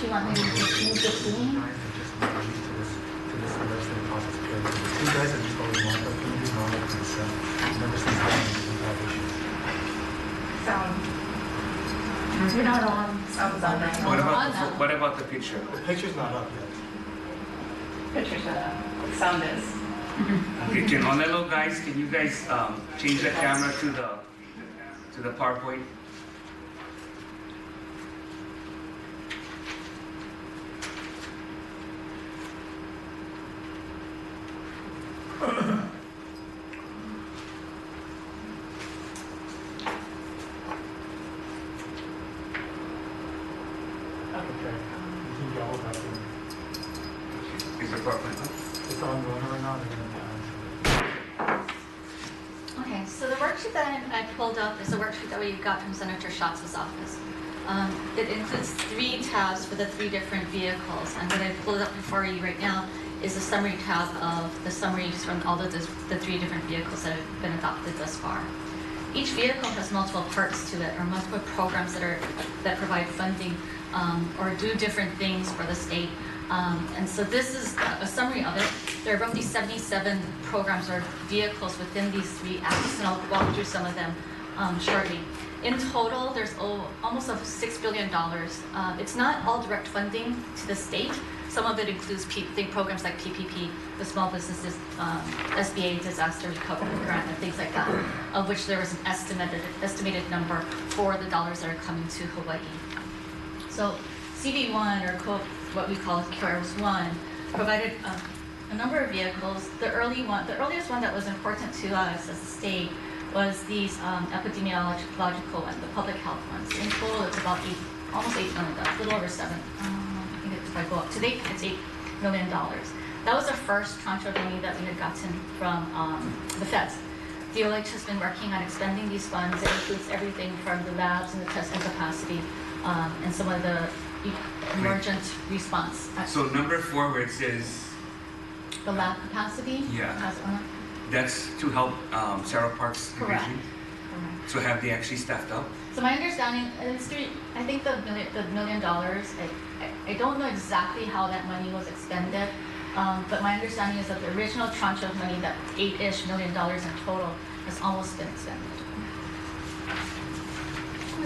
you want me to move the theme? You guys are just always marked up. Can you do normal consent? Remember since Sound. You're not on. Sound's on now. What about the picture? the picture's not up yet. Picture shut up. Sound is. Okay, can Onelo guys, can you guys change the camera to the PowerPoint? Is the PowerPoint up? It's on Rona right now. Okay, so the worksheet that I pulled up is a worksheet that we got from Senator Schatz's office. It includes 3 tabs for the 3 different vehicles, and what I pulled up before you right now is the summary tab of the summaries from all of the 3 different vehicles that have been adopted thus far. Each vehicle has multiple parts to it, or multiple programs that provide funding or do different things for the state. And so this is a summary of it. There are roughly 77 programs or vehicles within these 3 acts, and I'll walk through some of them shortly. In total, there's almost $6 billion. It's not all direct funding to the state. Some of it includes programs like PPP, the Small Businesses SBA Disaster Recovery Grant, and things like that, of which there was an estimated number for the dollars that are coming to Hawaii. So CV1, or what we call CARES 1, provided a number of vehicles. The earliest one that was important to us as a state was these epidemiological and the public health ones. In total, it's about almost $8 million, a little over 7. I think if I go up to date, it's $8 million. That was the first tranche of money that we had gotten from the feds. DOH has been working on expending these funds. It includes everything from the labs and the testing capacity and some of the emergent response. So number 4, where it says the lab capacity? Yeah. That's to help Sarah Park's division? Correct. Correct. So have they actually staffed up? So my understanding, I think the $1 million, I don't know exactly how that money was expended, but my understanding is that the original tranche of money, that $8-ish million in total, has almost been expended.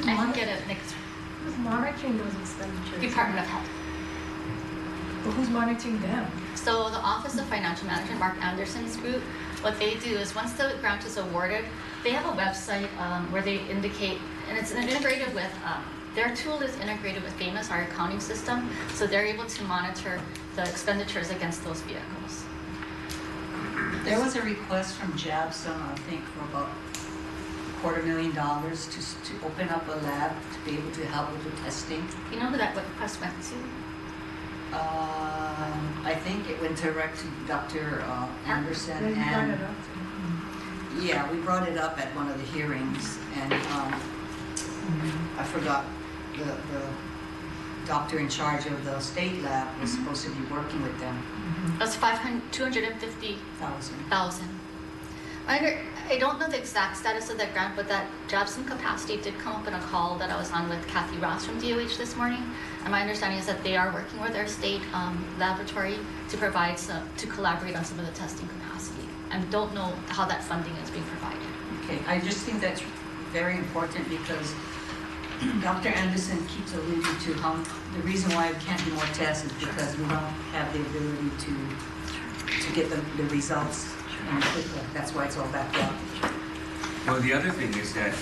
I can get it next. Who's monitoring those expenditures? Department of Health. But who's monitoring them? So the Office of Financial Management, Mark Anderson's group, what they do is once the grant is awarded, they have a website where they indicate, and it's integrated with, their tool is integrated with FAMOUS, our accounting system, so they're able to monitor the expenditures against those vehicles. There was a request from JABSA, I think, for about $250,000 to open up a lab to be able to help with the testing. You know who that request went to? I think it went direct to Dr. Anderson, and yeah, we brought it up at one of the hearings, and I forgot the doctor in charge of the state lab was supposed to be working with them. That's $250,000. I don't know the exact status of that grant, but that JABSA capacity did come up in a call that I was on with Kathy Ross from DOH this morning. And my understanding is that they are working with their state laboratory to provide to collaborate on some of the testing capacity. And don't know how that funding is being provided. Okay, I just think that's very important because Dr. Anderson keeps alluding to how the reason why we can't do more tests is because we don't have the ability to get the results. That's why it's all backed up. Well, the other thing is that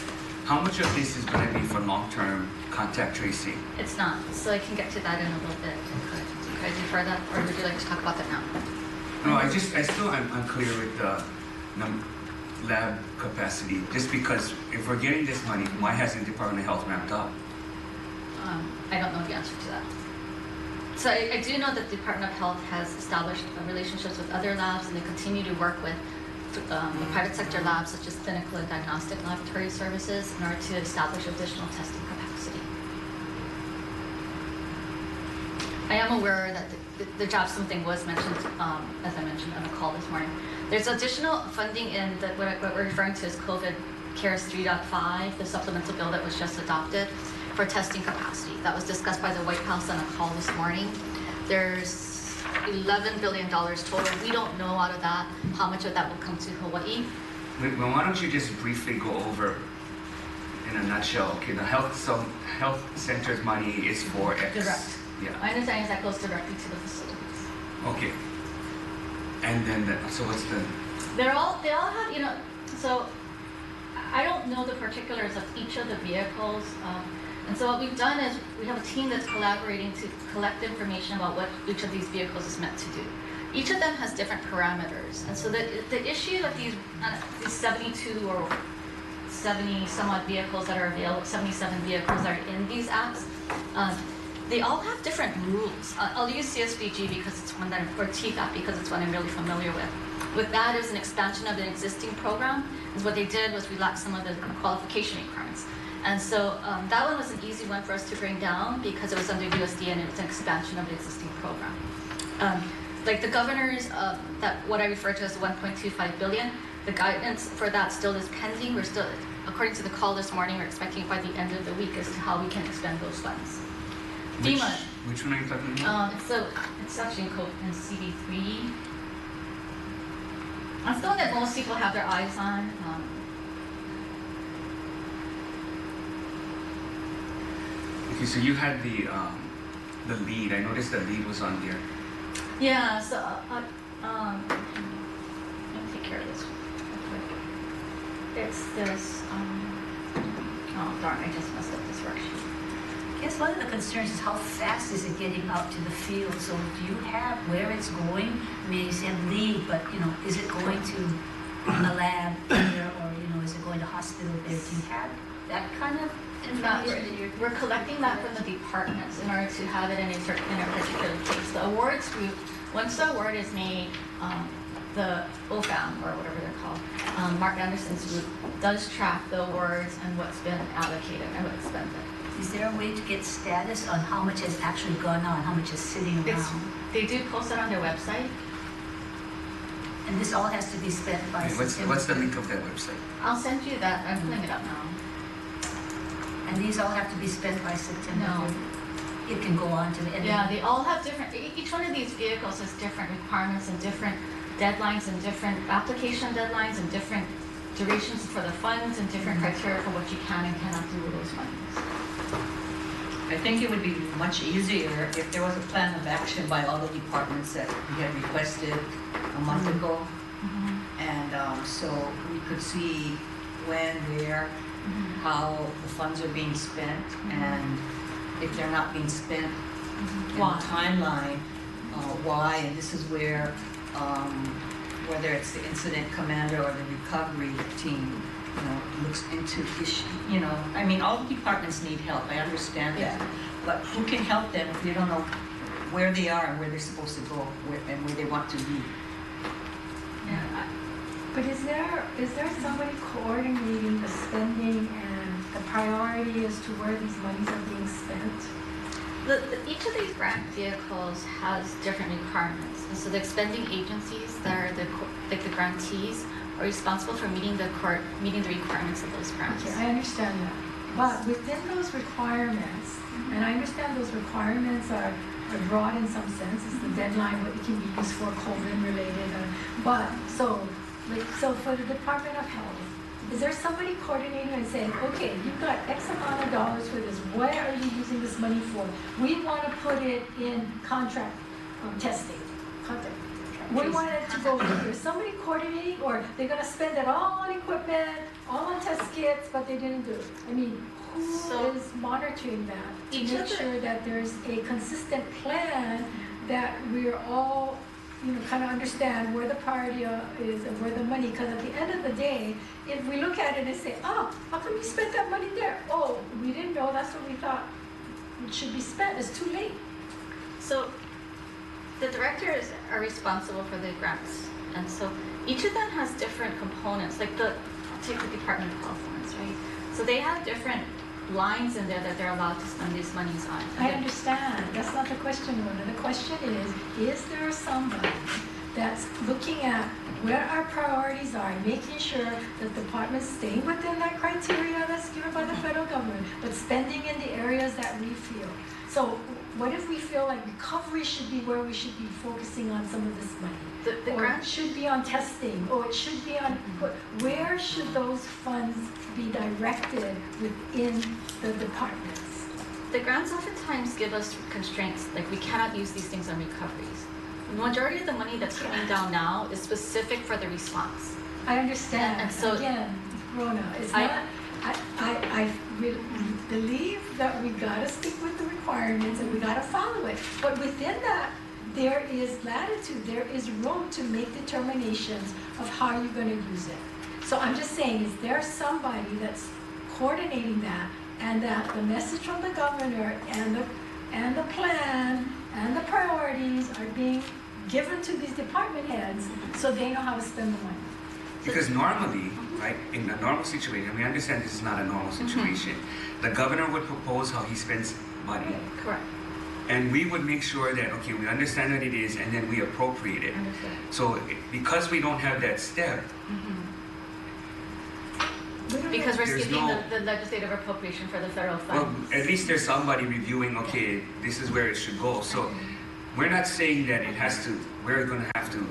how much of this is going to be for long-term contact tracing? It's not, so I can get to that in a little bit. Could I defer that, or would you like to talk about that now? No, I still am unclear with the lab capacity. Just because if we're getting this money, why hasn't the Department of Health ramped up? I don't know the answer to that. So I do know that the Department of Health has established relationships with other labs, and they continue to work with the private sector labs, such as clinical and diagnostic laboratory services, in order to establish additional testing capacity. I am aware that the job something was mentioned, as I mentioned on the call this morning. There's additional funding in what we're referring to as COVID CARES 3.5, the supplemental bill that was just adopted. for testing capacity. That was discussed by the White House on a call this morning. There's $11 billion total. We don't know out of that how much of that will come to Hawaii. Well, why don't you just briefly go over, in a nutshell, okay, the health center's money is for X. Direct. Yeah. My understanding is that goes directly to the facilities. Okay. And then, so what's the? They all have, you know, so I don't know the particulars of each of the vehicles. And so what we've done is we have a team that's collaborating to collect information about what each of these vehicles is meant to do. Each of them has different parameters. And so the issue of these 72 or 70 some odd vehicles that are available, 77 vehicles that are in these apps, they all have different rules. I'll use CSVG because it's one that, or TFAP because it's one I'm really familiar with. With that, it was an expansion of an existing program. And what they did was relax some of the qualification requirements. And so that one was an easy one for us to bring down because it was under USD and it was an expansion of the existing program. Like the governor's, that what I refer to as the 1.25 billion, the guidance for that still is pending. We're still, according to the call this morning, we're expecting by the end of the week as to how we can expend those funds. FEMA. Which one are you talking about? It's actually in CD3. It's the one that most people have their eyes on. Okay, so you had the lead. I noticed the lead was on there. Yeah, so let me take care of this real quick. It's this, oh darn, I just messed up this worksheet. I guess one of the concerns is how fast is it getting out to the field? So do you have where it's going? I mean, you said lead, but you know, is it going to a lab there, or you know, is it going to hospital there? Do you have that kind of information that you're? We're collecting that from the departments in order to have it in a particular case. The awards group, once the award is made, the OFAM, or whatever they're called, Mark Anderson's group, does track the awards and what's been allocated and what's spent. Is there a way to get status on how much has actually gone on, how much is sitting around? They do post it on their website. And this all has to be spent by Okay, September. what's the link of that website? I'll send you that. I'm pulling it up now. And these all have to be spent by September? No. It can go on to the end. Yeah, they all have different, each one of these vehicles has different requirements and different deadlines and different application deadlines and different durations for the funds and different criteria for what you can and cannot do with those funds. I think it would be much easier if there was a plan of action by all the departments that we had requested a month ago. And so we could see when, where, how the funds are being spent, and if they're not being spent, in the timeline, why, and this is where, whether it's the incident commander or the recovery team, you know, looks into issue, you know, I mean, all the departments need help, I understand that. But who can help them if they don't know where they are and where they're supposed to go, and where they want to be? Yeah, But is there somebody coordinating the spending and the priority as to where these monies are being spent? each of these grant vehicles has different requirements. And so the expending agencies that are like the grantees are responsible for meeting the requirements of those grants. Okay, I understand that. But within those requirements, and I understand those requirements are broad in some sense, it's the deadline, what it can be used for COVID related, but so for the Department of Health, is there somebody coordinating and saying, okay, you've got X amount of dollars for this, what are you using this money for? We want to put it in contract testing. We want it to go here. Somebody coordinating, or they're going to spend it all on equipment, all on test kits, but they didn't do it. I mean, who is monitoring that to make sure that there's a consistent plan that we're all, you know, kind of understand where the priority is and where the money, because at the end of the day, if we look at it and say, oh, how come you spent that money there? Oh, we didn't know, that's what we thought it should be spent, it's too late. So the directors are responsible for the grants, and so each of them has different components, like take the Department of Health ones, right? So they have different lines in there that they're allowed to spend these monies on. I understand. That's not the question, Rona. The question is there somebody that's looking at where our priorities are, making sure that departments stay within that criteria that's given by the federal government, but spending in the areas that we feel. So what if we feel like recovery should be where we should be focusing on some of this money? The Or grant it should be on testing, or it should be on, where should those funds be directed within the departments? The grants oftentimes give us constraints, like we cannot use these things on recoveries. The majority of the money that's coming down now is specific for the response. I understand. And so- Again, Rona, it's I- not, I really believe that we gotta stick with the requirements and we gotta follow it. But within that, there is latitude, there is room to make determinations of how you're gonna use it. So I'm just saying, is there somebody that's coordinating that, and that the message from the governor and the plan and the priorities are being given to these department heads so they know how to spend the money? Because normally, right, in a normal situation, we understand this is not a normal situation, the governor would propose how he spends money. Correct. And we would make sure that, okay, we understand what it is, and then we appropriate it. Understood. So because we don't have that step, Because we're There's skipping no- the legislative appropriation for the federal well, funds. at least there's somebody reviewing, okay, this is where it should go. So we're not saying that it has to, we're gonna have to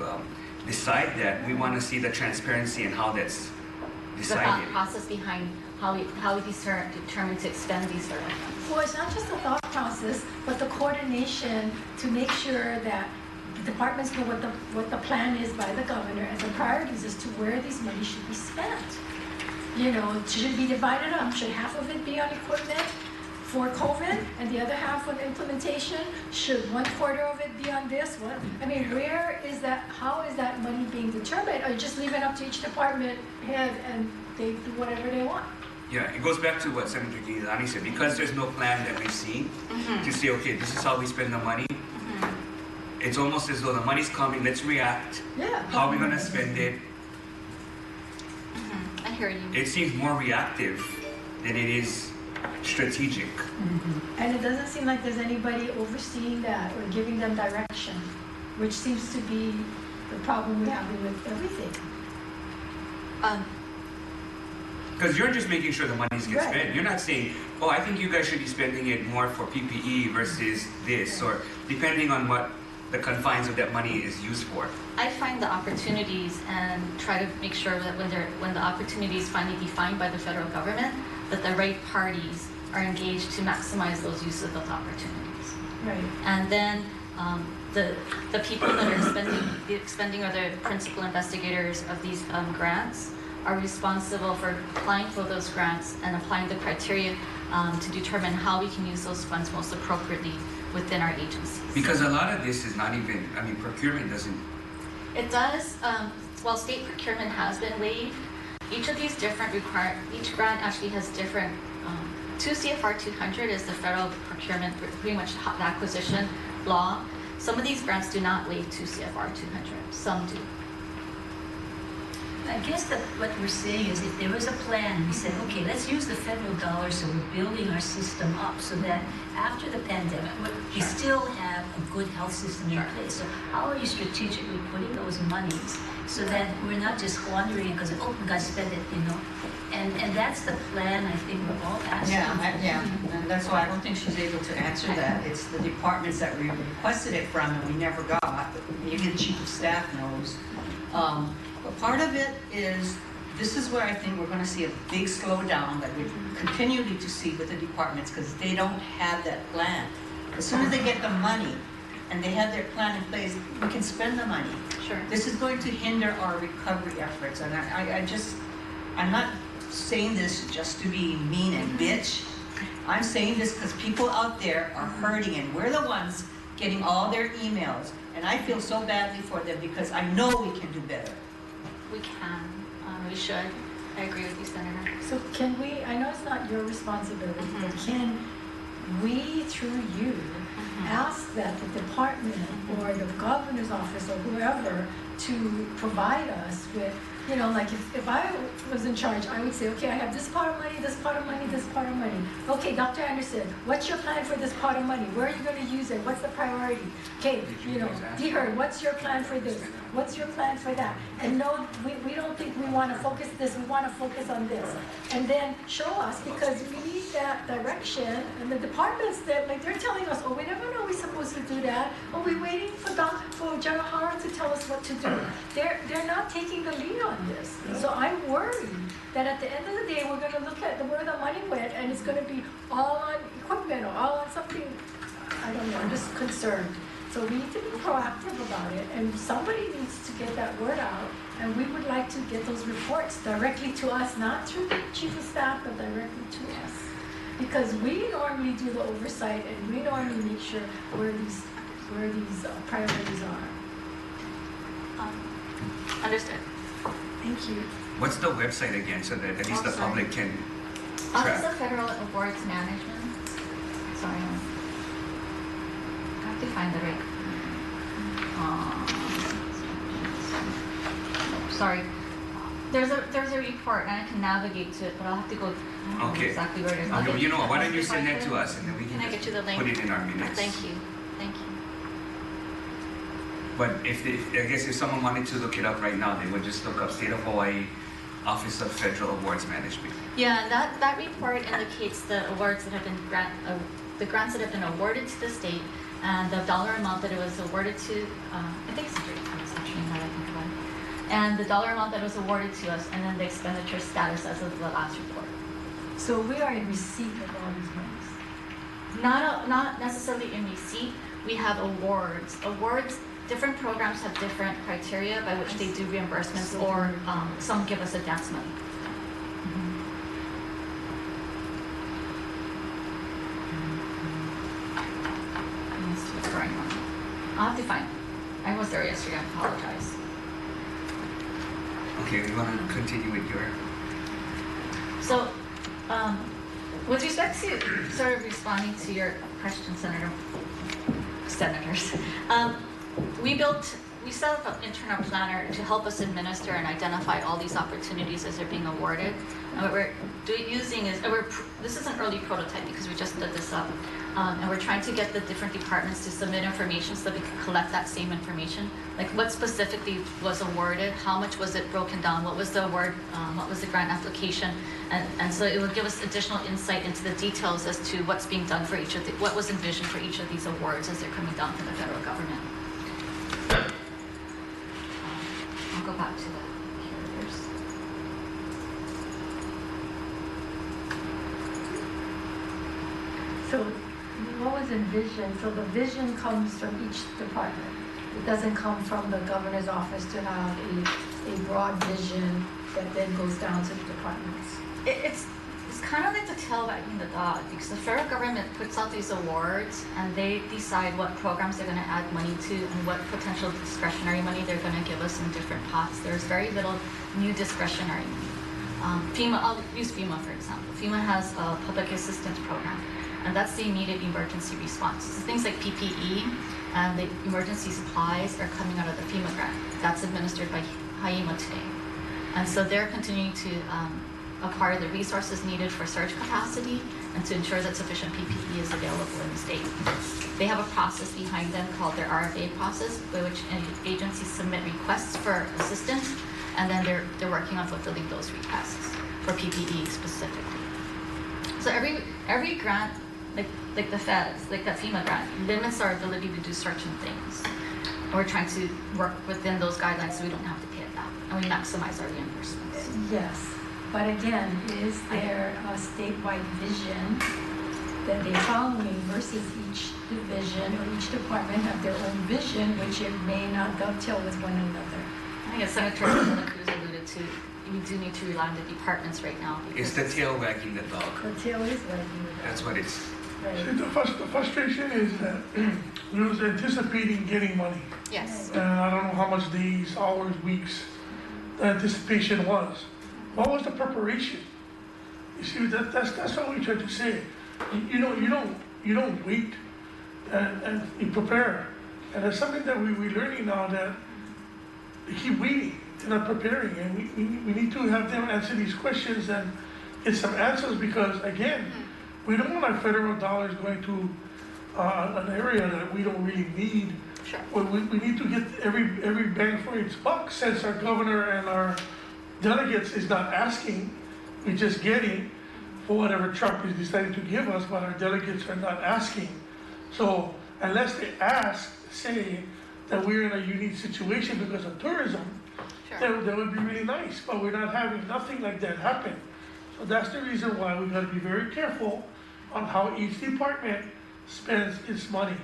decide that. We wanna see the transparency and how that's The thought decided. process behind how we determine to expend these federal funds. Well, it's not just the thought process, but the coordination to make sure that the departments know what the plan is by the governor and the priorities as to where these monies should be spent. You know, should it be divided up? Should half of it be on equipment for COVID and the other half on implementation? Should 1/4 of it be on this? What? I mean, where is that, how is that money being determined? Or you just leave it up to each department head and they do whatever they want? Yeah, it goes back to what Senator Giuliani said, because there's no plan that we've seen to say, okay, this is how we spend the money. It's almost as though the money's coming, let's react. Yeah. How are we gonna spend it? I hear you. It seems more reactive than it is strategic. And it doesn't seem like there's anybody overseeing that or giving them direction, which seems to be the problem we're having with everything. Because you're just making sure the monies get Right. spent. You're not saying, oh, I think you guys should be spending it more for PPE versus this, or depending on what the confines of that money is used for. I find the opportunities and try to make sure that when the opportunity is finally defined by the federal government, that the right parties are engaged to maximize those uses of those opportunities. Right. And then the people that are expending are the principal investigators of these grants are responsible for applying for those grants and applying the criteria to determine how we can use those funds most appropriately within our agencies. Because a lot of this is not even, I mean, procurement doesn't, It does, while state procurement has been waived, each of these different each grant actually has different, 2 CFR 200 is the federal procurement, pretty much the acquisition law. Some of these grants do not waive 2 CFR 200, some do. I guess that what we're saying is if there was a plan, we said, okay, let's use the federal dollars so we're building our system up so that after the pandemic, we still have a good health system in place. So how are you strategically putting those monies so that we're not just squandering it because, oh, we got to spend it, you know? And that's the plan I think we're all asking. Yeah, and that's why I don't think she's able to answer that. It's the departments that we requested it from and we never got. Maybe the chief of staff knows. But part of it is, this is where I think we're going to see a big slowdown that we continue to see with the departments because they don't have that plan. As soon as they get the money and they have their plan in place, we can spend the money. Sure. This is going to hinder our recovery efforts, and I'm not saying this just to be mean and bitch. I'm saying this because people out there are hurting, and we're the ones getting all their emails, and I feel so badly for them because I know we can do better. We can, we should. I agree with you, Senator. So can we, I know it's not your responsibility, but can we, through you, ask that the department or the governor's office or whoever to provide us with, you know, like if I was in charge, I would say, okay, I have this pot of money, this pot of money, this pot of money. Okay, Dr. Anderson, what's your plan for this pot of money? Where are you going to use it? What's the priority? party. Okay, you know, dear, what's your plan for this? What's your plan for that? And no, we don't think we want to focus this, we want to focus on this. And then show us, because we need that direction. And the departments that, like, they're telling us, oh, we never know we're supposed to do that. Oh, we're waiting for General Howard to tell us what to do. They're not taking the lead on this. So I'm worried that at the end of the day, we're going to look at where the money went, and it's going to be all on equipment or all on something. I don't know, I'm just concerned. So we need to be proactive about it, and somebody needs to get that word out, and we would like to get those reports directly to us, not through the chief of staff, but directly to us. Because we normally do the oversight, and we normally make sure where these priorities are. Understood. Thank you. What's the website again, so that at least the sorry. public can Office track? of Federal Awards Management. Sorry. I have to find the right. Sorry. There's a report, and I can navigate to it, but I'll have to go. I don't know Okay. exactly where it is. I'll Okay, get you know, the why don't you link if send I that can. to us, and then we Can I can get you the link? put it in our minutes. Thank you. Thank you. But I guess if someone wanted to look it up right now, they would just look up State of Hawaii Office of Federal Awards Management. Yeah, and that report indicates the awards that have been the grants that have been awarded to the state, and the dollar amount that it was awarded to. I think it's actually now that I think about it. And the dollar amount that was awarded to us, and then the expenditure status as of the last report. So we are in receipt of all these monies. Not necessarily in receipt. We have awards. Different programs have different criteria by which they do reimbursements, or some give us advance money. Let's see what's going on. I'll have to find it. I was there yesterday. I apologize. Okay, we want to continue with your. So, with respect to sort of responding to your question, senators, we set up an internal planner to help us administer and identify all these opportunities as they're being awarded. And what we're using is, this is an early prototype because we just stood this up. And we're trying to get the different departments to submit information so that we can collect that same information. Like what specifically was awarded, how much was it broken down, what was the award, what was the grant application. And so it will give us additional insight into the details as to what's being done for each of what was envisioned for each of these awards as they're coming down from the federal government. I'll go back to the carriers. So what was envisioned? So the vision comes from each department. It doesn't come from the governor's office to have a broad vision that then goes down to the departments. It's kind of like the tail wagging the dog, because the federal government puts out these awards and they decide what programs they're going to add money to and what potential discretionary money they're going to give us in different pots. There's very little new discretionary money. FEMA, I'll use FEMA for example. FEMA has a public assistance program, and that's the immediate emergency response. So things like PPE and the emergency supplies are coming out of the FEMA grant. That's administered by HAIMA today. And so they're continuing to acquire the resources needed for surge capacity and to ensure that sufficient PPE is available in the state. They have a process behind them called their RFA process, by which agencies submit requests for assistance, and then they're working on fulfilling those requests for PPE specifically. So every grant, like the feds, like that FEMA grant, limits our ability to do certain things. And we're trying to work within those guidelines so we don't have to pay it back, and we maximize our reimbursements. Yes, but again, is there a statewide vision that they're following versus each division or each department have their own vision, which it may not dovetail with one another? I think as Senator Cruz alluded to, we do need to rely on the departments right now. It's the tail wagging the dog. The tail is wagging the dog. That's what it's. Right. The frustration is that we was anticipating getting money. Yes. And I don't know how much days, hours, weeks the anticipation was. What was the preparation? You see, that's what we tried to say. You don't wait and you prepare. And it's something that we're learning now, that they keep waiting, they're not preparing, and we need to have them answer these questions and get some answers, because again, we don't want our federal dollars going to an area that we don't really need. Sure. Well, we need to get every bang for its buck, since our governor and our delegates is not asking, we're just getting for whatever Trump is deciding to give us, but our delegates are not asking. So unless they ask, say that we're in a unique situation because of tourism, Sure. that would be really nice, but we're not having nothing like that happen. So that's the reason why we gotta be very careful on how each department spends its money.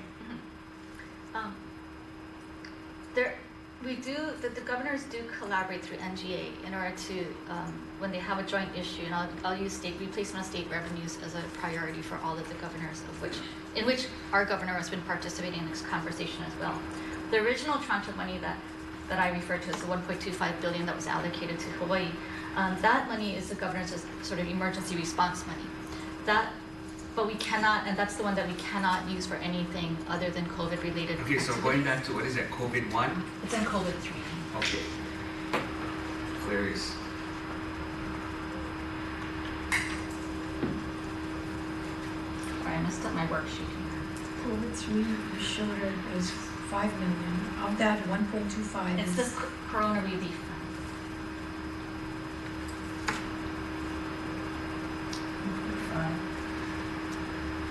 The governors do collaborate through NGA in order to, when they have a joint issue, and I'll use replacement of state revenues as a priority for all of the governors, in which our governor has been participating in this conversation as well. The original tranche of money that I referred to as the 1.25 billion that was allocated to Hawaii, that money is the governor's sort of emergency response money. But we cannot, and that's the one that we cannot use for anything other than COVID-related. Okay, so going back to, what is it, COVID-1? It's in COVID-3. Okay. Hilarious. Sorry, I messed up my worksheet. COVID-3, you showed it as 5 million. Of that, 1.25 It's is. the Corona Relief Fund.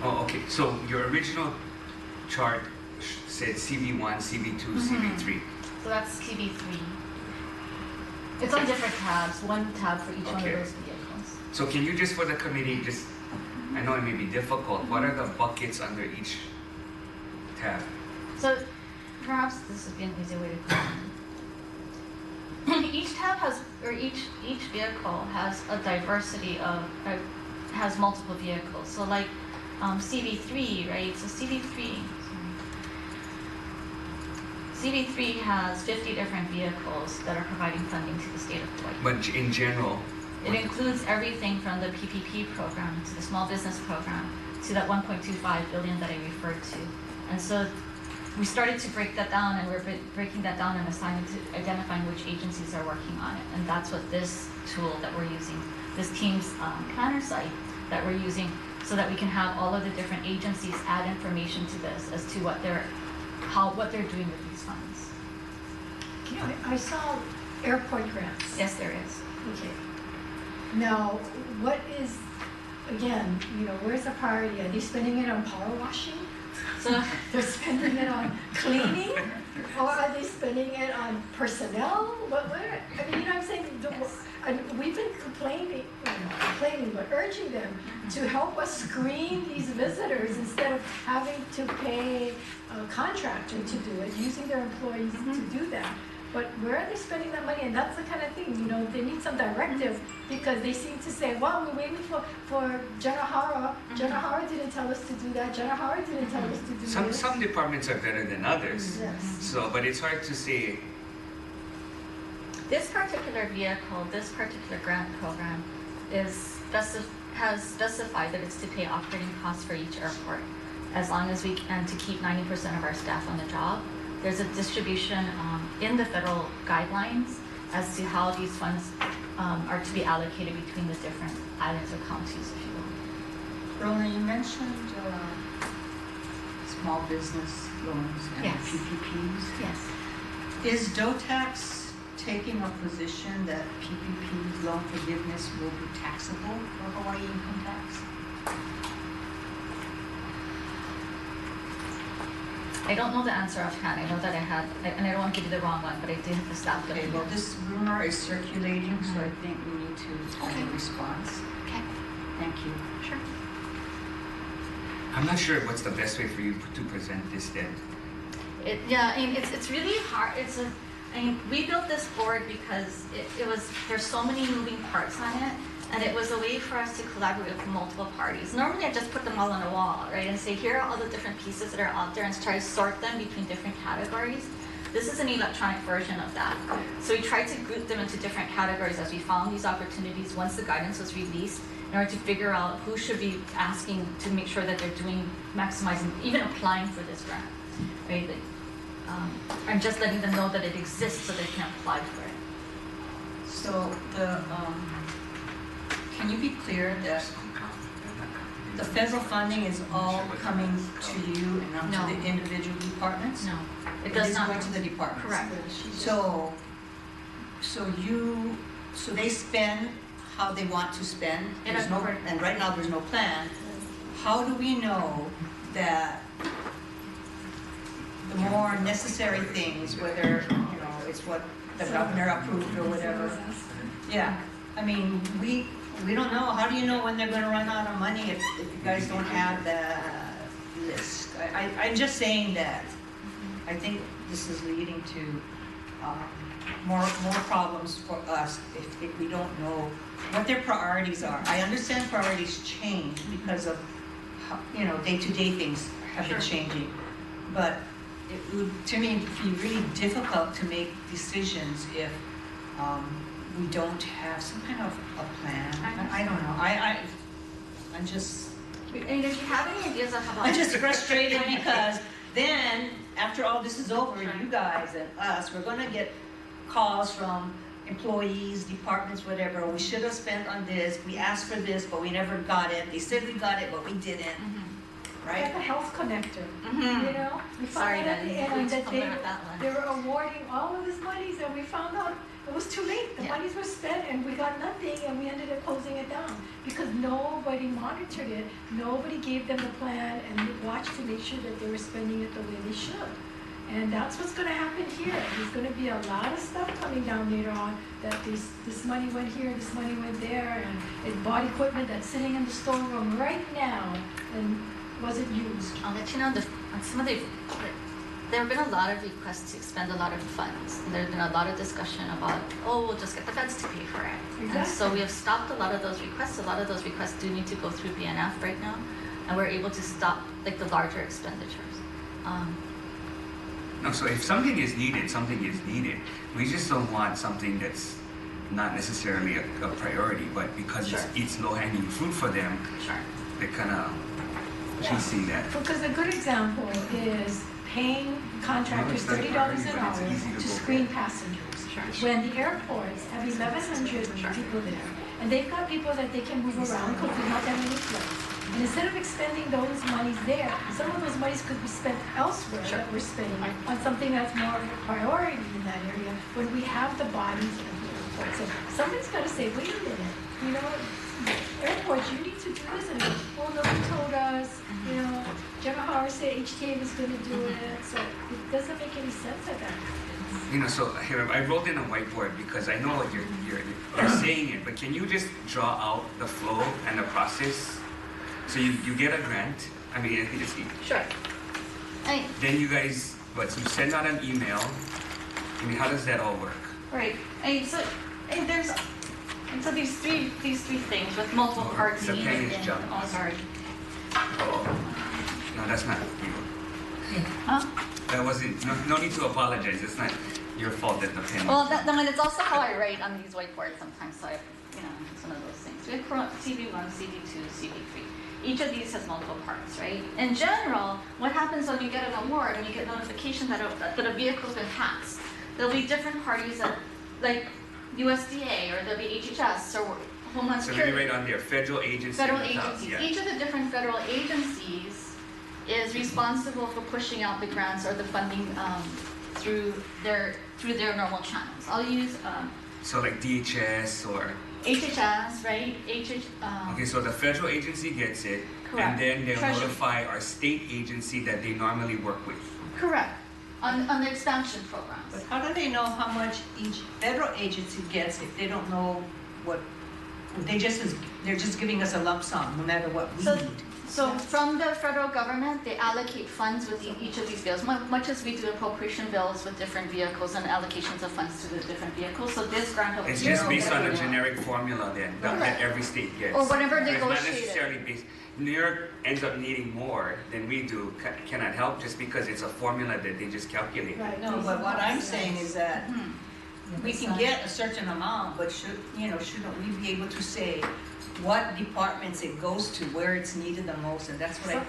Oh, okay, so your original chart said CV1, CV2, CV3. So that's CV3. It's on different tabs, one tab for each one of Okay. those vehicles. So can you just, for the committee, just, I know it may be difficult, what are the buckets under each tab? So perhaps this would be an easier way to put it. Each tab has, or each vehicle has a diversity of, has multiple vehicles. So like CV3, right? So CV3 has 50 different vehicles that are providing funding to the state of Hawaii. But in general, It includes everything from the PPP program to the small business program to that 1.25 billion that I referred to. And so we started to break that down, and we're breaking that down and assigning to identifying which agencies are working on it. And that's what this tool that we're using, this Teams planner site that we're using, so that we can have all of the different agencies add information to this as to what they're doing with these funds. I saw airport grants. Yes, there is. Okay. Now, what is, again, where's the priority? Are they spending it on power washing? So They're spending it on cleaning? Or are they spending it on personnel? But where, I mean, what I'm saying? And we've been complaining, but urging them to help us screen these visitors instead of having to pay a contractor to do it, using their employees to do that. But where are they spending that money? And that's the kind of thing, they need some directive, because they seem to say, well, we're waiting for General Hara. General Hara didn't tell us to do that. General Hara didn't tell us to do this. some departments are better than others. Yes. So, but it's hard to say. this particular vehicle, this particular grant program has specified that it's to pay operating costs for each airport, as long as we can, to keep 90% of our staff on the job. There's a distribution in the federal guidelines as to how these funds are to be allocated between the different islands or counties, if you will. Rona, you mentioned small business loans and Yes. PPPs. Yes. Is DOTAX taking a position that PPP loan forgiveness will be taxable for Hawaii income tax? I don't know the answer offhand. I know that I had, and I don't want to give you the wrong one, but I did have the staff Okay, document. well, this rumor is circulating, so I think we need to have a response. Okay, Thank you. sure. I'm not sure what's the best way for you to present this then. It's really hard. We built this board because there's so many moving parts on it, and it was a way for us to collaborate with multiple parties. Normally I just put them all on a wall, right, and say, here are all the different pieces that are out there, and try to sort them between different categories. This is an electronic version of that. So we tried to group them into different categories as we found these opportunities once the guidance was released, in order to figure out who should be asking to make sure that they're maximizing, even applying for this grant, right? I'm just letting them know that it exists so they can apply for it. So can you be clear that The federal funding is all coming to you and not No. to the individual departments? No, it It does is not. going to the departments? Correct. So they spend how they want to spend? And There's no, correct. and right now there's no plan. How do we know that the more necessary things, whether, it's what the governor approved or whatever? Yeah, I mean, we don't know. How do you know when they're gonna run out of money if you guys don't have the list? I'm just saying that I think this is leading to more problems for us if we don't know what their priorities are. I understand priorities change because of how, day-to-day things have been Sure. changing, but it would, to me, be really difficult to make decisions if we don't have some kind of a plan. I don't know. I'm just. And if you have any ideas on how. I'm just frustrated because then, after all this is over, you guys and us, we're gonna get calls from employees, departments, whatever. We should have spent on this. We asked for this, but we never got it. They said we got it, but we didn't. Like Right? a health connector, Mhm. you know? We Sorry, found out at that the is- end that comment on that one. they were awarding all of this monies and we found out it was too late. The Yeah. monies were spent and we got nothing and we ended up closing it down because nobody monitored it. Nobody gave them the plan and watched to make sure that they were spending it the way they should. And that's what's gonna happen here. There's gonna be a lot of stuff coming down later on that this money went here, this money went there, and it bought equipment that's sitting in the storeroom right now and wasn't used. I'll let you know on some of there have been a lot of requests to expend a lot of funds. There's been a lot of discussion about, we'll just get the feds to pay for it. And so Exactly. we have stopped a lot of those requests. A lot of those requests do need to go through BNF right now, and we're able to stop like the larger expenditures. No, so if something is needed, something is needed. We just don't want something that's not necessarily a priority, but because Sure. it's low-hanging fruit for them, Sure. they kind of chasing that. Because a good example is paying contractors Well, it's not $30 an priority, but hour it's easy to to go screen for. passengers. Sure. When the airports have 1,100 people there, and they've got people that they can move around because there's not that many flights. And instead of expending those monies there, some of those monies could be spent elsewhere Sure. that we're spending on something that's more of a priority in that area when we have the bodies of the airport. So somebody's got to say, wait a minute, airports, you need to do this. And nobody told us, General Howard said HTA was going to do it. So it doesn't make any sense at that. So here, I wrote in a whiteboard because I know you're saying it, but can you just draw out the flow and the process? So you get a grant, I think it's Sure. then you guys, you send out an email, how does that all work? Right. So these three things with multiple Oh, parts. the pen is junk. Oh, sorry. Oh, no, that's not you. Huh? That wasn't, no need to apologize, it's not your fault that the pen. Well, and it's also how I write on these whiteboards sometimes. So it's one of those things. We have CV1, CV2, CV3. Each of these has multiple parts, right? In general, what happens when you get an award and you get notification that a vehicle's been passed? There'll be different parties like USDA or there'll be HHS or Homeland So Security. maybe right on there, federal agency. Federal at the top, agencies. yeah. Each of the different federal agencies is responsible for pushing out the grants or the funding through their normal channels. I'll use So like DHS or, HHS, right? okay, so the federal agency gets it, Correct. and then they'll Treasury. notify our state agency that they normally work with. Correct. On the expansion programs. But how do they know how much each federal agency gets if they don't know what, they're just giving us a lump sum, no matter what we need? So from the federal government, they allocate funds with each of these bills, much as we do appropriation bills with different vehicles and allocations of funds to the different vehicles. So this grant over It's here. just based on a or generic formula then, that Correct. every state gets. Or whatever So it's not negotiated. necessarily based, New York ends up needing more than we do, cannot help just because it's a formula that they just calculate. Right. No, but what I'm saying is that we can get a certain amount, but shouldn't we be able to say what departments it goes to, where it's needed the most, and that's what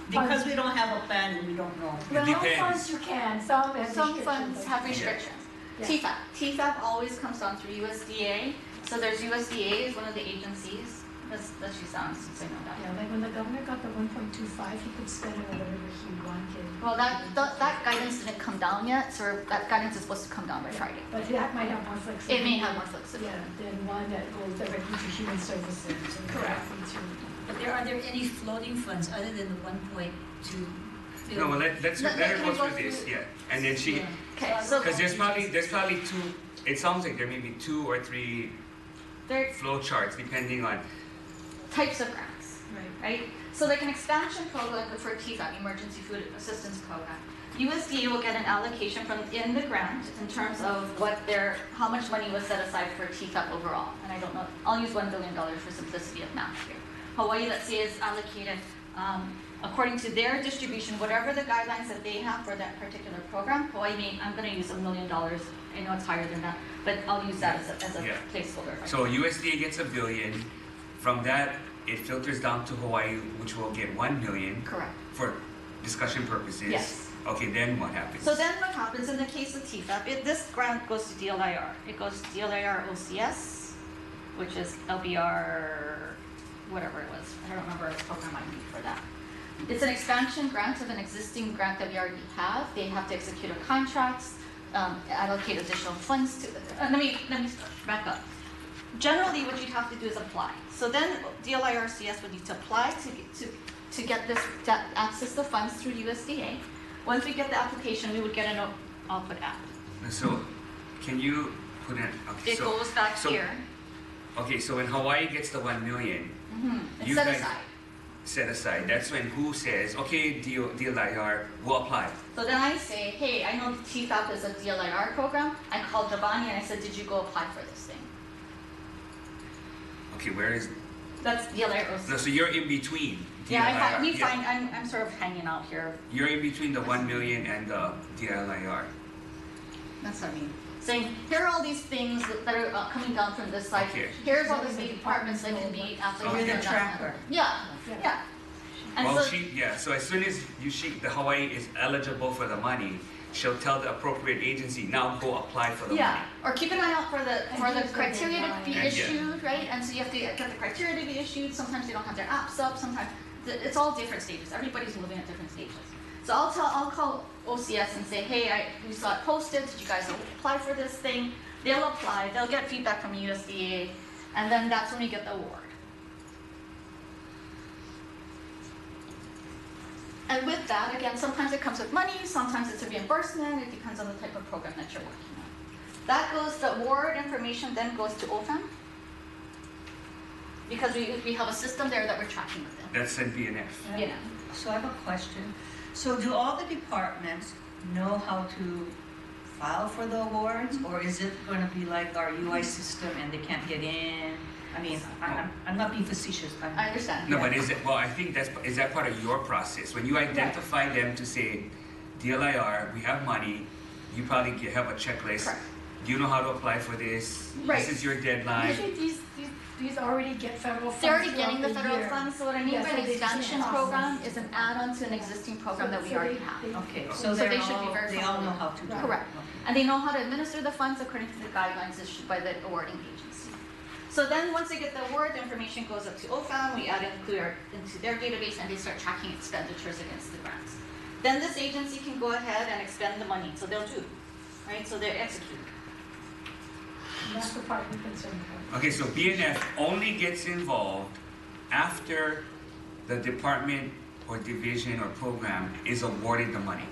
because funds, we don't have a plan, we don't know. well, some depends. funds you can, some have Some restrictions. funds have restrictions. Yeah. TFAP always comes down through USDA. So there's USDA is one of the agencies, Let's use that since I know that. Yeah, like when the governor got the 1.25, he could spend it on whatever he wanted. Well, that guidance didn't come down yet, so that guidance is supposed to come down by Friday. But that might have more flexibility. It may have more flexibility. Yeah, than one that goes directly to human services. and Correct. directly to- But are there any floating funds other than the 1.2? No, well, let her go through this, yeah. And then she, Okay, so because there's probably two, it sounds like there may be 2 or 3 there are flow charts depending on, types of grants, right? So like an expansion program for TFAP, Emergency Food Assistance Program, USDA will get an allocation from in the grant in terms of how much money was set aside for TFAP overall. And I don't know, I'll use $1 billion for simplicity of math here. Hawaii, let's say, is allocated according to their distribution, whatever the guidelines that they have for that particular program. Hawaii I'm going to use $1 million. I know it's higher than that, but I'll use that as a Yeah. placeholder. so USDA gets $1 billion. From that, it filters down to Hawaii, which will get $1 million Correct. for discussion purposes. Yes. Okay, then what happens? So then what happens in the case of TFAP, this grant goes to DLIR. It goes to DLIR OCS, which is LBR, whatever it was. I don't remember the program ID for that. It's an expansion grant of an existing grant that we already have. They have to execute a contract, allocate additional funds to, let me back up. Generally, what you'd have to do is apply. So then DLIRCS would need to apply to get this, access the funds through USDA. Once we get the application, we would get an output app. So, can you put in, okay, It so, goes back so- here. okay, so when Hawaii gets the $1 million, It's you set guys- aside. set aside, that's when who says, okay, DLIR will apply. So then I say, hey, I know TFAP is a DLIR program. I called Giovanni and I said, did you go apply for this thing? Okay, where is, That's DLIR. no, so you're in between Yeah, DLIR. I'm sort of hanging out here. You're in between the $1 million and the DLIR. That's what I mean. Saying, here are all these things that are coming down from this side. Okay. Here's all the state departments that can be applicable. You're the tracker. Yeah, yeah. And Well, so, so as soon as the Hawaii is eligible for the money, she'll tell the appropriate agency, now go apply for the money. yeah, or keep an eye out for the criteria to be And yeah. issued, right? And so you have to get the criteria to be issued. Sometimes they don't have their apps up. Sometimes it's all different stages. Everybody's moving at different stages. So I'll call OCS and say, hey, we saw it posted. Did you guys apply for this thing? They'll apply. They'll get feedback from USDA, and then that's when we get the award. And with that, again, sometimes it comes with money, sometimes it's a reimbursement, it depends on the type of program that you're working on. That goes, the award information then goes to OFAM, because we have a system there that we're tracking with them. That's NBNF. Yeah. So I have a question. So do all the departments know how to file for the awards, or is it gonna be like our UI system and they can't get in? I mean, I'm not being facetious. I understand. No, but I think is that part of your process? When you identify them to say, DLIR, we have money, you probably have a checklist. Correct. Do you know how to apply for this? Right. This is your deadline. Usually these already get federal funds. They're already getting the throughout federal year. funds, so what I mean Yeah, by so the they just expansion process. program is an add-on to an existing program that we So already they- have. Okay, So so they should be very they all know familiar. how to do it. Correct. And they know how to administer the funds according to the guidelines issued by the awarding agency. So then once they get the award, the information goes up to OFAM, we include into their database, and they start tracking expenditures against the grants. Then this agency can go ahead and expend the money, so they'll do, right? So they're executing. And that's the part we're concerned about. Okay, so BNF only gets involved after the department or division or program is awarded the money.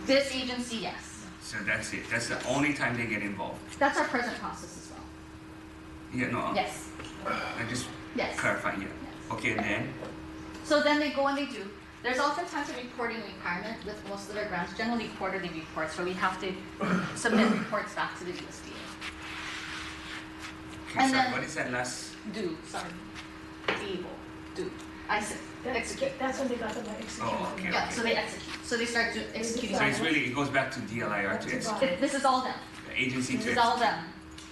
This agency, yes. So that's it. That's the only time they get involved. That's our present process as well. Yeah, no, Yes, I just yes. clarify, yeah. Yes. Okay, and then? So then they go and they do. There's oftentimes a reporting requirement with most of their grants, generally quarterly reports, where we have to submit reports back to the USDA. Okay, And sorry, then- what is that last? Do. I said, execute. That's when they got the execution. Oh, okay. Yeah, so they execute. So they start executing. So it's really, it goes back to DLIR to execute, This is all them. the agency This to is all execute. them.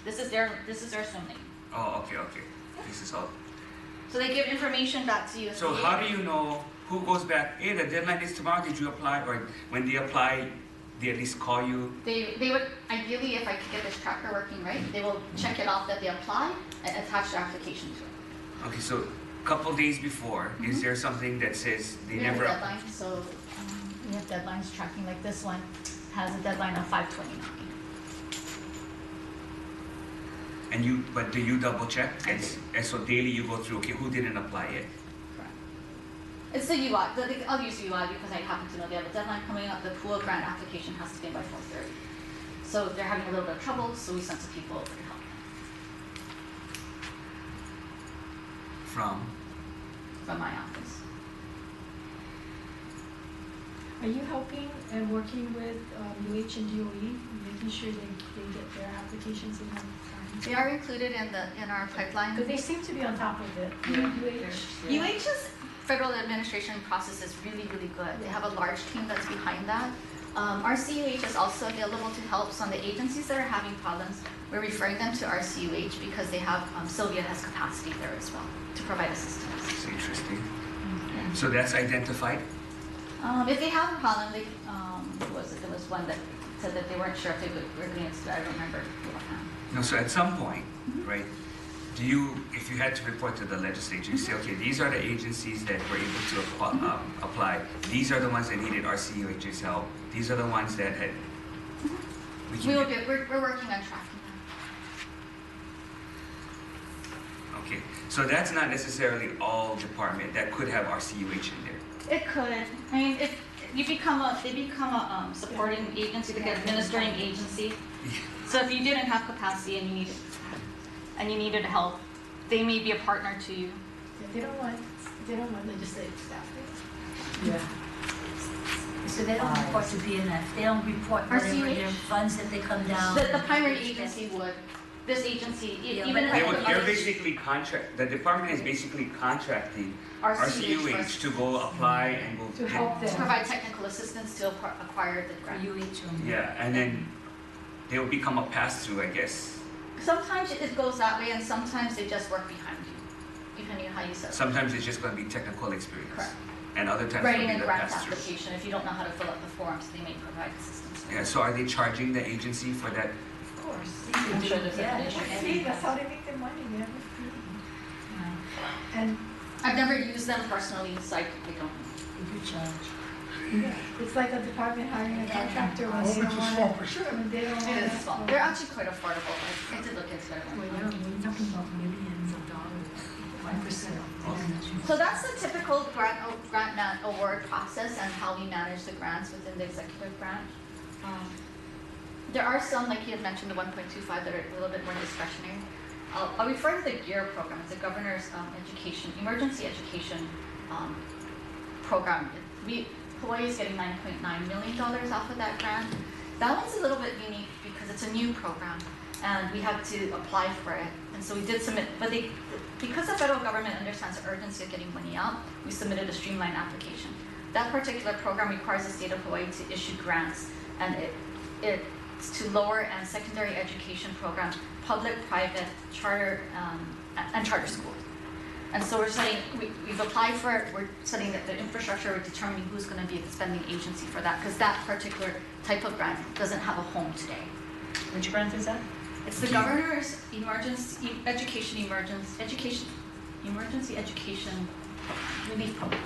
This is their swim lane. Oh, okay. This is all. So they give information back to USDA. So how do you know who goes back, hey, the deadline is tomorrow, did you apply? Or when they apply, they at least call you? They would, ideally, if I could get this tracker working right, they will check it off that they apply and attach their application to it. Okay, so couple days before, is there something that says they We have a never? deadline, so we have deadlines tracking, like this one has a deadline of 5/29. And but do you double check? And so daily you go through, okay, who didn't apply yet? It's the UI, I'll use UI because I happen to know they have a deadline coming up. The pool grant application has to be in by 4:30. So they're having a little bit of trouble, so we sent some people over to help. From my office. Are you helping and working with UH and DOE, making sure they get their applications in on time? They are included in our pipeline. Because they seem to be on top of it. UH. UH's federal administration process is really, really good. They have a large team that's behind that. RCUH is also available to help. So on the agencies that are having problems, we're referring them to RCUH because they have, Sylvia has capacity there as well to provide assistance. That's interesting. So that's identified? If they have a problem, they, who was it? There was one that said that they weren't sure if they were going to, I don't remember. No, so at some point, right, do you, if you had to report to the legislature, you say, okay, these are the agencies that were able to apply. These are the ones that needed RCUH's help. These are the ones that had. We're working on tracking them. Okay, so that's not necessarily all department. That could have RCUH in there. It could. I mean, if you become they become a supporting agency, like an administering agency. So if you didn't have capacity and you needed help, they may be a partner to you. They don't want legislative staff. Yeah. So they don't report to BNF. They don't report whatever RCUH? their funds that they come down. The primary agency would. This agency, Yeah, even but if You're basically the department is basically contracting RCUH to go apply and go. To help to them. provide technical assistance to acquire the For grant. UH. Yeah, and then they'll become a pass-through, I guess. Sometimes it goes that way, and sometimes they just work behind you, depending on how you set it. Sometimes it's just going to be technical experience. Correct. And other times Writing it'll a be the grant pass-through. application, if you don't know how to fill out the forms, they may provide assistance. Yeah, so are they charging the agency for that? Of course. I'm sure there's a Yeah, condition. See, that's how they make their money. They have a fee. And I've never used them personally, so I don't know. They do charge. it's like a department hiring a contractor when Oh, they it's don't a want small to. percent. When they don't want It is small. to. They're actually quite affordable. I did look into it. Well, we're talking about millions of dollars, 1%. So that's the typical grant award process and how we manage the grants within the executive branch. There are some, like you had mentioned, the 1.25 that are a little bit more discretionary. I'll refer to the GEAR program. It's a governor's emergency education program. Hawaii is getting $9.9 million off of that grant. That one's a little bit unique because it's a new program and we had to apply for it. And so we did submit, but because the federal government understands the urgency of getting money out, we submitted a streamlined application. That particular program requires the state of Hawaii to issue grants, and it's to lower and secondary education programs, public, private, charter, and charter schools. And so we've applied for it, we're setting the infrastructure, we're determining who's going to be the spending agency for that, because that particular type of grant doesn't have a home today. Which grant is that? It's the governor's emergency education relief program.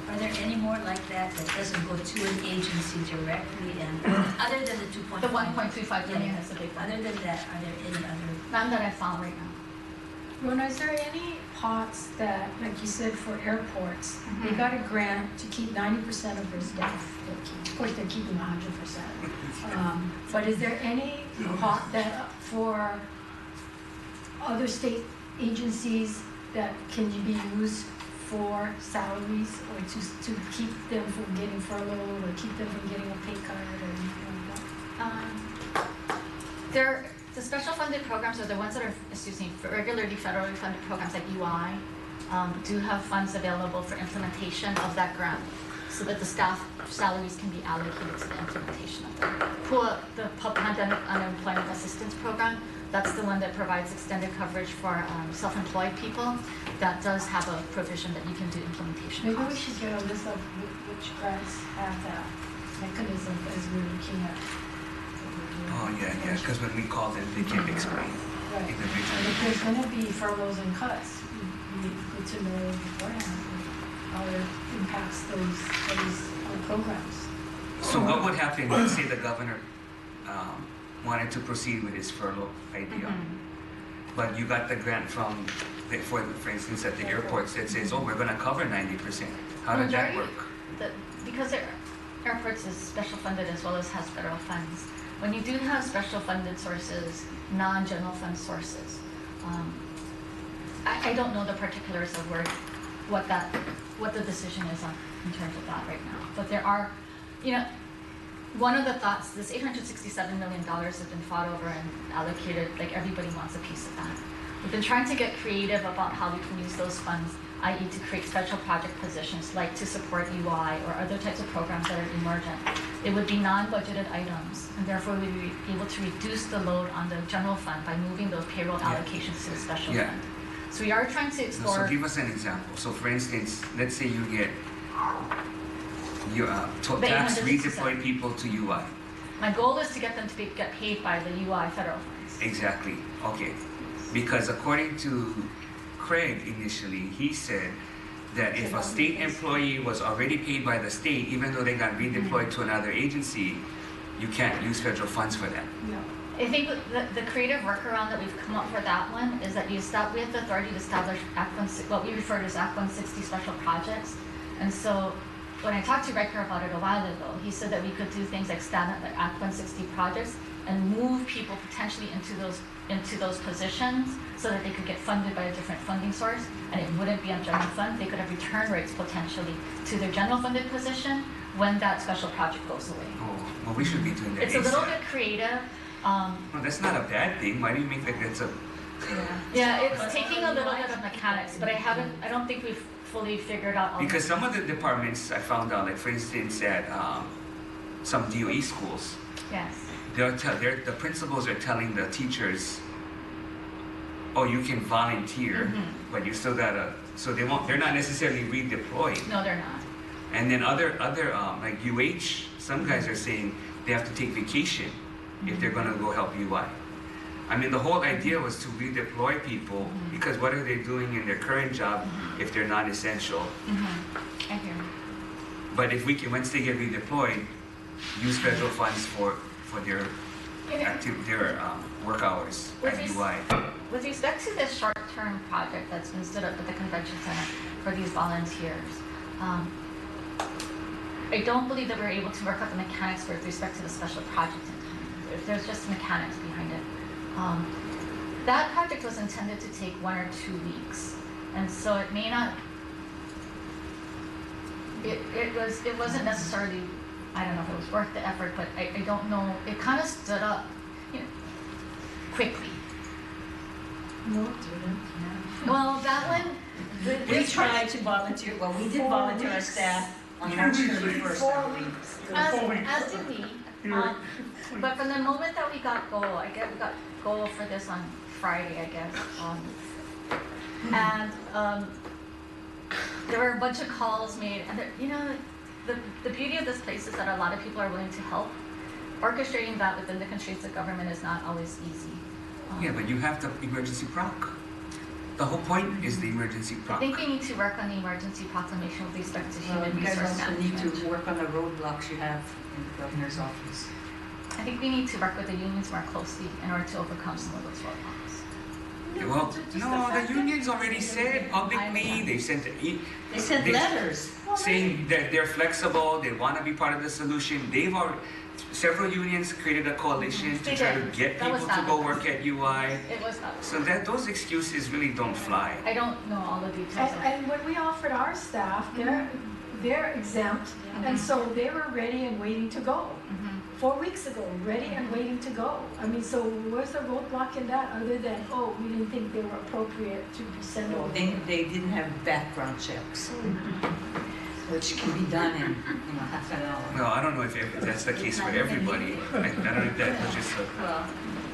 Are there any more like that doesn't go to an agency directly and, other than the 2.5? The 1.25 million Yeah. is the big one. Other than that, are there any other? None that I found right now. Rona, is there any pots that, like you said, for airports, they got a grant to keep 90% of their staff? Of course, they're keeping 100%. But is there any pot that for other state agencies that can be used for salaries or to keep them from getting furloughed or keep them from getting a pay cut or anything like that? The special funded programs are the ones that are, for regularly federally funded programs like UI, do have funds available for implementation of that grant so that the staff salaries can be allocated to the implementation of the Pandemic Unemployment Assistance Program. That's the one that provides extended coverage for self-employed people. That does have a provision that you can do implementation. Maybe we should get a list of which grants have that mechanism as we're looking at. Oh yeah, because when we call them, they can't explain. Right. And individually. if there's gonna be furloughs and cuts, it'd be good to know beforehand how it impacts those programs. So what would happen, let's say the governor wanted to proceed with his furlough idea, but you got the grant from, for instance, at the airports that says, oh, we're gonna cover 90%. How did that work? Because airports is special funded as well as has federal funds. When you do have special funded sources, non-general fund sources, I don't know the particulars of what the decision is on in terms of that right now. But there are, one of the thoughts, this $867 million has been fought over and allocated, like everybody wants a piece of that. We've been trying to get creative about how we can use those funds, i.e. to create special project positions, like to support UI or other types of programs that are emergent. It would be non-budgeted items, and therefore we would be able to reduce the load on the general fund by moving those payroll allocations to the special fund. So we are trying to explore. So give us an example. So for instance, let's say you get tax redeploy people to UI. My goal is to get them to get paid by the UI federal funds. Exactly. Okay. Because according to Craig initially, he said that if a state employee was already paid by the state, even though they got redeployed to another agency, you can't use federal funds for that. Yeah. I think the creative workaround that we've come up for that one is that we have the authority to establish what we refer to as Act 160 special projects. And so when I talked to Riker about it a while ago, he said that we could do things like stand up like Act 160 projects and move people potentially into those positions so that they could get funded by a different funding source, and it wouldn't be on general fund. They could have return rates potentially to their general funded position when that special project goes away. Oh, well, we should be doing that. It's a little bit creative. No, that's not a bad thing. Why do you make like that's a... Yeah, it's taking a little bit of mechanics, but I don't think we've fully figured out all Because some of the departments I found out, like for instance at some DOE schools, Yes. the principals are telling the teachers, oh, you can volunteer, but you still gotta, so they're not necessarily redeployed. No, they're not. And then other like UH, some guys are saying they have to take vacation if they're gonna go help UI. I mean, the whole idea was to redeploy people because what are they doing in their current job if they're not essential? I hear you. But if we can, once they get redeployed, use federal funds for their work hours at UI. With respect to this short-term project that's been stood up at the convention center for these volunteers, I don't believe that we're able to work out the mechanics with respect to the special project in time. If there's just mechanics behind it. That project was intended to take 1 or 2 weeks, and so it may not. It wasn't necessarily. I don't know if it was worth the effort, but I don't know. It kind of stood up, quickly. No, it didn't. Yeah. Well, that one. We tried to volunteer, well, we did volunteer our staff on March 31st. 4 weeks. As did we. But from the moment that we got goal, we got goal for this on Friday, I guess. And there were a bunch of calls made, and the beauty of this place is that a lot of people are willing to help. Orchestrating that within the constraints of government is not always easy. Yeah, but you have the emergency proc. The whole point is the emergency I proc. think we need to work on the emergency proclamation with respect to human You guys resource also management. need to work on the roadblocks you have in the governor's office. I think we need to work with the unions more closely in order to overcome some of those roadblocks. Well, no, the unions already said publicly, they sent They sent letters. saying that they're flexible, they want to be part of the solution. Several unions created a coalition to try to get That was people to not go the work at UI. It was not. So those excuses really don't fly. I don't know all the details of it. And when we offered our staff, they're exempt, and so they were ready and waiting to go. 4 weeks ago, ready and waiting to go. I mean, so where's the roadblock in that other than, we didn't think they were appropriate to be sent over? They didn't have background checks, which can be done in half an hour. Well, I don't know if that's the case for everybody. I don't know if that was just Well,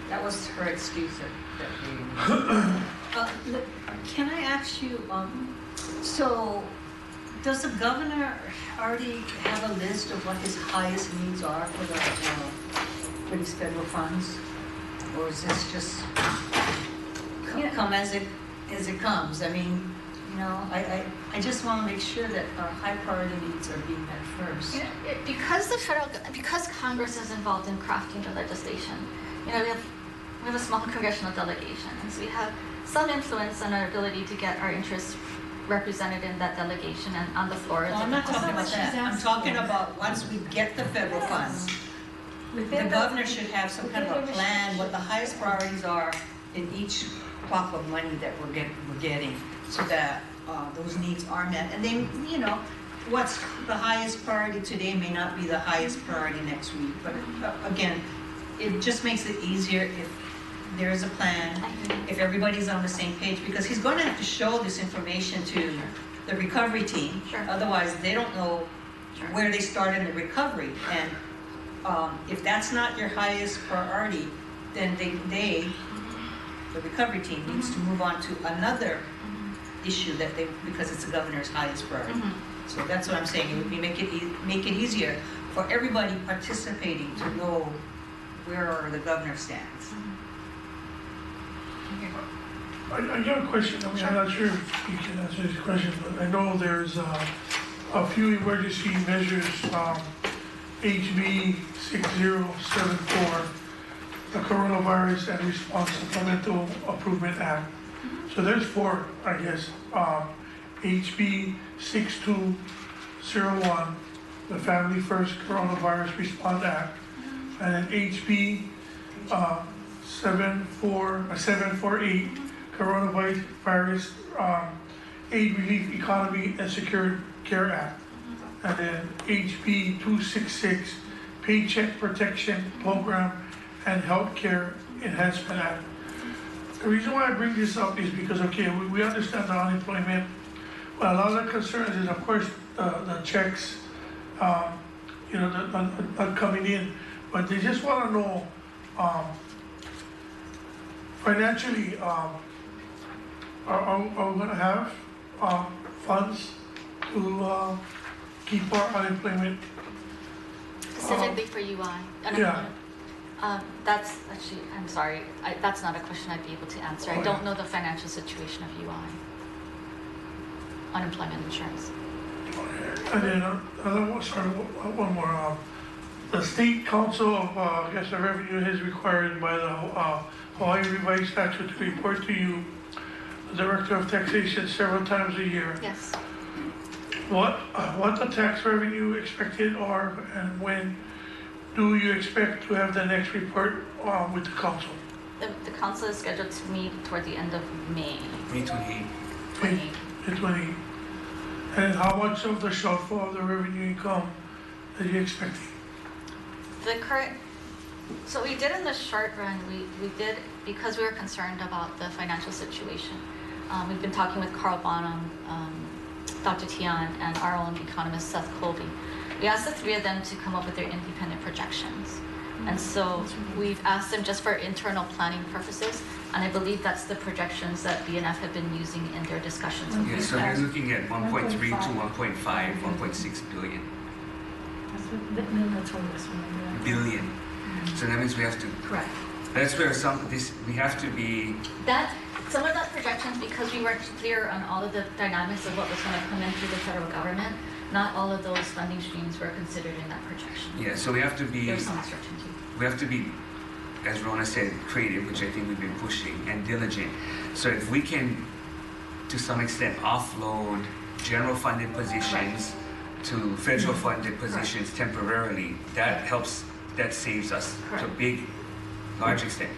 that was her excuse that they. Can I ask you, so does the governor already have a list of what his highest needs are for these federal funds? Or is this just come as it comes. I mean, you know, I just want to make sure that our high priority needs are being met first. You know, because Congress is involved in crafting the legislation, you know, we have a small congressional delegation, and so we have some influence on our ability to get our interests represented in that delegation and on the floor. No, I'm not talking about that. I'm talking about once we get the federal funds, the governor should have some kind of a plan, what the highest priorities are in each block of money that we're getting, so that those needs are met. And then, you know, what's the highest priority today may not be the highest priority next week. But again, it just makes it easier if there is a plan, if everybody's on the same page, because he's going to have to show this information to the recovery team. Sure. Otherwise, they don't know where they start in the recovery. And if that's not your highest priority, then the recovery team needs to move on to another issue that because it's the governor's highest priority. So that's what I'm saying. It would be make it easier for everybody participating to know where the governor stands. I got a question. I mean, I'm not sure if you can answer this question, but I know there's a few emergency measures, HB 6074, the Coronavirus and Response Supplemental Improvement Act. So there's four, I guess. HB 6201, the Family First Coronavirus Response Act, and then HB 748, Coronavirus Aid Relief Economy and Secure Care Act, and then HB 266, Paycheck Protection Program and Healthcare Enhancement Act. The reason why I bring this up is because, okay, we understand the unemployment, but a lot of the concerns is, of course, the checks, you know, not coming in, but they just want to know, financially, are we going to have funds to keep our unemployment? Specifically for UI. Yeah. That's actually, I'm sorry, that's not a question I'd be able to answer. I don't know the financial situation of UI, unemployment insurance. And then one more. The State Council of I guess the Revenue is required by the Hawai'i revised statute to report to you, the Director of Taxation, several times a year. Yes. What the tax revenue expected are, and when do you expect to have the next report with the council? The council is scheduled to meet toward the end of May. May 28. 28. And how much of the shortfall of the revenue income are you expecting? So we did in the short run, we did, because we were concerned about the financial situation. We've been talking with Carl Bonham, Dr. Tian, and our own economist, Seth Colby. We asked the three of them to come up with their independent projections. And so we've asked them just for internal planning purposes, and I believe that's the projections that BNF have been using in their discussions with Yeah, so they're looking at 1.3 to 1.5, 1.6 billion. Billion. So that means we have to. Correct. That's where we have to be. Some of that projections, because we weren't clear on all of the dynamics of what was going to come in through the federal government, not all of those funding streams were considered in that projection. Yeah, so we have to be. There's some uncertainty. We have to be, as Rona said, creative, which I think we've been pushing, and diligent. So if we can, to some extent, offload general funded positions to federal funded positions temporarily, that helps, that saves us to a large extent.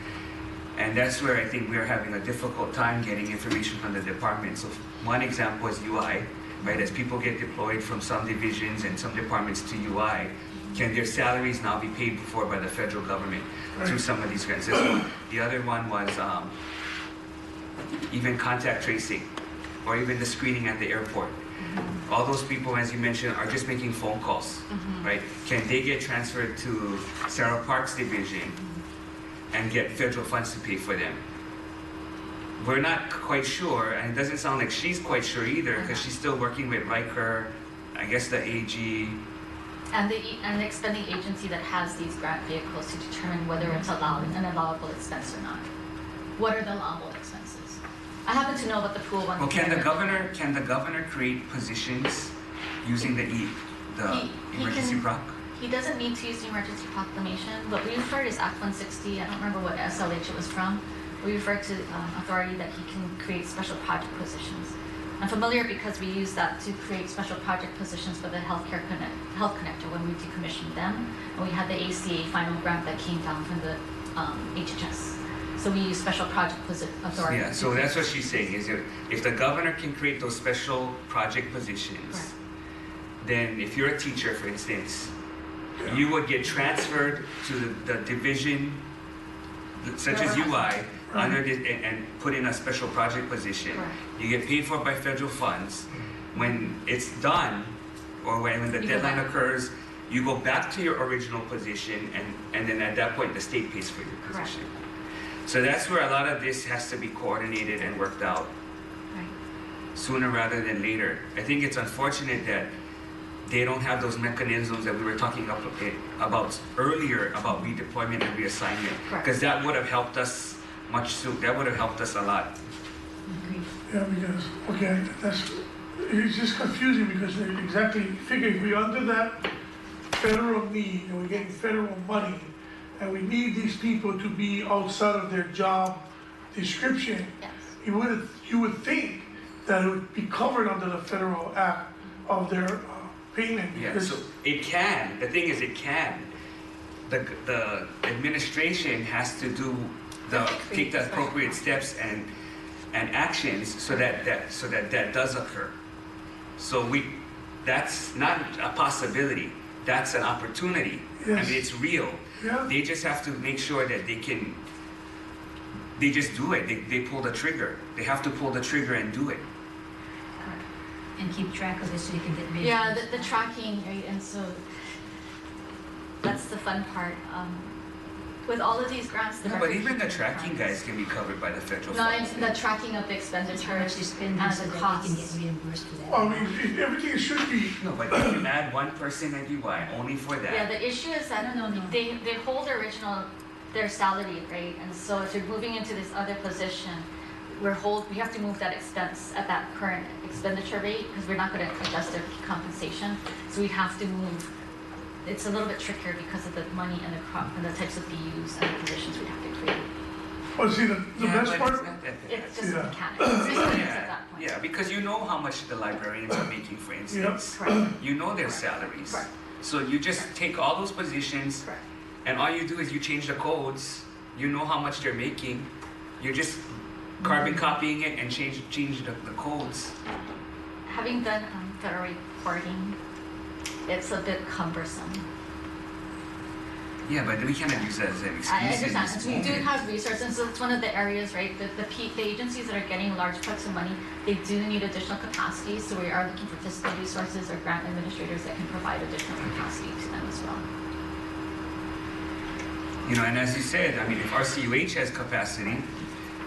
And that's where I think we're having a difficult time getting information from the department. So one example is UI, right? As people get deployed from some divisions and some departments to UI, can their salaries now be paid for by the federal government through some of these grants? The other one was even contact tracing, or even the screening at the airport. All those people, as you mentioned, are just making phone calls, right? Can they get transferred to Sarah Park's division and get federal funds to pay for them? We're not quite sure, and it doesn't sound like she's quite sure either, because she's still working with Riker, I guess the AG. And the expending agency that has these grant vehicles to determine whether it's an allowable expense or not. What are the allowable expenses? I happen to know about the pool one. Well, can the governor create positions using the He emergency can- proc? He doesn't need to use the emergency proclamation. What we refer to is Act 160. I don't remember what SLH it was from. We refer to authority that he can create special project positions. I'm familiar because we use that to create special project positions for the Health Connector when we decommissioned them. And we had the ACA final grant that came down from the HHS. So we use special project authority. Yeah, so that's what she's saying, is if the governor can create those special project positions, Correct. then if you're a teacher, for instance, you would get transferred to the division, such as UI, under the, and put in a special project position. Correct. You get paid for it by federal funds. When it's done, or when the You go deadline back. occurs, you go back to your original position, and then at that point, the state pays for your Correct. position. So that's where a lot of this has to be coordinated and worked out Right. sooner rather than later. I think it's unfortunate that they don't have those mechanisms that we were talking about earlier about redeployment and reassignment. Correct. Because that would have helped us much sooner. That would have helped us a lot. Yeah, because, okay, it's just confusing because they exactly figure if we're under that federal need and we're getting federal money and we need these people to be outside of their job description, Yes. you would think that it would be covered under the federal act of their payment. Yeah, because- so it can. The thing is, it can. The administration has to do take the appropriate steps and actions so that does occur. So that's not a possibility. That's an opportunity. I Yes. mean, it's real. Yeah, They just have to make sure that they just do it. They pull the trigger. They have to pull the trigger and do it. And keep track of it so you can get measures. Yeah, the tracking, right, and so that's the fun part. With all of these grants, the No, but even the tracking guys can be covered by the federal No, funds. the tracking of the That's how much expenditures they spend and so the that they costs. can get reimbursed for that. I mean, everything should be, No, but if you add one person at UI only for that. Yeah, the issue is that No. they hold their salary, right? And so if you're moving into this other position, we have to move that expense at that current expenditure rate because we're not going to adjust their compensation. So we have to move. It's a little bit trickier because of the money and the types of BUs and the positions we have to create. well, see, the Yeah, best but part, it's not that bad. It's just Yeah. mechanics. It's just mechanics Yeah, at that point. yeah, because you know how much the librarians are making, for instance. Correct. You know their salaries. Correct. So you just take all those positions, Correct. and all you do is you change the codes. You know how much they're making. You're just carbon copying it and change the codes. Having done federal reporting, it's a bit cumbersome. Yeah, but we cannot use that as an excuse. I in understand. this We do moment. have resources, so it's one of the areas, right? The agencies that are getting large chunks of money, they do need additional capacity. So we are looking for fiscal resources or grant administrators that can provide additional capacity to them as well. You know, and as you said, I mean, if RCUH has capacity,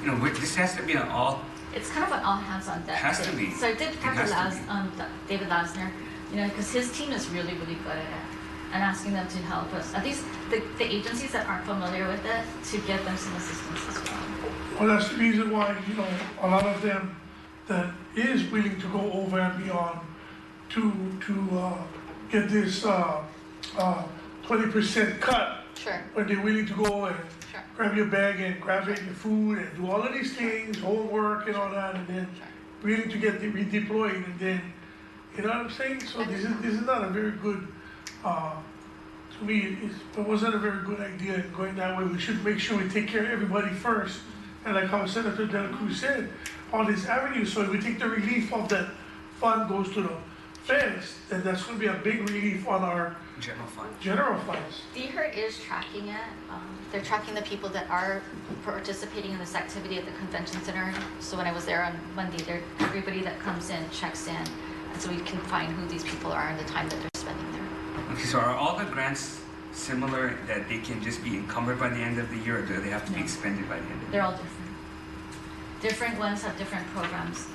you know, this has to be an all. It's kind of an all hands on deck. Has to thing. be. So I did talk to has to David Lasner, you know, because his team is really, really good at it, and asking them to help us. At least the agencies that aren't familiar with it, to give them some assistance as well. well, that's the reason why, you know, a lot of them that is willing to go over and beyond to get this 20% cut, Sure. when they're willing to go and Sure. grab your bag and grab your food and do all of these things, homework and all that, and then willing to get redeployed, and then, you know what I'm saying? So this is not a very good, to me, it wasn't a very good idea going that way. We should make sure we take care of everybody first. And like how Senator De La Cruz said, all these avenues, so if we take the relief of that fund goes to the feds, then that's gonna be a big relief on our General fund. general funds. DHER is tracking it. They're tracking the people that are participating in this activity at the convention center. So when I was there on Monday, everybody that comes in checks in, and so we can find who these people are and the time that they're spending there. Okay, so are all the grants similar that they can just be encumbered by the end of the year, or do they have to be No. expended by the end of the They're year? all different. Different ones have different programs,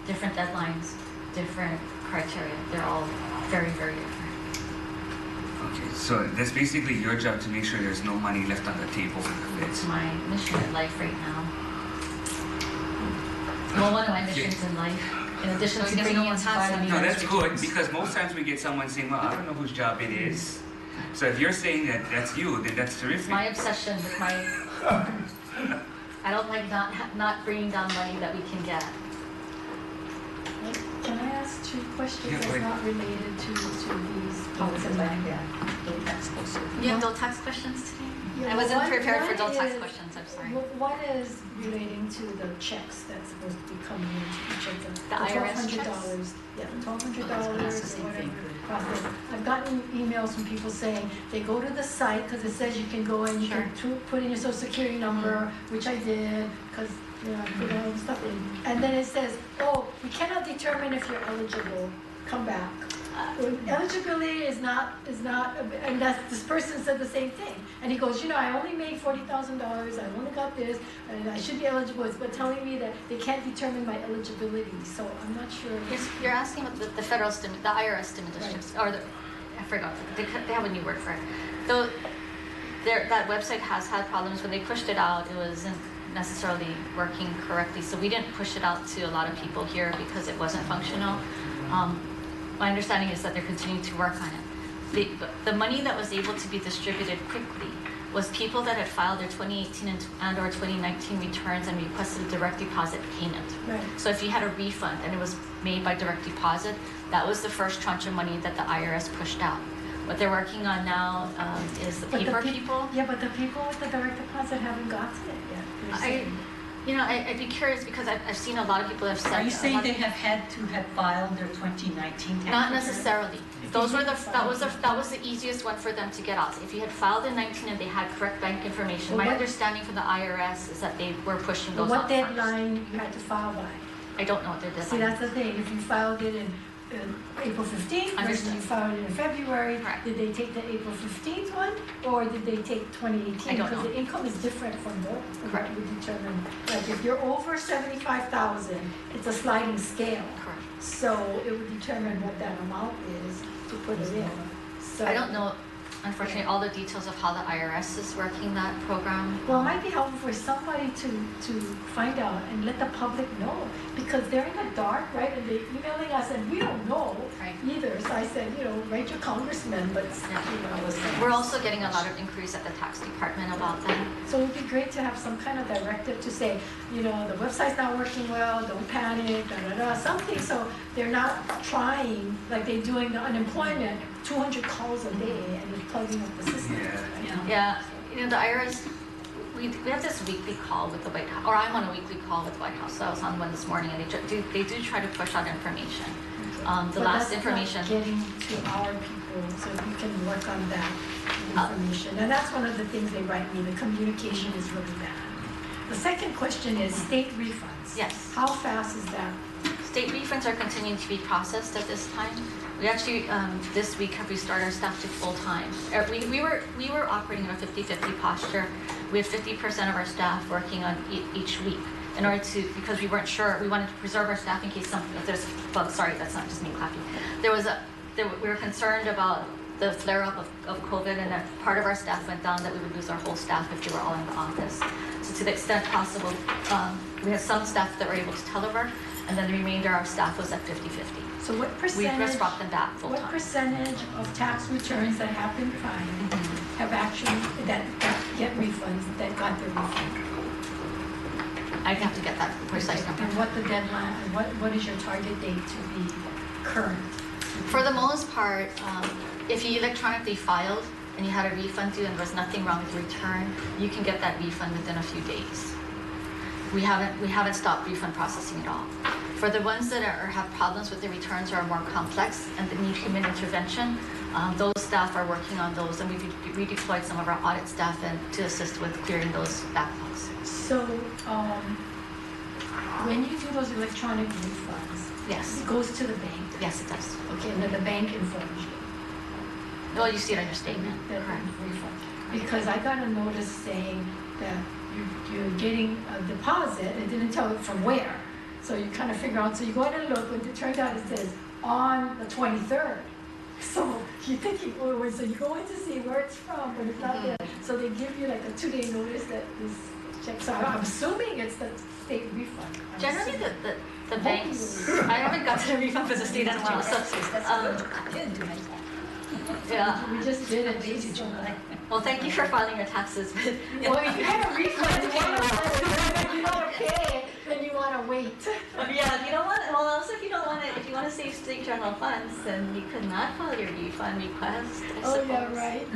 different deadlines, different criteria. They're all very, very different. Okay, so that's basically your job to make sure there's no money left on the table for the It's feds. my mission in life right now. Well, one of my missions in life, in addition So I to guess bringing no in one's tax filing No, money. that's good, because most times we get someone saying, well, I don't know whose job it is. So if you're saying that that's you, then that's terrific. My obsession with my, I don't like not bringing down money that we can get. Can I ask two questions Yeah, that's wait. not related to these policy language? You have no tax questions today? Yeah, I wasn't one- prepared for one no tax is- questions, I'm sorry. One is relating to the checks that's supposed to be coming into each of The IRS checks? $1,200. Yeah, the $1,200 That's or the same whatever thing. process. I've gotten emails from people saying they go to the site because it says you can go and you can put in your social security number, which I did because I put all the stuff in. And then it says, oh, we cannot determine if you're eligible. Come back. Eligibility is not, and this person said the same thing. And he goes, I only made $40,000, I only got this, and I should be eligible, but telling me that they can't determine my eligibility, so I'm not sure. You're asking about the federal the IRS stimulus Right. checks, or I forgot, they have a new word for it. Though, that website has had problems. When they pushed it out, it wasn't necessarily working correctly, so we didn't push it out to a lot of people here because it wasn't functional. My understanding is that they're continuing to work on it. The money that was able to be distributed quickly was people that had filed their 2018 and or 2019 returns and requested a direct deposit payment. Right. So if you had a refund and it was made by direct deposit, that was the first tranche of money that the IRS pushed out. What they're working on now is the paper people. Yeah, but the people with the direct deposit haven't gotten it yet. They're saying. I'd be curious because I've seen a lot of people have said. Are you saying they have had to have filed their 2019 tax Not return? necessarily. That was the easiest one for them to get out. If you had filed in 19 and they had correct bank information, Well, my what- understanding from the IRS is that they were pushing those What out first. deadline you had to file by? I don't know what their See, deadline that's the thing, if you filed it in April 15th versus Understood. you filed it in February, Correct. did they take the April 15th one, or did they take 2018? I don't Because know. the income is different from what Correct. would determine, like if you're over 75,000, it's a sliding scale. Correct. So it would determine what that amount is to put it in. So I don't know, unfortunately, all the details of how the IRS is working that program. Well, it might be helpful for somebody to find out and let the public know, because they're in the dark, right? And they're emailing us and we don't know Right. either. So I said, write your congressman, but, We're also getting a lot of inquiries at the tax department about that. So it would be great to have some kind of directive to say, the website's not working well, don't panic, something, so they're not trying, like they're doing the unemployment, 200 calls a day, and they're plugging up the system. Yeah. Yeah, the IRS, we have this weekly call with the White House, or I'm on a weekly call with the White House, so I was on one this morning, and they do try to push out information. The last information. But that's not getting to our people, so we can work on that information. And that's one of the things they write me, the communication is really bad. The second question is state refunds. Yes. How fast is that? State refunds are continuing to be processed at this time. We actually, this week, have restarted our staff to full-time. We were operating in a 50-50 posture. We had 50% of our staff working on each week in order to, because we weren't sure, we wanted to preserve our staff in case if there's, well, sorry, that's not just me clapping. We were concerned about the flare-up of COVID, and that part of our staff went down, that we would lose our whole staff if they were all in the office. So to the extent possible, we had some staff that were able to telework, and then the remainder of our staff was at 50-50. So what We percentage? just brought them back What full-time. percentage of tax returns that have been filed have actually, that get refunds, that got their refund? I'd have to get that precise number. And what the deadline, and what is your target date to be current? For the most part, if you electronically filed and you had a refund due and there was nothing wrong with your return, you can get that refund within a few days. We haven't stopped refund processing at all. For the ones that have problems with the returns or are more complex and that need human intervention, those staff are working on those, and we've redeployed some of our audit staff to assist with clearing those backlogs. So, when you do those electronic refunds, Yes, it goes to the bank. yes, it does. Okay, and then the bank informs you. Well, you see it on your statement. That Correct. refund. Because I got a notice saying that you're getting a deposit, it didn't tell you from where. So you kind of figure out, so you go in and look, and it turned out it says on the 23rd. So you're thinking, oh, wait, so you go in to see where it's from, but it's not there. So they give you like a 2-day notice that this check. So I'm assuming it's the state refund. I'm Generally, assuming. the banks, I haven't got to the refund for the state in a while, so, That's um, good to come in to make that. yeah. We just did it. Amazing, just, July. Well, thank you for filing your taxes, but Well, if you get a refund, you want to pay, then you want to wait. yeah, if you don't want, well, also if you don't want to, if you want to save state general funds, then you could not file your refund request, I Oh, suppose. yeah, right.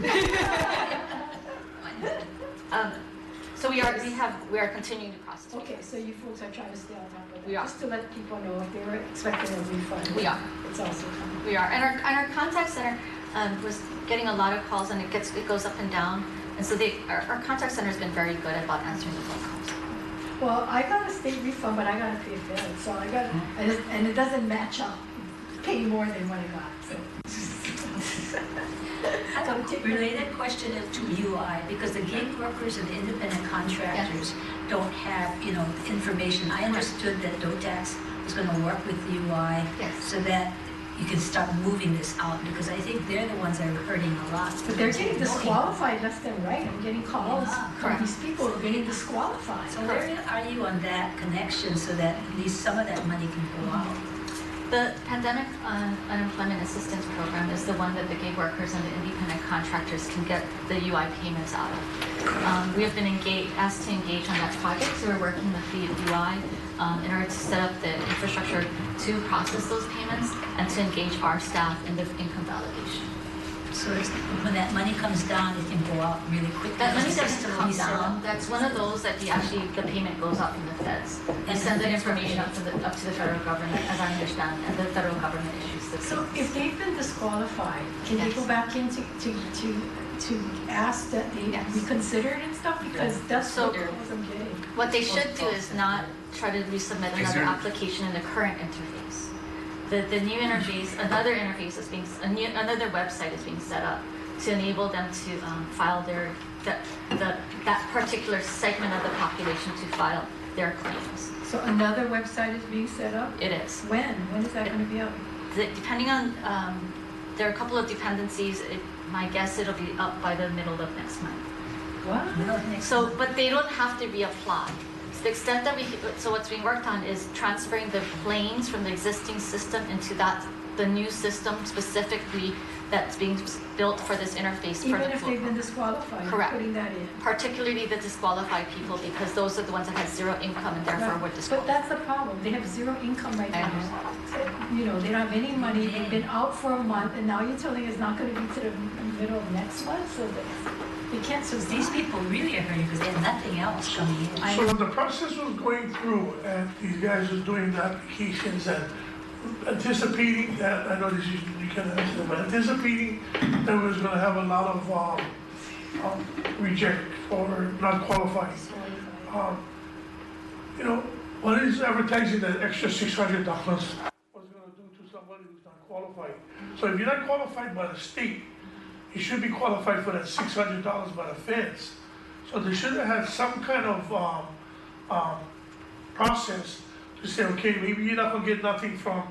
So we are continuing to process. Okay, so you folks are trying to stay on top of it. We are. Just to let people know if they were expecting a refund. We are. It's also coming. We are, and our contact center was getting a lot of calls, and it goes up and down, and so our contact center has been very good about answering the phone calls. Well, I got a state refund, but I got to pay a bill, so I got, and it doesn't match up. Pay more than what I got, so. I have a related question to UI, because the gig workers and independent contractors don't have, the information. I understood that DOTAX was going to work with UI Yes. so that you can start moving this out, because I think they're the ones that are hurting a lot. But they're getting disqualified left and right. I'm getting calls Yeah, from correct. these people who are getting disqualified. So where are you on that connection so that at least some of that money can go out? The Pandemic Unemployment Assistance Program is the one that the gig workers and the independent contractors can get the UI payments out of. We have been asked to engage on that project, so we're working with the UI in order to set up the infrastructure to process those payments and to engage our staff in the income validation. So when that money comes down, it can go out really quick. That money because the doesn't system will come be set up. down. That's one of those that the payment goes out from the feds. They send the information up to the federal government, as I understand, and the federal government issues the So payments. if they've been disqualified, can they Yes. go back in to ask that they Yes. be considered and stuff? Because that's So- what calls I'm getting. What they should do is not try to resubmit Is another there- application in the current interface. The new interface, another interface is being, another website is being set up to enable them to file that particular segment of the population to file their claims. So another website is being set up? It is. When? When is that going to be up? Depending on, there are a couple of dependencies, my guess it'll be up by the middle of next month. What? Middle of next So, month. but they don't have to reapply. To the extent that so what's being worked on is transferring the planes from the existing system into the new system specifically that's being built for this interface for Even the if they've been disqualified, you're Correct. putting that in? particularly the disqualified people, because those are the ones that had zero income and therefore Right. were But disqualified. that's the problem. They have zero income right I now. understand. They don't have any money. They've been out for a month, and now you're telling us it's not going to be to the middle of next month, so they can't survive. These people really are hurting because they have nothing else coming in. So when the process was going through and these guys was doing the applications and anticipating that, I know this you can answer, but anticipating that we was gonna have a lot of reject or not qualified. What is advertising that extra $600 was gonna do to somebody who's not qualified? So if you're not qualified by the state, you should be qualified for that $600 by the feds. So they should have had some kind of process to say, okay, maybe you're not gonna get nothing from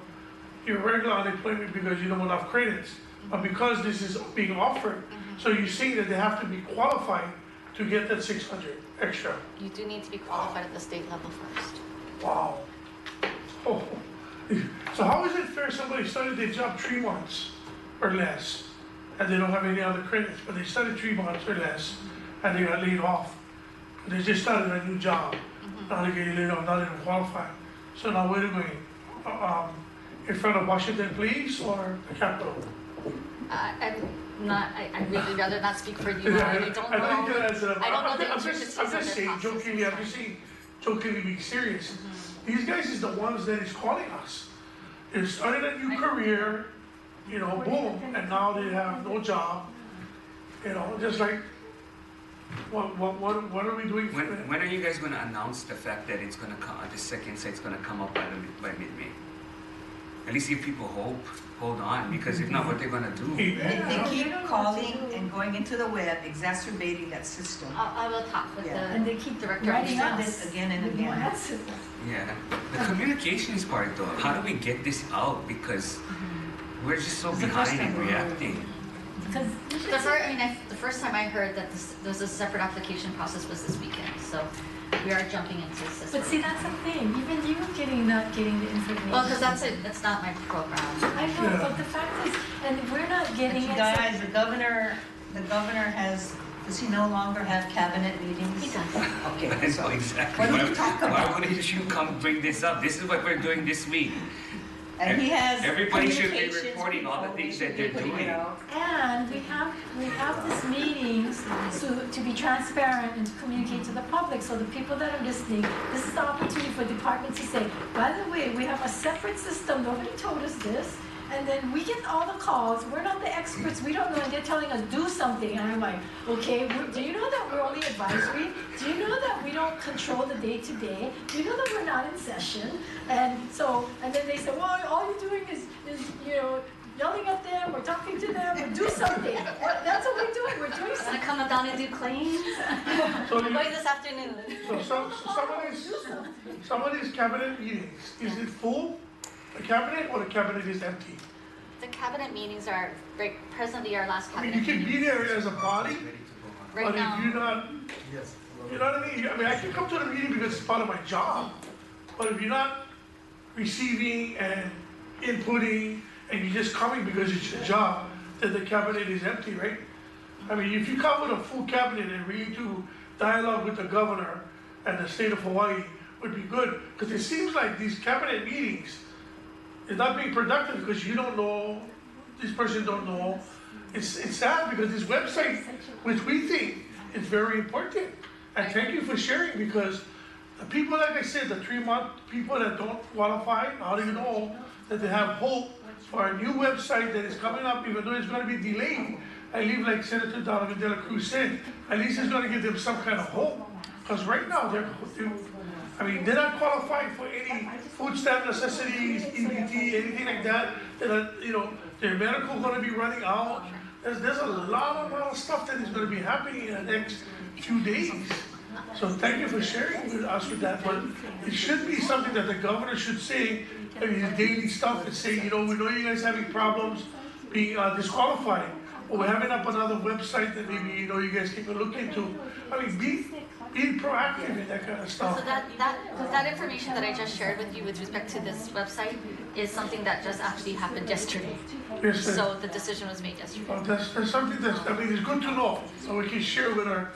your regular unemployment because you don't have enough credits, but because this is being offered, so you're saying that they have to be qualified to get that 600 extra. You do need to be qualified at the state level first. Wow. Oh. So how is it fair somebody started their job 3 months or less and they don't have any other credits, but they started 3 months or less and they got laid off? They just started a new job. Now they're getting laid off, not even qualified. So now where are they going? In front of Washington Police or the Capitol? I'd really rather not speak for you. Yeah, I don't know. I think you answered that. I don't know the I'm intricacies just of the saying, process. jokingly being serious. These guys is the ones that is calling us. They started a new career, boom, and now they have no job. Just like, what are we doing for them? When are you guys going to announce the fact that it's going to come? The second site's going to come up by mid-May. At least give people hope. Hold on, because if not, what they're going to do? They keep calling and going into the web, exacerbating that system. I will talk with Yeah. And the they keep director of writing staff. us Again and with more again. answers. Yeah, the communications part though. How do we get this out? Because we're just so It's the first behind in time we're- reacting. Because The first time I heard that there was a separate application process was this weekend. So we are jumping into the system. But see, that's the thing, even you not getting the information. Well, because that's not my program. I know, but the fact is, and we're not But getting you it. guys, the governor does he no longer have cabinet meetings? He does. Okay, I so know exactly. what did we talk Why about? wouldn't you come bring this up? This is what we're doing this week. And he has Everybody should be communications reporting all the people, things they that should they're be putting it doing. out. And we have these meetings to be transparent and to communicate to the public, so the people that are listening, this is the opportunity for departments to say, by the way, we have a separate system, nobody told us this, and then we get all the calls, we're not the experts, we don't know, and they're telling us, do something, and I'm like, okay, do you know that we're only advisory? Do you know that we don't control the day-to-day? Do you know that we're not in session? And then they say, well, all you're doing is yelling at them, or talking to them, or do something. Well, that's what we're doing, we're doing Gonna something. come down and do claims? So I'm going this afternoon. So some of these cabinet meetings, is it full, the cabinet, or the cabinet is empty? The cabinet meetings are, presently our last I mean, cabinet you can meeting. be there as a body, Right but if now, you're not, Yes. you know what I mean? I mean, I can come to the meeting because it's part of my job, but if you're not receiving and inputting, and you're just coming because it's your job, then the cabinet is empty, right? I mean, if you come with a full cabinet and really do dialogue with the governor and the state of Hawaii, would be good, because it seems like these cabinet meetings is not being productive because you don't know, this person don't know. It's sad because this website, which we think is very important, and thank you for sharing, because the people, like I said, the 3-month people that don't qualify, how do you know that they have hope for a new website that is coming up, even though it's gonna be delayed? I believe, like Senator Donovan De La Cruz said, at least it's gonna give them some kind of hope. Because right now, they're not qualified for any food stamp necessities, EBT, anything like that. Their medical gonna be running out. There's a lot of stuff that is gonna be happening in the next few days. So thank you for sharing with us with that, but it should be something that the governor should say, I mean, his daily stuff, and say, we know you guys having problems being disqualified, or we're having up another website that maybe, you guys can look into. I mean, be proactive in that kind of stuff. so that information that I just shared with you with respect to this website is something that just actually happened yesterday. Yes, sir. So the decision was made yesterday. That's something that's, I mean, it's good to know, so we can share with our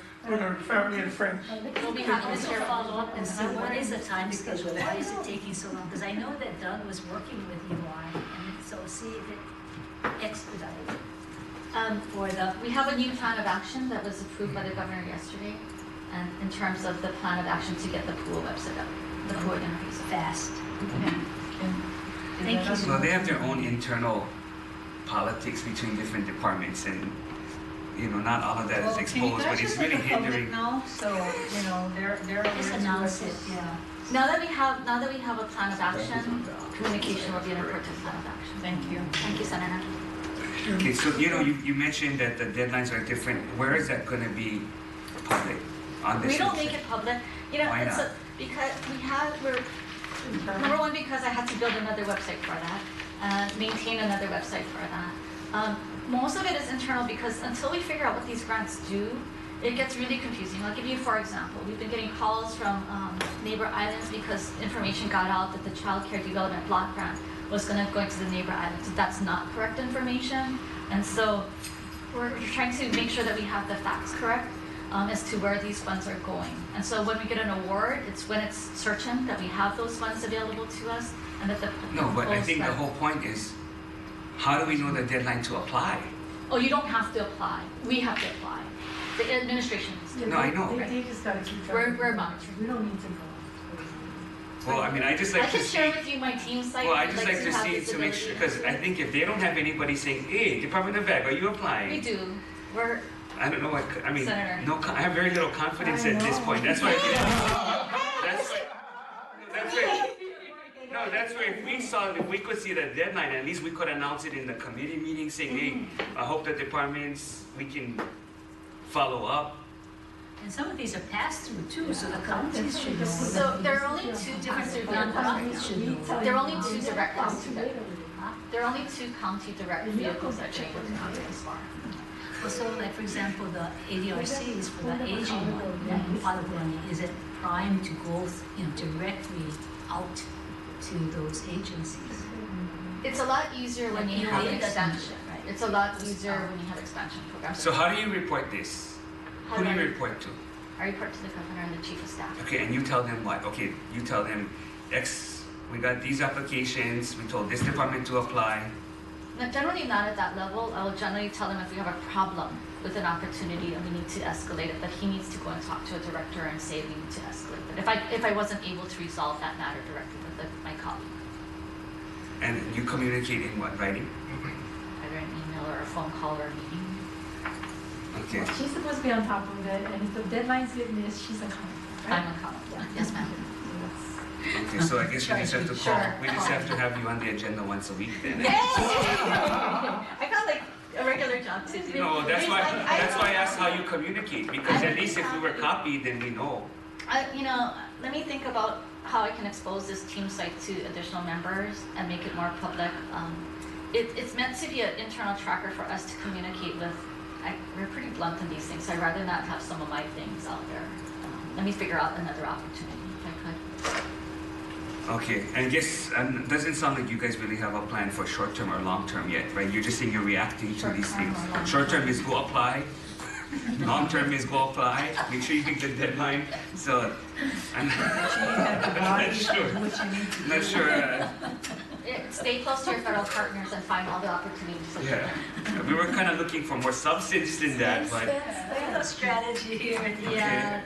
family and friends. We'll be happy to Also share. follow up and see what is the time schedule, why is it taking so long? Because I know that Doug was working with UI, and so see if it expedited for the, We have a new plan of action that was approved by the governor yesterday, and in terms of the plan of action to get the pool website up, the pool interface. fast. Okay. Thank you. So they have their own internal politics between different departments, and not all of that is exposed, but it's really hindering. Now, so, they're aware Just to announce it, yeah. Now that we have a plan of action, communication will be an important plan of action. Thank you. Thank you, Senator. Okay, so you mentioned that the deadlines are different. Where is that going to be public on this? We don't make it public, Why not? because number one, because I had to build another website for that, maintain another website for that. Most of it is internal because until we figure out what these grants do, it gets really confusing. I'll give you, for example, we've been getting calls from neighbor islands because information got out that the Child Care Development Block Grant was going to go into the neighbor islands. That's not correct information, and so we're trying to make sure that we have the facts correct as to where these funds are going. And so when we get an award, it's when it's certain that we have those funds available to us, and that the No, but I think the that- whole point is, how do we know the deadline to apply? Oh, you don't have to apply. We have to apply. The administration needs to. No, I know. They just gotta keep track. We're monitoring. We don't need to go. Well, I mean, I just I like to can see. share with you my team site. Well, I if you'd just like to have see to make sure, because visibility. I think if they don't have anybody saying, "Hey, Department of Ag, are you applying?" We do. We're, I don't know what. I mean, Senator. I have very little confidence at this point. That's why. That's why if we could see the deadline, at least we could announce it in the committee meeting, saying, "Hey, I hope the departments we can follow up." And some of these are passed through too, so the counties should know. so there are only two different Nonprofits should know. There are only two direct there are only two county direct vehicles that change with the county this far. Well, so like, for example, the ADRCs for the aging one, Palagoni, is it primed to go, directly out to those agencies. It's a lot easier when you have Yeah, expansion. right. It's a lot easier when you have expansion programs. So how do you report this? How Who do do you I- report to? I report to the governor and the chief of staff. Okay, and you tell them what? Okay, you tell them, X, we got these applications, we told this department to apply. No, generally not at that level. I will generally tell them if we have a problem with an opportunity and we need to escalate it, that he needs to go and talk to a director and say we need to escalate it. If I wasn't able to resolve that matter directly with my colleague, And you communicate in what, writing? either an email or a phone call or a meeting. Okay. She's supposed to be on top of it, and if the deadlines get missed, she's accountable, right? I'm accountable. Yes, ma'am. Okay, so I guess we just have to call, Sure. we just have to have you on the agenda once a week then. Yay! I got like a regular job to do. No, that's It's why, like, that's why I asked how you communicate, because at least if we were copied, then we know. Let me think about how I can expose this team site to additional members and make it more public. It's meant to be an internal tracker for us to communicate with. We're pretty blunt in these things, so I'd rather not have some of my things out there. Let me figure out another opportunity if I could. Okay, and it doesn't sound like you guys really have a plan for short-term or long-term yet, right? You're just saying you're reacting to these Short-term things. or long-term. Short-term is go apply, long-term is go apply, make sure you hit the deadline. So, I'm not sure. Not sure. Stay close to your federal partners and find all the opportunities. that you Yeah, can. we were kind of looking for more substance than that, but There's a strategy here. Yeah,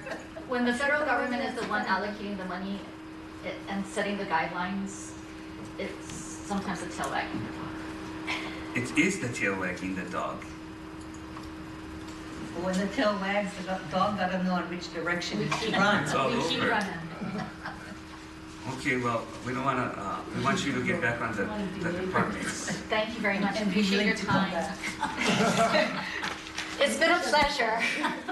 when the federal government is the one allocating the money and setting the guidelines, it's sometimes a tail wagging the dog. it is the tail wagging the dog. When the tail wags, the dog gotta know in which direction it should run. It's all We keep over. running. Okay, well, we don't want to, we want you to get back on the departments. Thank you very much. And be Appreciate willing your to come time. It's been a pleasure.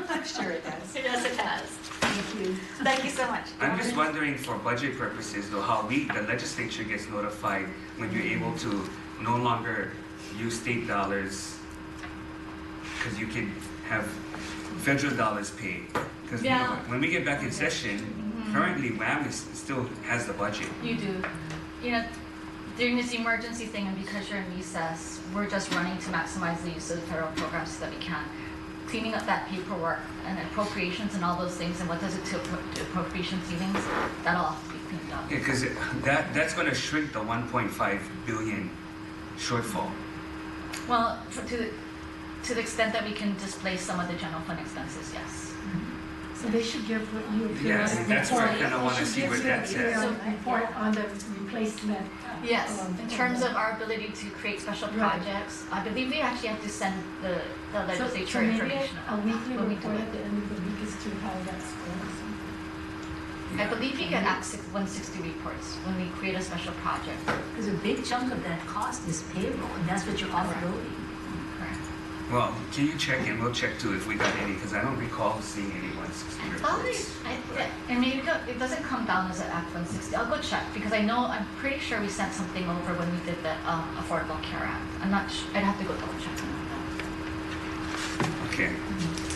I'm sure it does. Yes, it has. Thank you. Thank you so much. I'm just wondering for budget purposes though, how the legislature gets notified when you're able to no longer use state dollars, because you can have federal dollars paid. Because Yeah. when we get back in session, currently WAM still has the budget. You do. During this emergency thing and because you're in recess, we're just running to maximize the use of the federal programs so that we can. Cleaning up that paperwork and appropriations and all those things and what does it to appropriation ceilings, that'll have to be cleaned up. Yeah, because that's going to shrink the 1.5 billion shortfall. Well, to the extent that we can displace some of the general fund expenses, yes. So they should give you a Yes, periodic that's where I report. kind of want to They see should where give you a that's at. periodic report on the replacement. Yes, in terms of our ability to create special Right. projects, I believe we actually have to send the So legislature maybe information. a weekly when we do report it. at the end of the week as to how that's going or something. I believe you get Act 160 reports when we create a special project. Because a big chunk of that cost is payroll, and that's what you're offloading. Correct. Well, can you check and we'll check too if we got any, because I don't recall seeing any 160 reports. And maybe it doesn't come down as an Act 160. I'll go check because I'm pretty sure we sent something over when we did the Affordable Care Act. I'm not sure, I'd have to go double check on that. Okay.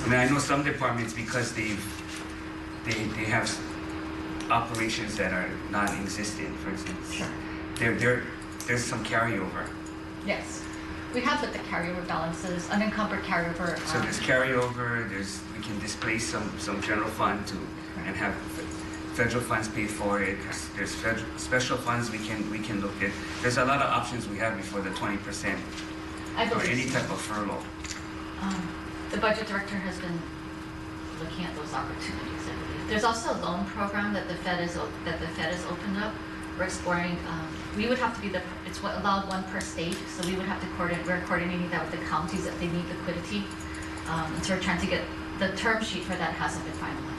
I mean, I know some departments because they have operations that are non-existent, for instance. Sure. There's some carryover. Yes. We have the carryover balances, unencumbered carryover. So there's carryover, we can displace some general fund and have federal funds pay for it. There's special funds we can look at. There's a lot of options we have before the 20% I or believe any so. type of furlough. The budget director has been looking at those opportunities, I believe. There's also a loan program that the Fed has opened up. We're exploring, we would have to be it's what allowed one per state, so we would have to we're coordinating that with the counties if they need liquidity. And so we're trying to get, the term sheet for that hasn't been finalized.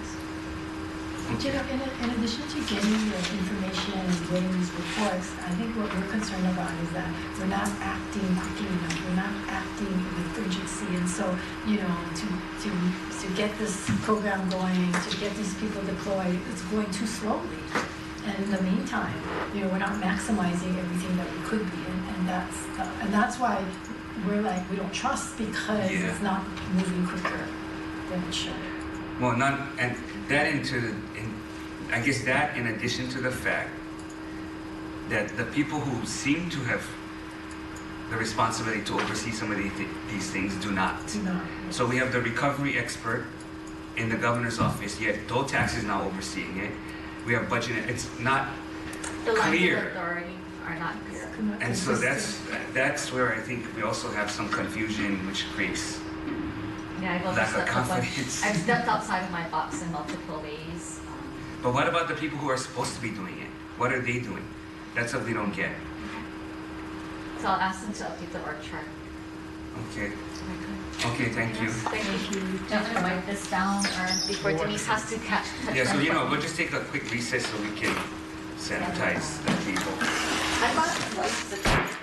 But in addition to getting the information and getting these reports, I think what we're concerned about is that we're not acting quickly enough. We're not acting with urgency. And so, to get this program going, to get these people deployed, it's going too slowly. And in the meantime, we're not maximizing everything that we could be. And that's why we're like, we don't trust because Yeah. it's not moving quicker than it should. Well, and that I guess that, in addition to the fact that the people who seem to have the responsibility to oversee some of these things do not. So we have the recovery expert in the governor's office, yet Dole Tax is now overseeing it. We have budget, it's not The lines of clear. authority are not clear. And so that's where I think we also have some confusion, which creates Yeah, I've lack of overstepped confidence. I've stepped outside of my box in multiple ways. But what about the people who are supposed to be doing it? What are they doing? That's what we don't get. So I'll ask them to update the org chart. Okay. Okay, thank you. Thank you. Do you want me to write this down or before Denise has to catch? Yeah, so we'll just take a quick recess so we can sanitize the table. I bought twice.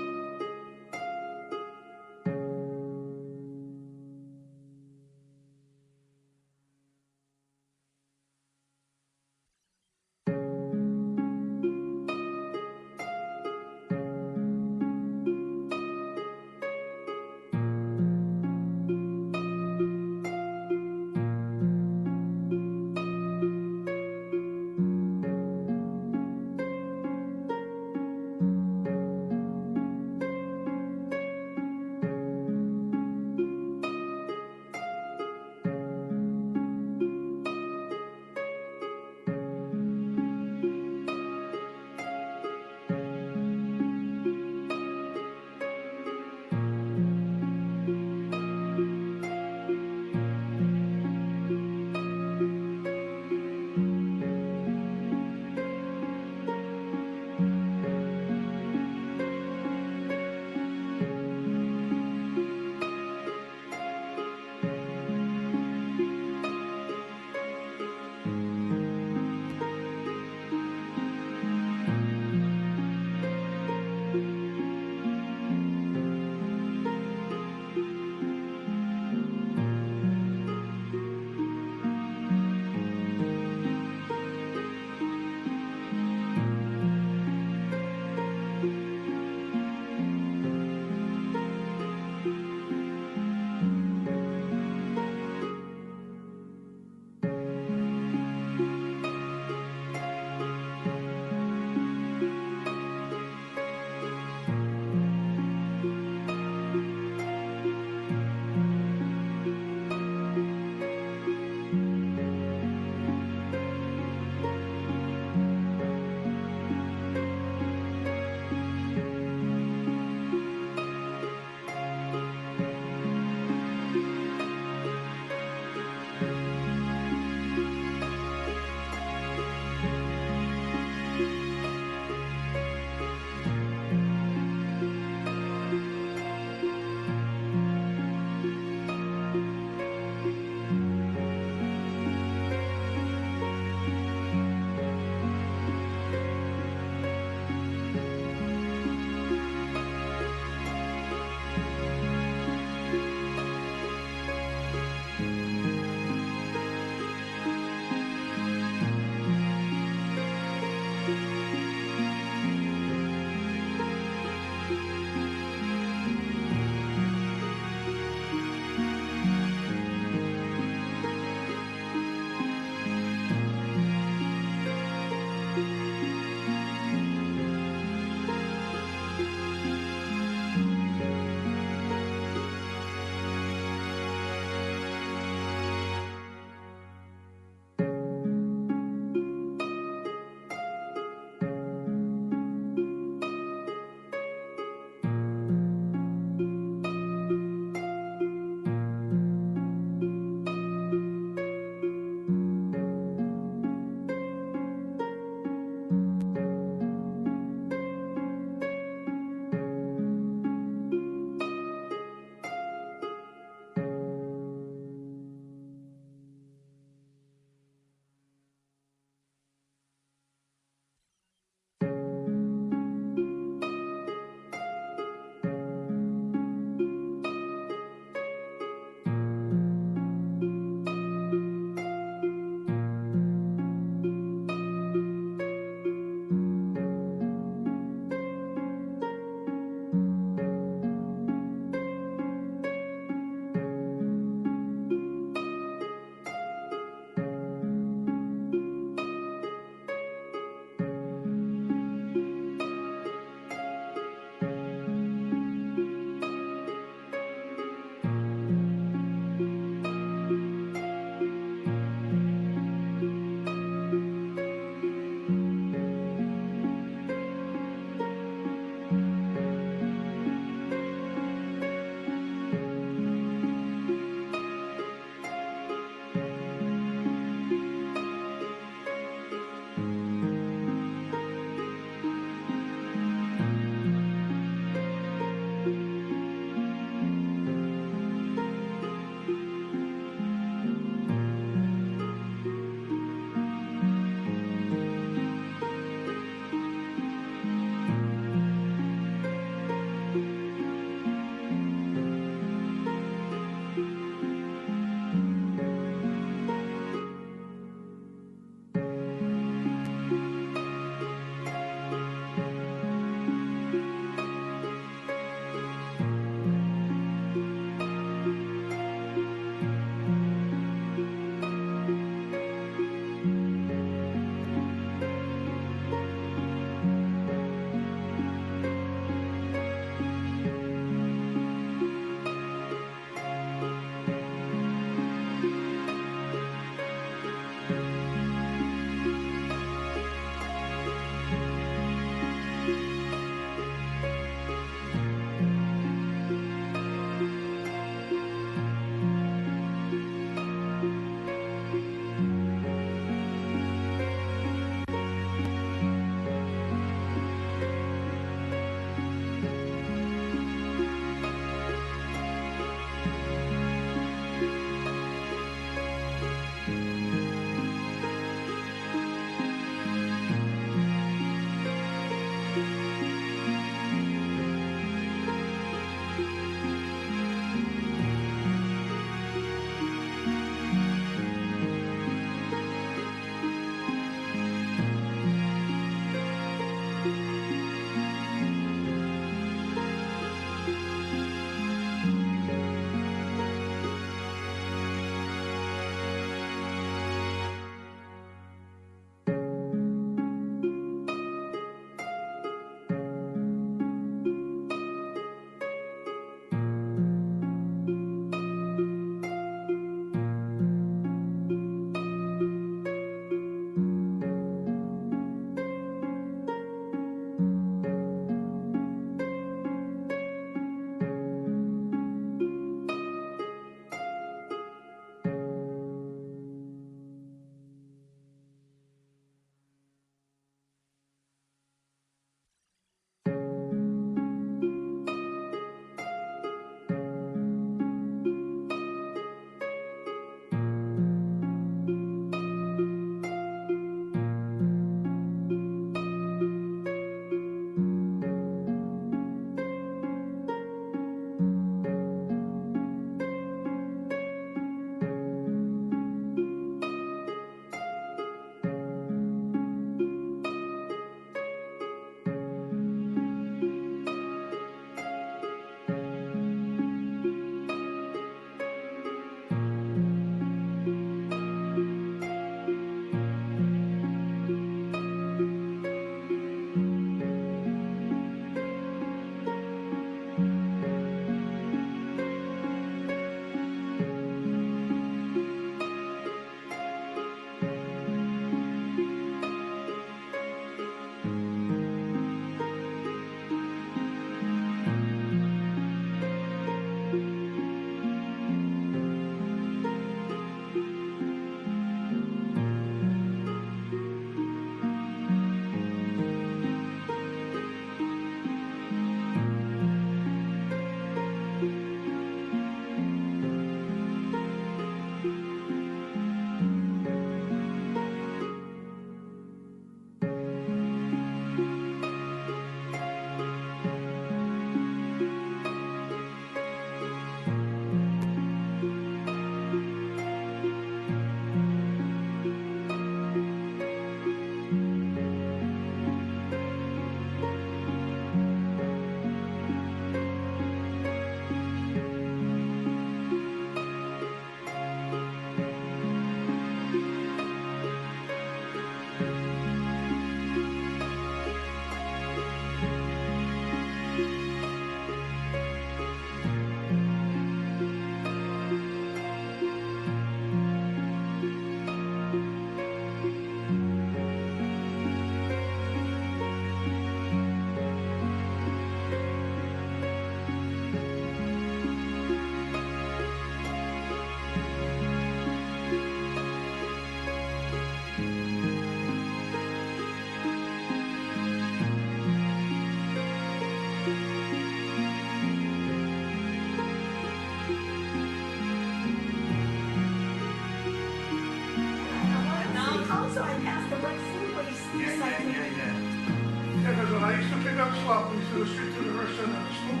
pick up sloppy, so straight to the restaurant and the store.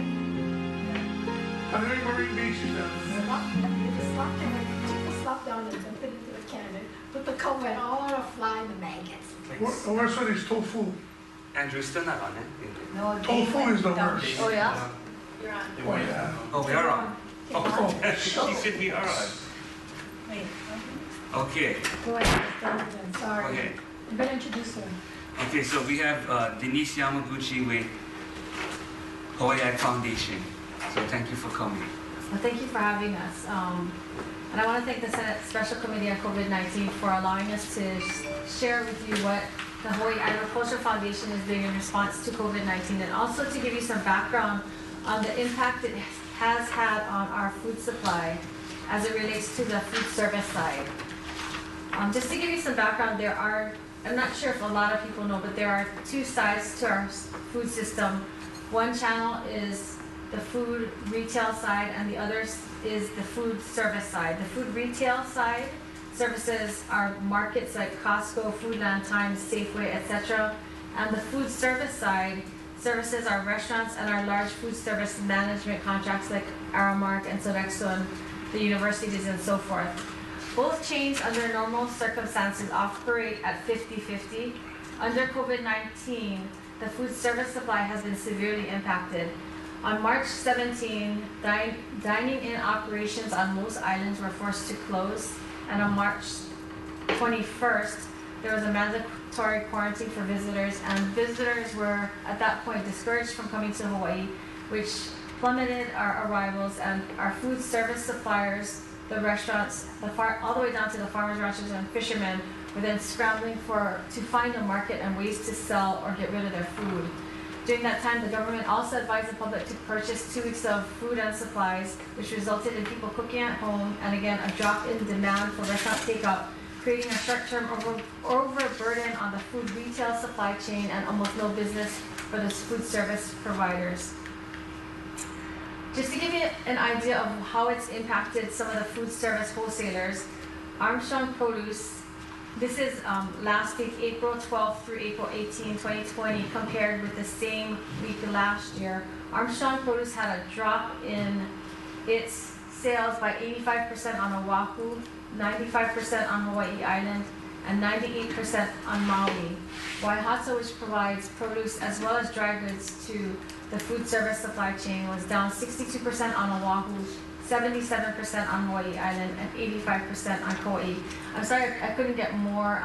I know Marine Beach is that. Slop down and dump it into the can and put the cover and all the fly and the maggots. Where's is tofu? Andrew, still not on it? No, Tofu is the worst. Oh, yeah? You're on. Oh, yeah. Oh, we are on. Take it Oh, off. she said we are on. wait, Okay, Go ahead, start again, sorry. okay. You better introduce her. Okay, so we have Denise Yamaguchi with Hawai'i Foundation. So thank you for coming. Well, thank you for having us. And I want to thank the Senate Special Committee on COVID-19 for allowing us to share with you what the Hawaii Agriculture Foundation is doing in response to COVID-19, and also to give you some background on the impact it has had on our food supply as it relates to the food service side. Just to give you some background, I'm not sure if a lot of people know, but there are two sides to our food system. One channel is the food retail side, and the other is the food service side. The food retail side services our markets like Costco, Foodland, Times, Safeway, etc. And the food service side services our restaurants and our large food service management contracts like Aramark and Sodexo and the universities and so forth. Both chains under normal circumstances operate at 50-50. Under COVID-19, the food service supply has been severely impacted. On March 17, dining in operations on most islands were forced to close, and on March 21st, there was a mandatory quarantine for visitors, and visitors were at that point discouraged from coming to Hawaii, which plummeted our arrivals, and our food service suppliers, the restaurants, all the way down to the farmers, ranchers, and fishermen were then scrambling to find a market and ways to sell or get rid of their food. During that time, the government also advised the public to purchase 2 weeks of food and supplies, which resulted in people cooking at home, and again, a drop in demand for restaurant takeout, creating a short-term overburden on the food retail supply chain and almost no business for the food service providers. Just to give you an idea of how it's impacted some of the food service wholesalers, Armstrong Produce, this is last week, April 12th through April 18, 2020, compared with the same week last year. Armstrong Produce had a drop in its sales by 85% on Oahu, 95% on Hawaii Island, and 98% on Maui. Waihato, which provides produce as well as dry goods to the food service supply chain, was down 62% on Oahu, 77% on Hawaii Island, and 85% on Kauai. I'm sorry, I couldn't get more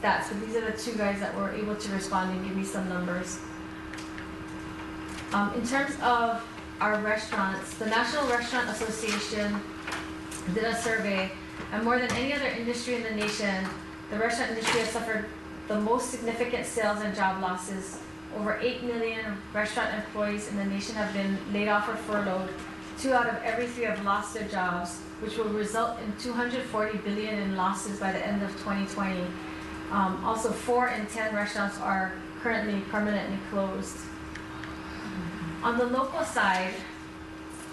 stats, but these are the two guys that were able to respond and give me some numbers. In terms of our restaurants, the National Restaurant Association did a survey, and more than any other industry in the nation, the restaurant industry has suffered the most significant sales and job losses. Over 8 million restaurant employees in the nation have been laid off or furloughed. 2 out of every 3 have lost their jobs, which will result in $240 billion in losses by the end of 2020. Also, 4 in 10 restaurants are currently permanently closed. On the local side,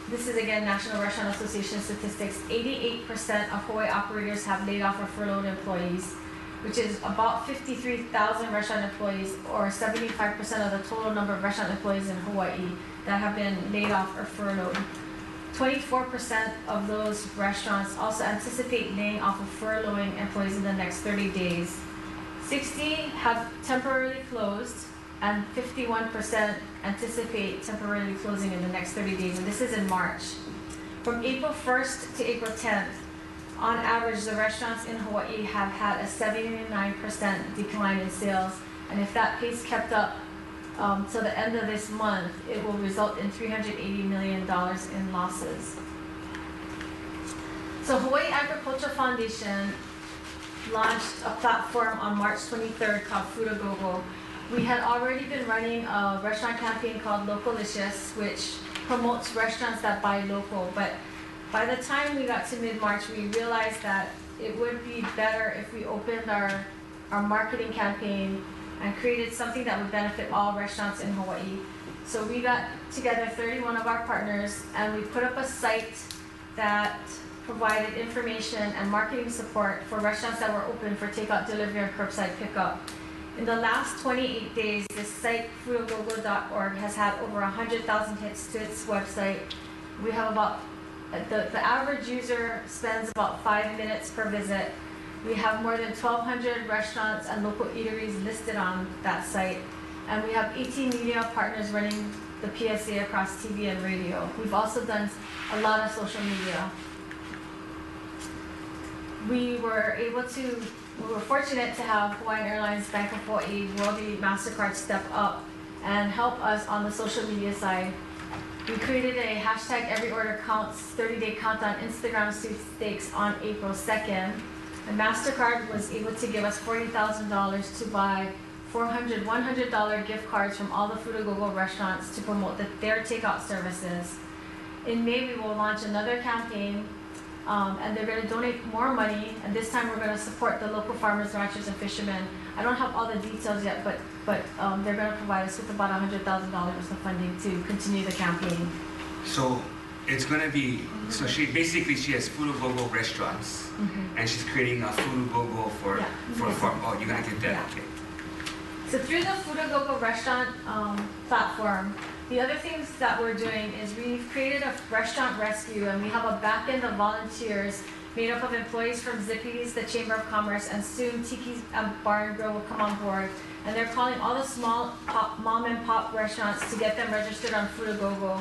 this is again National Restaurant Association statistics, 88% of Hawaii operators have laid off or furloughed employees, which is about 53,000 restaurant employees, or 75% of the total number of restaurant employees in Hawaii that have been laid off or furloughed. 24% of those restaurants also anticipate laying off or furloughing employees in the next 30 days. 60 have temporarily closed, and 51% anticipate temporarily closing in the next 30 days, and this is in March. From April 1st to April 10th, on average, the restaurants in Hawaii have had a 79% decline in sales, and if that pace kept up till the end of this month, it will result in $380 million in losses. So Hawaii Agriculture Foundation launched a platform on March 23rd called Food A Go-Go. We had already been running a restaurant campaign called Localicious, which promotes restaurants that buy local, but by the time we got to mid-March, we realized that it would be better if we opened our marketing campaign and created something that would benefit all restaurants in Hawaii. So we got together 31 of our partners, and we put up a site that provided information and marketing support for restaurants that were open for takeout, delivery, and curbside pickup. In the last 28 days, this site, foodagogo.org, has had over 100,000 hits to its website. We have about, the average user spends about 5 minutes per visit. We have more than 1,200 restaurants and local eateries listed on that site. And we have 18 media partners running the PSA across TV and radio. We've also done a lot of social media. We were fortunate to have Hawaiian Airlines, Bank of Hawaii, Worldview, MasterCard step up and help us on the social media side. We created a hashtag Every Order Counts 30-day countdown Instagram sweepstakes on April 2nd. And MasterCard was able to give us $40,000 to buy 400 $100 gift cards from all the Food A Go-Go restaurants to promote their takeout services. In May, we will launch another campaign, and they're going to donate more money, and this time we're going to support the local farmers, ranchers, and fishermen. I don't have all the details yet, but they're going to provide us with about $100,000 worth of funding to continue the campaign. So it's going to be, so she has Food A Go-Go restaurants, and she's creating a Food A Go-Go for farm. Oh, you're going to get that? Yeah. Okay. So through the Food A Go-Go restaurant platform, the other things that we're doing is we've created a restaurant rescue, and we have a back end of volunteers made up of employees from Zippy's, the Chamber of Commerce, and soon Tiki's Bar and Grill will come on board. And they're calling all the small mom and pop restaurants to get them registered on Food A Go-Go.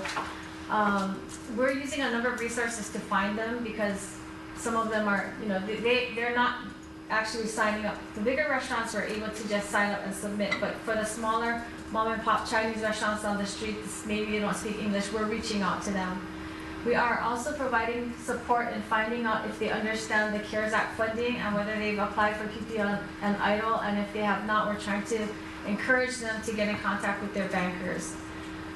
We're using a number of resources to find them because some of them are, they're not actually signing up. The bigger restaurants are able to just sign up and submit, but for the smaller mom and pop Chinese restaurants on the street, maybe they don't speak English, we're reaching out to them. We are also providing support in finding out if they understand the CARES Act funding and whether they've applied for PPL and EIDL, and if they have not, we're trying to encourage them to get in contact with their bankers.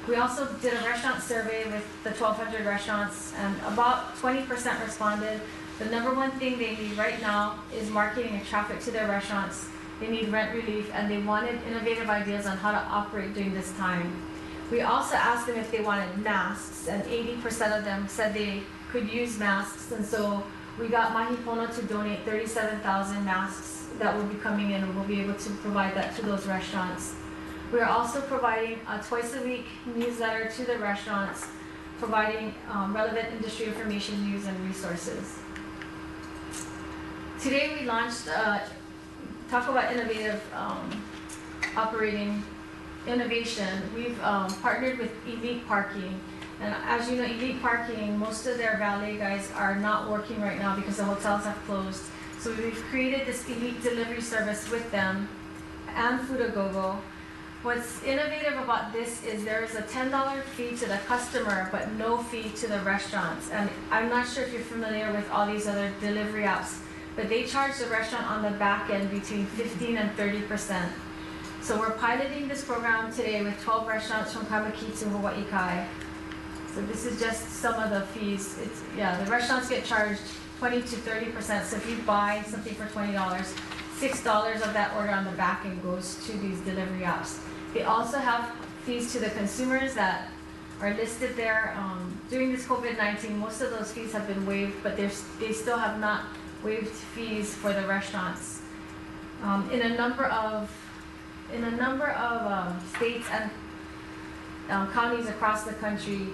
We also did a restaurant survey with the 1,200 restaurants, and about 20% responded. The number one thing they need right now is marketing and traffic to their restaurants. They need rent relief, and they wanted innovative ideas on how to operate during this time. We also asked them if they wanted masks, and 80% of them said they could use masks, and so we got Mahipono to donate 37,000 masks that will be coming in, and we'll be able to provide that to those restaurants. We are also providing a twice-a-week newsletter to the restaurants, providing relevant industry information, news, and resources. Today we launched, talk about innovative operating innovation. We've partnered with Elite Parking. And as you know, Elite Parking, most of their valet guys are not working right now because the hotels have closed. So we've created this Elite delivery service with them and Food A Go-Go. What's innovative about this is there is a $10 fee to the customer, but no fee to the restaurants. And I'm not sure if you're familiar with all these other delivery apps, but they charge the restaurant on the back end between 15 and 30%. So we're piloting this program today with 12 restaurants from Kamaki to Hawaii Kai. So this is just some of the fees. The restaurants get charged 20 to 30%. So if you buy something for $20, $6 of that order on the back end goes to these delivery apps. They also have fees to the consumers that are listed there. During this COVID-19, most of those fees have been waived, but they still have not waived fees for the restaurants. In a number of states and counties across the country,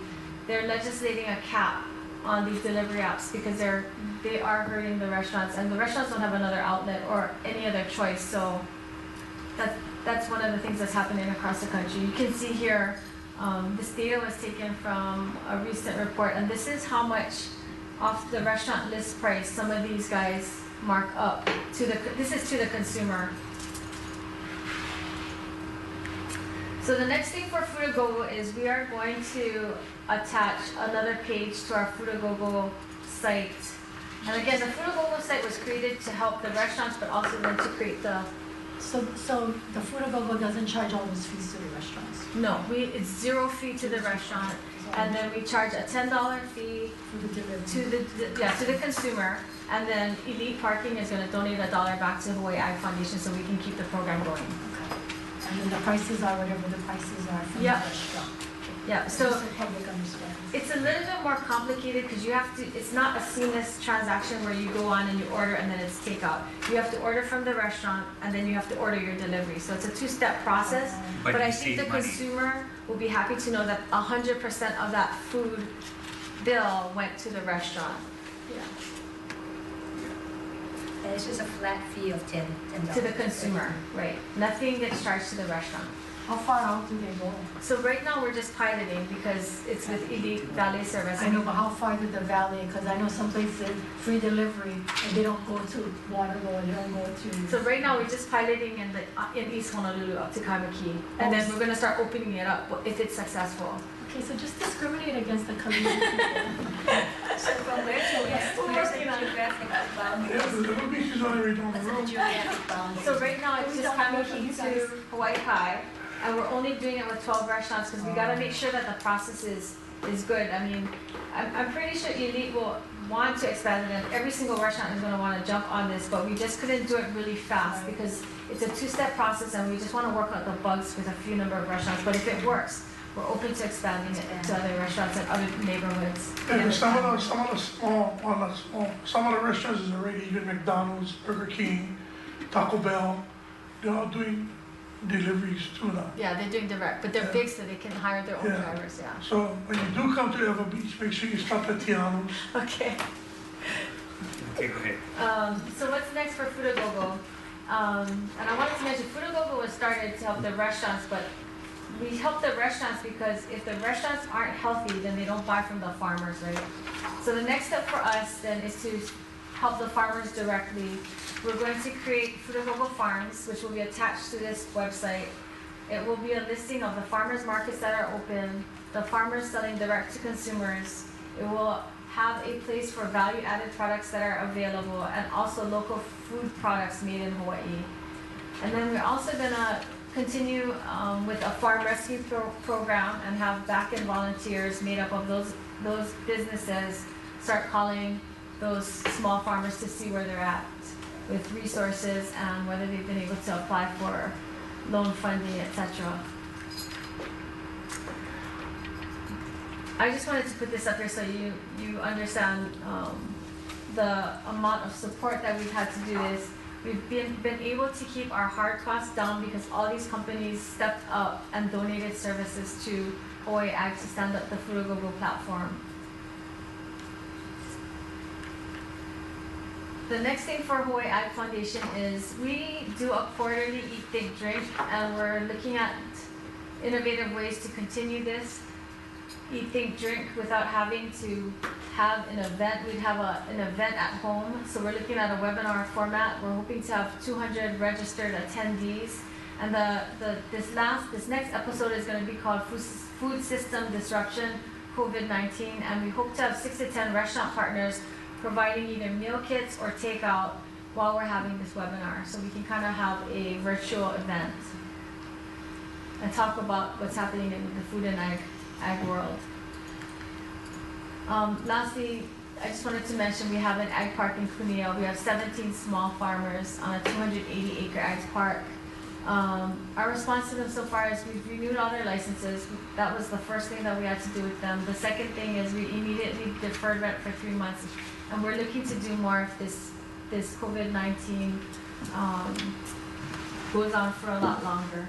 they're legislating a cap on these delivery apps because they are hurting the restaurants, and the restaurants don't have another outlet or any other choice. So that's one of the things that's happening across the country. You can see here, this data was taken from a recent report, and this is how much off the restaurant list price some of these guys mark up to this is to the consumer. So the next thing for Food A Go-Go is we are going to attach another page to our Food A Go-Go site. And again, the Food A Go-Go site was created to help the restaurants, but also then to create the... So the Food A Go-Go doesn't charge all those fees to the restaurants? No, it's zero fee to the restaurant, and then we charge a $10 fee to the consumer, and then Elite Parking is going to donate $1 back to Hawai'i Foundation so we can keep the program going. Okay. And then the prices are whatever the prices are from the restaurant. Yeah, so just the public understands. it's a little bit more complicated because you have to, it's not a seamless transaction where you go on and you order and then it's takeout. You have to order from the restaurant and then you have to order your delivery. So it's a two-step process. But But you I think save the money. consumer will be happy to know that 100% of that food bill went to the restaurant. Yeah. And it's just a flat fee of $10. To the consumer, right. Nothing gets charged to the restaurant. How far out do they go? So right now, we're just piloting because it's with Elite Valet Service. I know, but how far did the valet, because I know some places free delivery and they don't go to Waterloo and they don't go to. So right now, we're just piloting in East Honolulu up to Kaimaki. And then we're gonna start opening it up if it's successful. Okay, so just discriminate against the Kalina people. So from where to where? Where's the geographic boundary? Yeah, the little beach is only right down the What's the road. geographic boundary? So right now, it's just Kaimaki to Hawaii Kai. And we're only doing it with 12 restaurants because we gotta make sure that the process is good. I mean, I'm pretty sure Elite will want to expand it and every single restaurant is gonna wanna jump on this, but we just couldn't do it really fast because it's a two-step process and we just wanna work out the bugs with a few number of restaurants. But if it works, we're open to expanding it to other restaurants and other neighborhoods. And some of the some of the restaurants is already, even McDonald's, Burger King, Taco Bell, they're all doing deliveries too now. Yeah, they're doing direct, but they're Yeah. big so they can hire their own Yeah. drivers, yeah. So when you do come to Eva Beach, make sure you stop at Tiano's. Okay. Okay, go ahead. So what's next for Fudagogo? And I wanted to mention, Fudagogo was started to help the restaurants, but we help the restaurants because if the restaurants aren't healthy, then they don't buy from the farmers, right? So the next step for us then is to help the farmers directly. We're going to create Fudagogo Farms, which will be attached to this website. It will be a listing of the farmers markets that are open, the farmers selling direct to consumers. It will have a place for value-added products that are available and also local food products made in Hawaii. And then we're also gonna continue with a farm rescue program and have back-end volunteers made up of those businesses start calling those small farmers to see where they're at with resources and whether they've been able to apply for loan funding, etc. I just wanted to put this up here so you understand the amount of support that we've had to do this. We've been able to keep our hard costs down because all these companies stepped up and donated services to Hawaii Ag to stand up the Fudagogo platform. The next thing for Hawaii Ag Foundation is we do a quarterly Eat, Think, Drink, and we're looking at innovative ways to continue this. Eat, Think, Drink without having to have an event. We'd have an event at home. So we're looking at a webinar format. We're hoping to have 200 registered attendees. And this next episode is going to be called Food System Disruption COVID-19. And we hope to have 6 to 10 restaurant partners providing either meal kits or takeout while we're having this webinar. So we can kind of have a virtual event and talk about what's happening in the food and ag world. Lastly, I just wanted to mention we have an ag park in Cuneo. We have 17 small farmers on a 280-acre ag park. Our response to them so far is we've renewed all their licenses. That was the first thing that we had to do with them. The second thing is we immediately deferred rent for 3 months, and we're looking to do more if this COVID-19 goes on for a lot longer.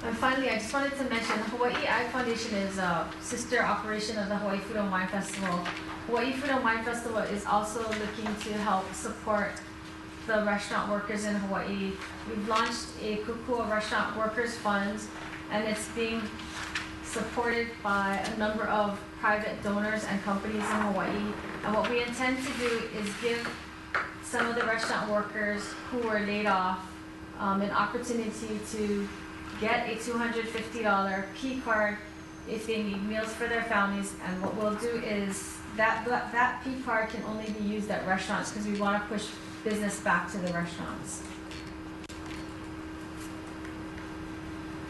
And finally, I just wanted to mention Hawaii Ag Foundation is a sister operation of the Hawaii Food and Wine Festival. Hawaii Food and Wine Festival is also looking to help support the restaurant workers in Hawaii. We've launched a Kukua Restaurant Workers Fund, and it's being supported by a number of private donors and companies in Hawaii. And what we intend to do is give some of the restaurant workers who were laid off an opportunity to get a $250 P card if they need meals for their families. And what we'll do is that P card can only be used at restaurants because we want to push business back to the restaurants.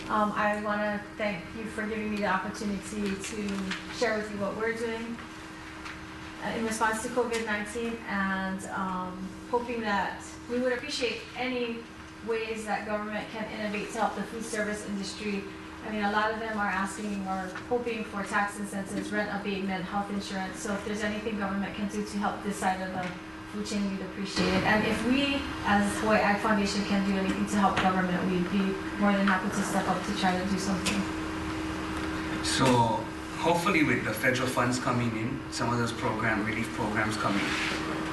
I want to thank you for giving me the opportunity to share with you what we're doing in response to COVID-19, and hoping that we would appreciate any ways that government can innovate to help the food service industry I mean, a lot of them are asking or hoping for tax incentives, rent abatement, health insurance. So if there's anything government can do to help this side of the food chain, we'd appreciate it. And if we, as Hawai'i Ag Foundation, can do anything to help government, we'd be more than happy to step up to try to do something. So hopefully with the federal funds coming in, some of those relief programs coming,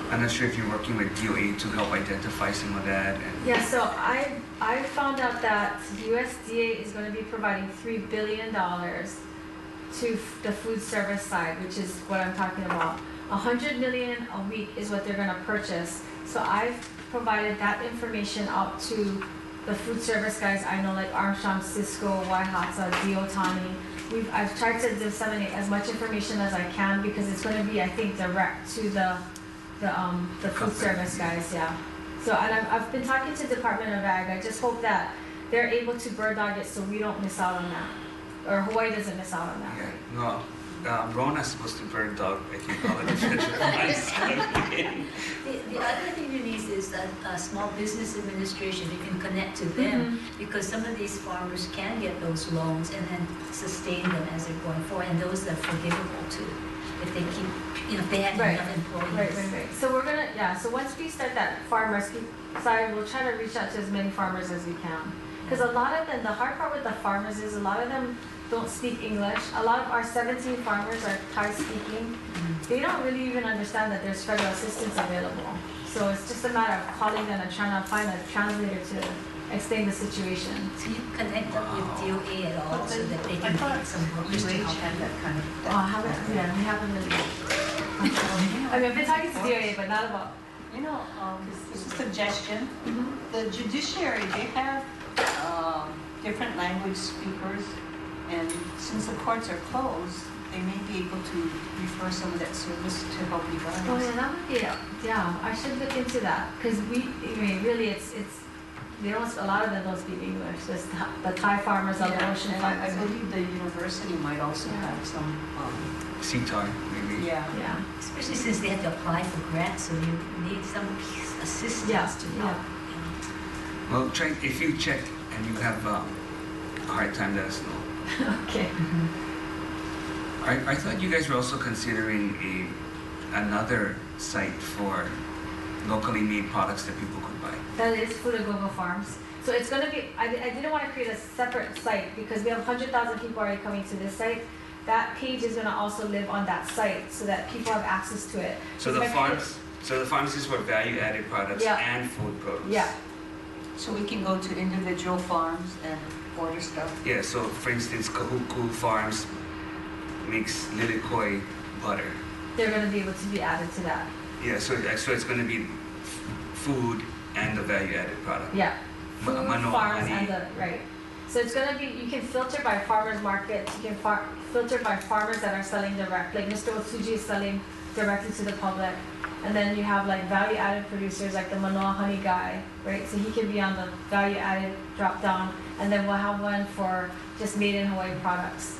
I'm not sure if you're working with DOA to help identify some of that. And Yeah, so I found out that USDA is going to be providing $3 billion to the food service side, which is what I'm talking about. $100 million a week is what they're going to purchase. So I've provided that information out to the food service guys I know, like Armstrong, Cisco, Waihata, Diotani. I've tried to disseminate as much information as I can because it's going to be, I think, direct to the food service guys, yeah. So, and I've been talking to Department of Ag. I just hope that they're able to bird dog it so we don't miss out on that, or Hawaii doesn't miss out on that. yeah, no, Rona's supposed to bird dog, I think, all of the federal funds coming in. The other thing, Denise, is a small business administration. You can connect to them because some of these farmers can get those loans and then sustain them as they're going forward, and those are forgivable too if they keep, if they have enough employees. Right. So we're gonna, so once we start that farmers side, we'll try to reach out to as many farmers as we can. Because a lot of them, the hard part with the farmers is a lot of them don't speak English. A lot of our 17 farmers are Thai speaking. They don't really even understand that there's federal assistance available. So it's just a matter of calling them and trying to find a translator to explain the situation. So you connect up with DOA at all so that they can get some workers to help have that kind of. We haven't really. I mean, I've been talking to DOA, but not about. This is a suggestion. The judiciary, they have different language speakers, and since the courts are closed, they may be able to refer some of that service to help you guys. Oh yeah, that would be, I should look into that, because really it's, they don't, a lot of them don't speak English, just the Thai farmers on the ocean And front. I believe the university might also have some, CTAR, maybe. Yeah. especially since they have to apply for grants, so you need some assistance to help. Well, if you check and you have a hard time, let us know. Okay. I thought you guys were also considering another site for locally made products that people could buy. That is Food and Go-Go Farms. So it's going to be, I didn't want to create a separate site because we have 100,000 people already coming to this site. That page is going to also live on that site so that people have access to it. So the farms is for value-added products and food produce. Yeah. so we can go to individual farms and order stuff. Yeah, so for instance, Kahuku Farms makes lilikoi butter. They're going to be able to be added to that. Yeah, so it's going to be food and the value-added product. Yeah. Food, Manoa farms, honey. and the, right. So it's going to be, you can filter by farmers markets, you can filter by farmers that are selling direct. Like Mr. Otsuji is selling directly to the public. And then you have like value-added producers like the Manoa honey guy, right? So he can be on the value-added drop-down. And then we'll have one for just made in Hawaii products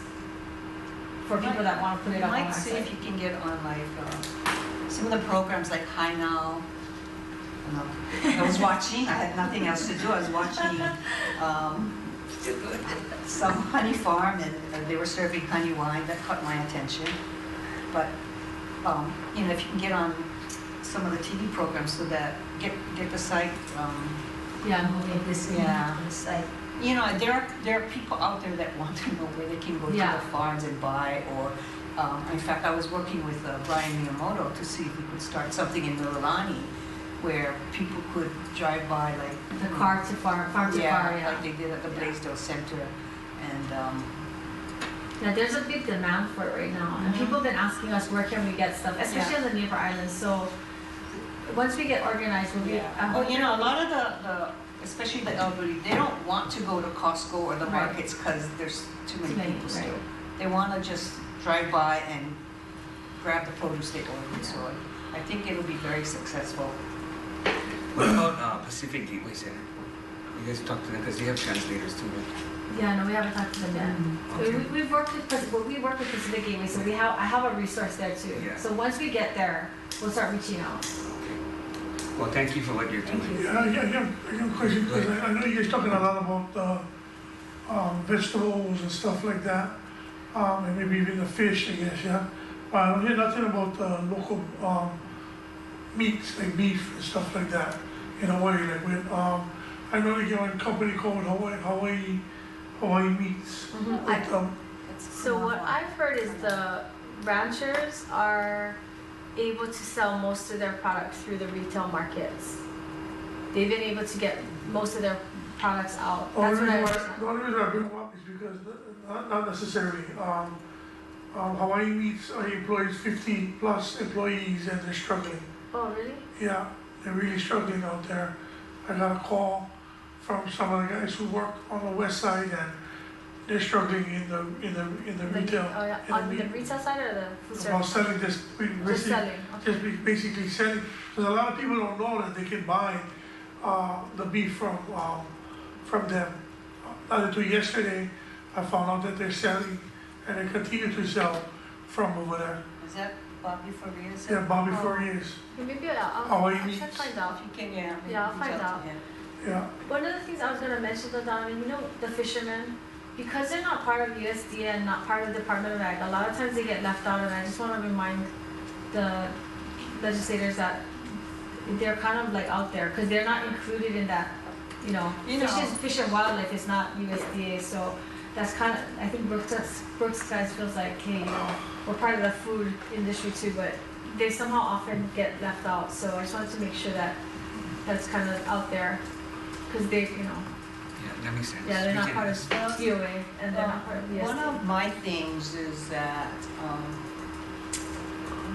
for people that want to put it up on You our might see site. if you can get on like some of the programs like Hi Now. I was watching, I had nothing else to do, I was watching some honey farm and they were serving honey wine, that caught my attention. But, if you can get on some of the TV programs so that, get the site, Moving this in Yeah. on the site. there are people out there that want to know where they can go to Yeah. the farms and buy, or, in fact, I was working with Brian Miyamoto to see if we could start something in Mililani where people could drive by, like The car to farm to car, yeah. like they did at the Blaisdell Center, and Yeah, there's a big demand for it right now. And people have been asking us where can we get stuff, especially on the neighbor islands. So once we get organized, we'll be. a lot of the especially the elderly, they don't want to go to Costco or the Right. markets because there's too many Too many, people right. still. They want to just drive by and grab the produce they ordered. So I think it'll be very successful. What about Pacific Gateway Center? You guys talk to them because they have translators too, right? Yeah, no, we haven't talked to them yet. We've worked with Pacific Gateway, so I have a resource there too. Yeah. So once we get there, we'll start reaching out. Okay. Well, thank you for what you're doing. Thank you. Yeah, I got a question, because I know you guys talking a lot about vegetables and stuff like that, and maybe even the fish, I guess, yeah. I don't hear nothing about local meats like beef and stuff like that in Hawaii. Like when I know they get one company called Hawai'i Meats. Mhm. With, So what I've heard is the ranchers are able to sell most of their products through the retail markets. They've been able to get most of their products out. the That's only what I reason understand. the only reason I bring them up is because not necessarily. Hawaii Meats employs 50 plus employees and they're struggling. Oh, really? Yeah, they're really struggling out there. I got a call from some of the guys who work on the west side and they're struggling in the retail. Oh, yeah. in On the meat. retail side or the food About service? selling this, Just selling. Okay. basically selling, because a lot of people don't know that they can buy the beef from them. Not until yesterday, I found out that they're selling and they continue to sell from over there. Is that Bobby Farias? Yeah, Bobby Oh. Farias. Yeah, maybe I'll Hawaii I should meats. find out. If you can, yeah. maybe Yeah, I'll reach find to out. him. Yeah, One of the things I was gonna mention though, Donovan, you know, the fishermen, because they're not part of USDA and not part of the Department of Ag, a lot of times they get left out, and I just wanna remind the legislators that they're kind of like out there, cause they're not included in that, you know, Fish and Wildlife is not USDA, so that's kind of, I think Brooks guys feels like, hey, you know, we're part of the food industry too, but they somehow often get left out, so I just wanted to make sure that that's kind of out there, cause they, you know, Yeah, that makes sense. yeah, they're We not can- part of DOA and they're not part of One USDA. of my things is that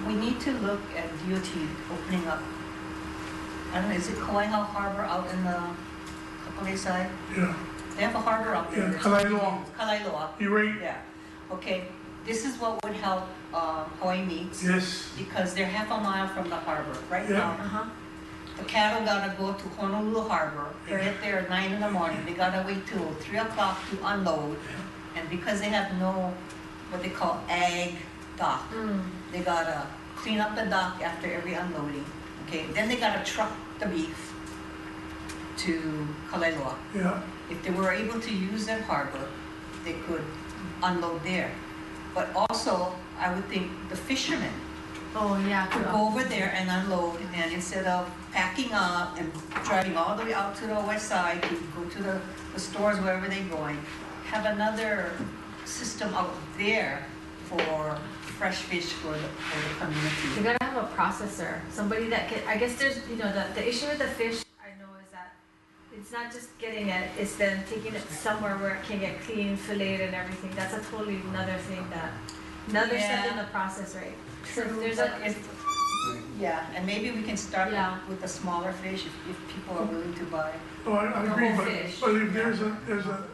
we need to look at DOT opening up. I don't know, is it Kauai Harbor out in the Kapolei side? yeah, They have a harbor out there. yeah, Kalailoa, Kalailoa, you right? yeah. Okay, this is what would help Hawaii Meats. Yes, Because they're half a mile from the harbor. Right Yeah. now, Uh-huh, the cattle gotta go to Honolulu Harbor. They get there at 9 in the morning. They gotta wait till 3 o'clock to unload. And because they have no, what they call ag dock, they gotta clean up the dock after every unloading. Okay, then they gotta truck the beef to Kalailoa. yeah, If they were able to use that harbor, they could unload there. But also, I would think the fishermen oh, yeah, could go over there and unload, and instead of packing up and driving all the way out to the west side to go to the stores wherever they're going, have another system out there for fresh fish for the you community. gotta have a processor, somebody that can, I guess there's, you know, the issue with the fish, I know, is that it's not just getting it, it's then taking it somewhere where it can get clean, filleted and everything, that's a totally another thing that, another step in Yeah. the process, right? So if True, there's but a, if- Yeah, and maybe we can start Yeah. with the smaller fish if people are willing to buy. no, I The agree, whole but, fish. but if there's an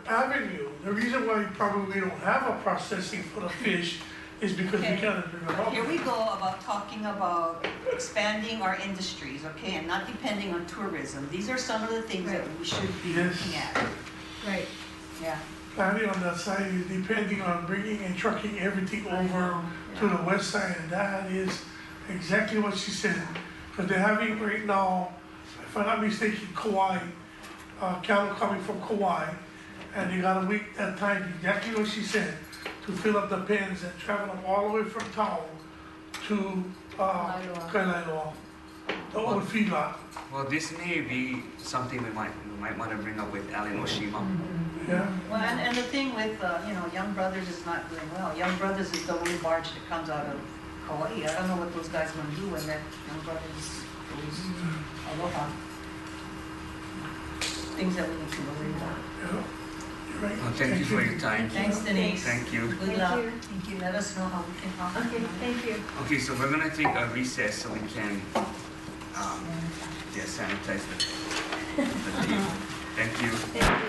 avenue, the reason why probably we don't have a processing for the fish is because we Okay. can't bring it up. Here we go about talking about expanding our industries, okay, and not depending on tourism. These are some of the things that we should be Yes. looking at. right, Yeah. Planning on that side is depending on bringing and trucking everything over to the west side, and that is exactly what she said. Because they're having right now, if I'm not mistaken, Kauai, cattle coming from Kauai, and they gotta wait that time, exactly what she said, to fill up the pens and travel them all the way from town to Kailailoa, the old feedlot. Well, this may be something we might want to bring up with Alan Oshima. Yeah, Well, and the thing with, Young Brothers is not doing well. Young Brothers is the only barge that comes out of Hawaii. I don't know what those guys are gonna do when that Young Brothers goes aloha. Things that we need to worry about. yeah, you're right. Well, thank you for your time. Thanks, Denise. Thank you. Good Thank luck. you. Thank you. Let us know how we can help. okay, thank you. Okay, so we're gonna take a recess so we can, sanitize the table. Thank you. Thank you.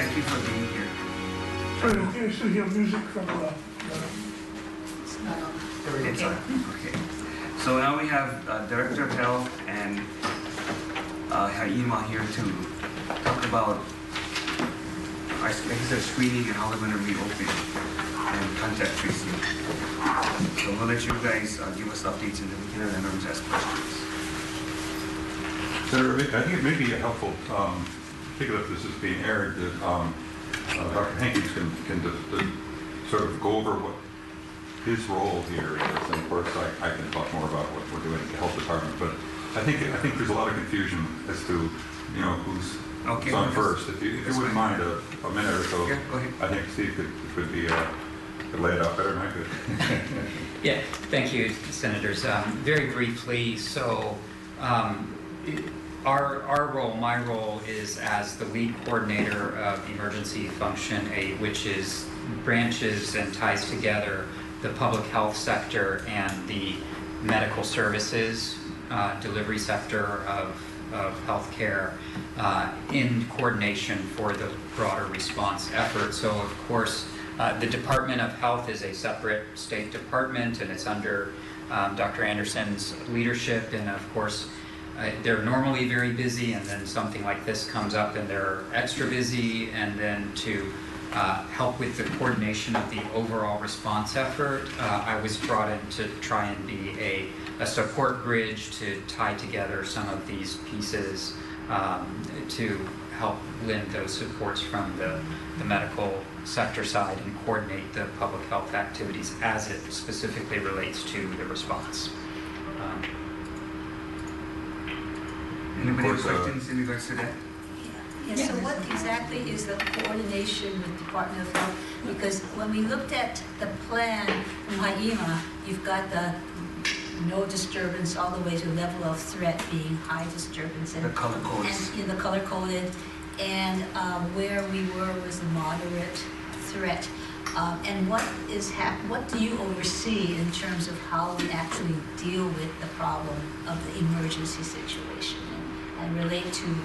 Thank you for being here. So you can still hear music from It's not on. It's on. Okay. So now we have Director of Health and Ha'ima here to talk about our screening and how we're going to reopen and contact tracing. So we'll let you guys give us updates and then we can have the members ask questions. Senator, I think it may be helpful, particularly if this is being aired, that Dr. Hankins can sort of go over what his role here is. And of course, I can talk more about what we're doing at the health department. But I think there's a lot of confusion as to who's on first. If you wouldn't mind a minute or so, Yeah, go ahead. I think Steve could be could lay it out better than I could. Yeah, thank you, Senators. Very briefly, so our role, my role, is as the lead coordinator of emergency function 8, which is branches and ties together the public health sector and the medical services delivery sector of healthcare in coordination for the broader response effort. So, of course, the Department of Health is a separate state department, and it's under Dr. Anderson's leadership. And of course, they're normally very busy, and then something like this comes up, and they're extra busy. And then to help with the coordination of the overall response effort, I was brought in to try and be a support bridge to tie together some of these pieces to help lend those supports from the medical sector side and coordinate the public health activities as it specifically relates to the response. Anybody have questions in regards to that? Yeah, so what exactly is the coordination with Department of Health? Because when we looked at the plan from Ha'ima, you've got the no disturbance all the way to level of threat being high disturbance. The color codes. And in the color coded, and where we were was the moderate threat. And what do you oversee in terms of how we actually deal with the problem of the emergency situation and relate to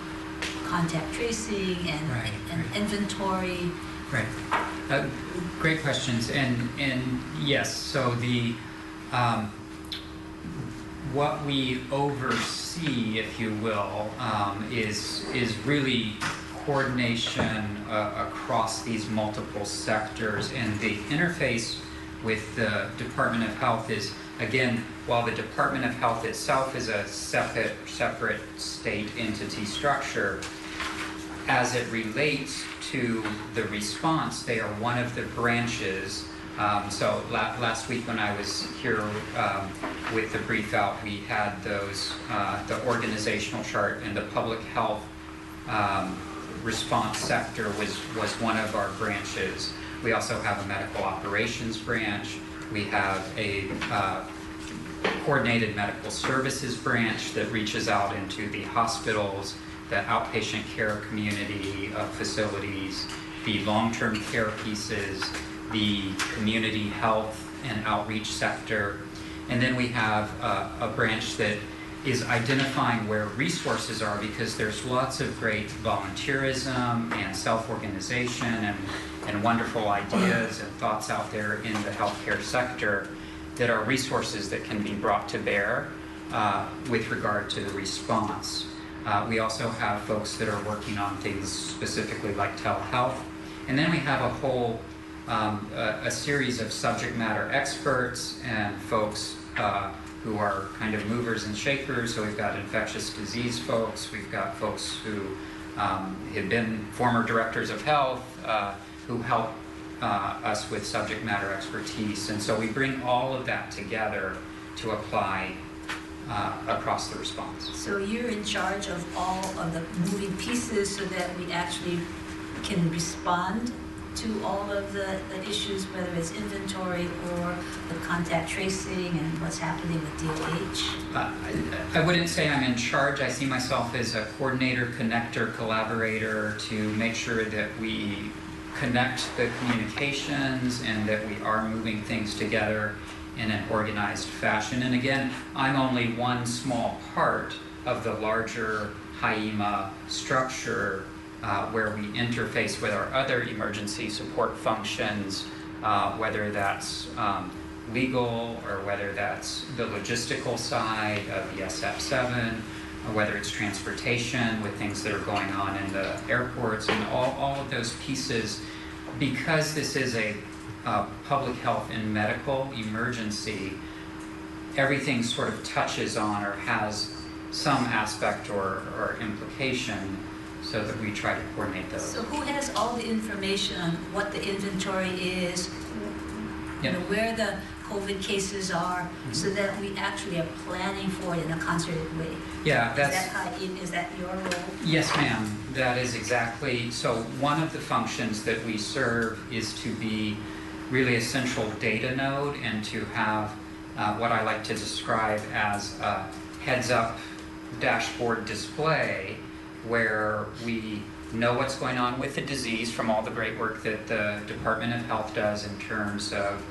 contact tracing and inventory? Right. Great questions. And yes, so the what we oversee, if you will, is really coordination across these multiple sectors, and the interface with the Department of Health is, again, while the Department of Health itself is a separate state entity structure, as it relates to the response, they are one of the branches. So last week when I was here with the brief out, we had those, the organizational chart, and the public health response sector was one of our branches. We also have a medical operations branch. We have a coordinated medical services branch that reaches out into the hospitals, the outpatient care community of facilities, the long-term care pieces, the community health and outreach sector. And then we have a branch that is identifying where resources are, because there's lots of great volunteerism and self-organization and wonderful ideas and thoughts out there in the healthcare sector that are resources that can be brought to bear with regard to the response. We also have folks that are working on things specifically like telehealth. And then we have a whole a series of subject matter experts and folks who are kind of movers and shakers. So we've got infectious disease folks, we've got folks who have been former directors of health who help us with subject matter expertise. And so we bring all of that together to apply across the response. So you're in charge of all of the moving pieces so that we actually can respond to all of the issues, whether it's inventory or the contact tracing and what's happening with DOH? I wouldn't say I'm in charge. I see myself as a coordinator, connector, collaborator to make sure that we connect the communications and that we are moving things together in an organized fashion. And again, I'm only one small part of the larger Ha'ima structure where we interface with our other emergency support functions, whether that's legal or whether that's the logistical side of the SF7, or whether it's transportation with things that are going on in the airports and all of those pieces. Because this is a public health and medical emergency, everything sort of touches on or has some aspect or implication, so that we try to coordinate those. So who has all the information on what the inventory is, you know, where the COVID cases are, so that we actually are planning for it in a concerted way? Yeah, Is that your role? Yes, ma'am. That is exactly. So one of the functions that we serve is to be really a central data node and to have what I like to describe as a heads-up dashboard display, where we know what's going on with the disease from all the great work that the Department of Health does in terms of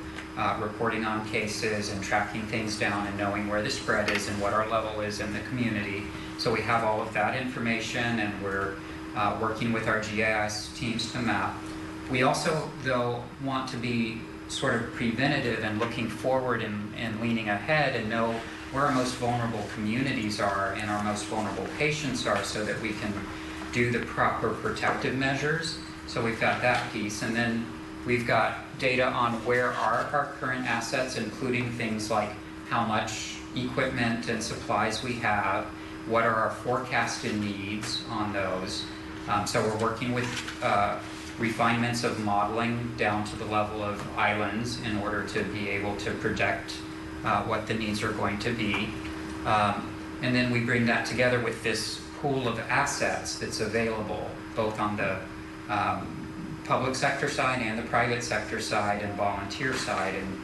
reporting on cases and tracking things down and knowing where the spread is and what our level is in the community. So we have all of that information, and we're working with our GIS teams to map. We also, though, want to be sort of preventative and looking forward and leaning ahead and know where our most vulnerable communities are and our most vulnerable patients are, so that we can do the proper protective measures. So we've got that piece, and then we've got data on where are our current assets, including things like how much equipment and supplies we have, what are our forecasted needs on those. So we're working with refinements of modeling down to the level of islands in order to be able to project what the needs are going to be. And then we bring that together with this pool of assets that's available both on the public sector side and the private sector side and volunteer side, and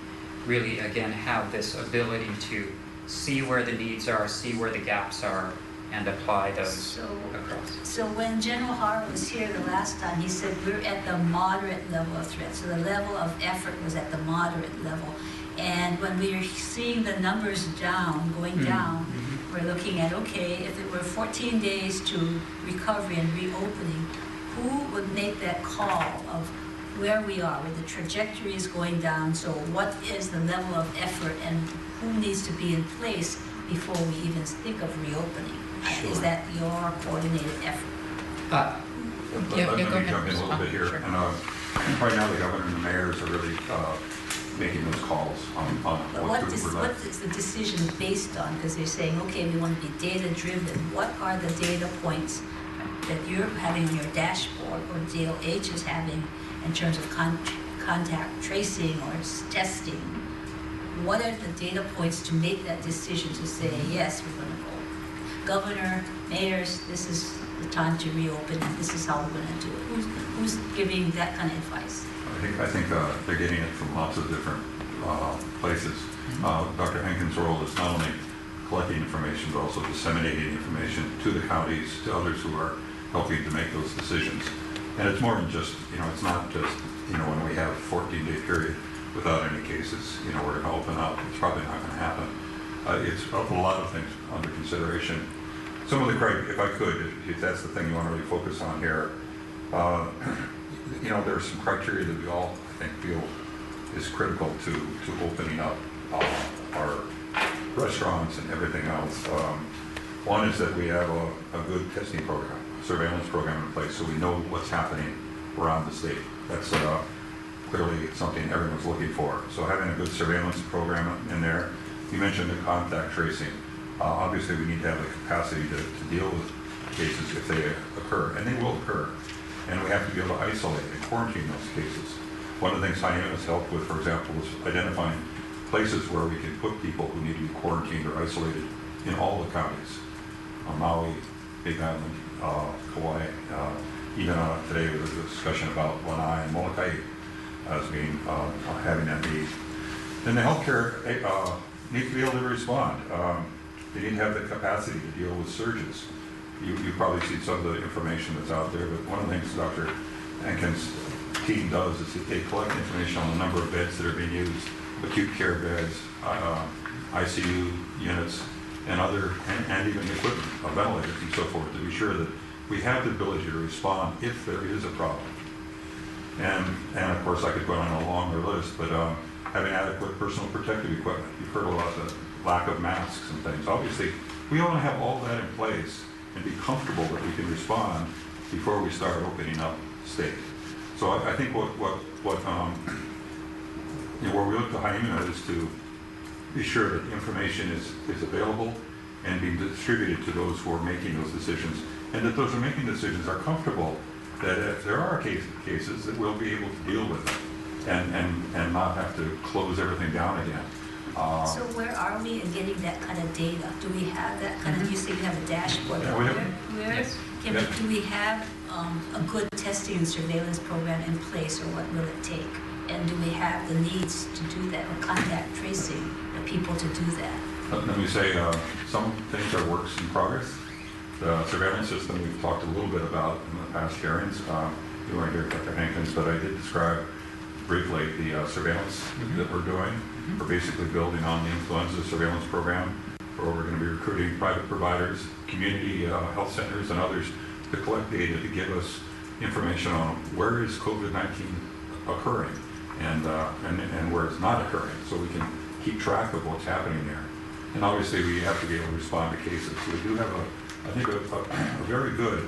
really again have this ability to see where the needs are, see where the gaps are, and apply those across. So when General Hart was here the last time, he said we're at the moderate level of threat. So the level of effort was at the moderate level. And when we are seeing the numbers going down, we're looking at, okay, if it were 14 days to recovery and reopening, who would make that call of where we are, where the trajectory is going down? So what is the level of effort and who needs to be in place before we even think of reopening? Sure. Is that your coordinated effort? Let me jump in a little bit here. Sure. And right now, the governor and the mayors are really making those calls on what to What is the decision based on? Because they're saying, okay, we want to be data-driven. What are the data points that you're having on your dashboard or DOH is having in terms of contact tracing or testing? What are the data points to make that decision to say, yes, we're going to go? Governor, mayors, this is the time to reopen, and this is how we're going to do it. Who's giving that kind of advice? I think they're getting it from lots of different places. Dr. Hankins' role is not only collecting information, but also disseminating information to the counties, to others who are helping to make those decisions. And it's more than just, it's not just, when we have a 14-day period without any cases, we're going to open up. It's probably not going to happen. It's a lot of things under consideration. Some of the criteria, if I could, if that's the thing you want to really focus on here, there's some criteria that we all, I think, feel is critical to opening up our restaurants and everything else. One is that we have a good testing program, surveillance program in place, so we know what's happening around the state. That's clearly something everyone's looking for. So having a good surveillance program in there. You mentioned the contact tracing. Obviously, we need to have the capacity to deal with cases if they occur, and they will occur. And we have to be able to isolate and quarantine those cases. One of the things Hawai'i has helped with, for example, is identifying places where we can put people who need to be quarantined or isolated in all the counties. Maui, Big Island, Kauai. Even today there was a discussion about Lanai and Molokai as being having that need. Then the healthcare needs to be able to respond. They need to have the capacity to deal with surges. You've probably seen some of the information that's out there, but one of the things Dr. Hankins' team does is that they collect information on the number of beds that are being used, acute care beds, ICU units, and other, and even equipment, ventilators and so forth, to be sure that we have the ability to respond if there is a problem. And of course, I could go on a longer list, but having adequate personal protective equipment. You've heard a lot of the lack of masks and things. Obviously, we want to have all that in place and be comfortable that we can respond before we start opening up state. So I think where we look to Hawai'i is to be sure that the information is available and being distributed to those who are making those decisions, and that those who are making decisions are comfortable that if there are cases that we'll be able to deal with them and not have to close everything down again. So where are we in getting that kind of data? Do we have that kind of, you say you have a dashboard. Yeah, we have- Where Yes. do we have a good testing and surveillance program in place, or what will it take? And do we have the needs to do that, or contact tracing the people to do that? Let me say, some things are works in progress. The surveillance system we've talked a little bit about in the past hearings. You weren't here, Dr. Hankins, but I did describe briefly the surveillance that we're doing. We're basically building on the influenza surveillance program, where we're going to be recruiting private providers, community health centers, and others to collect data to give us information on where is COVID-19 occurring and where it's not occurring, so we can keep track of what's happening there. And obviously, we have to be able to respond to cases. So we do have I think a very good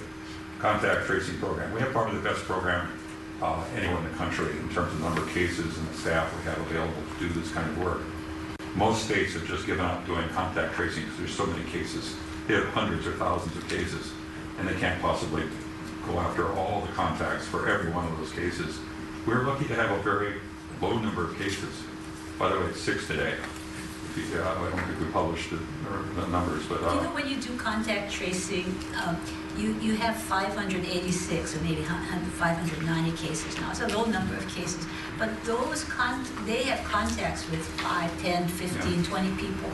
contact tracing program. We have probably the best program anywhere in the country in terms of number of cases and the staff we have available to do this kind of work. Most states have just given up doing contact tracing because there's so many cases. They have hundreds or thousands of cases, and they can't possibly go after all the contacts for every one of those cases. We're lucky to have a very low number of cases. By the way, it's 6 today. I don't think we published the numbers, but... You know, when you do contact tracing, you have 586 or maybe 590 cases now. It's a low number of cases. But those they have contacts with 5, 10, 15, 20 people.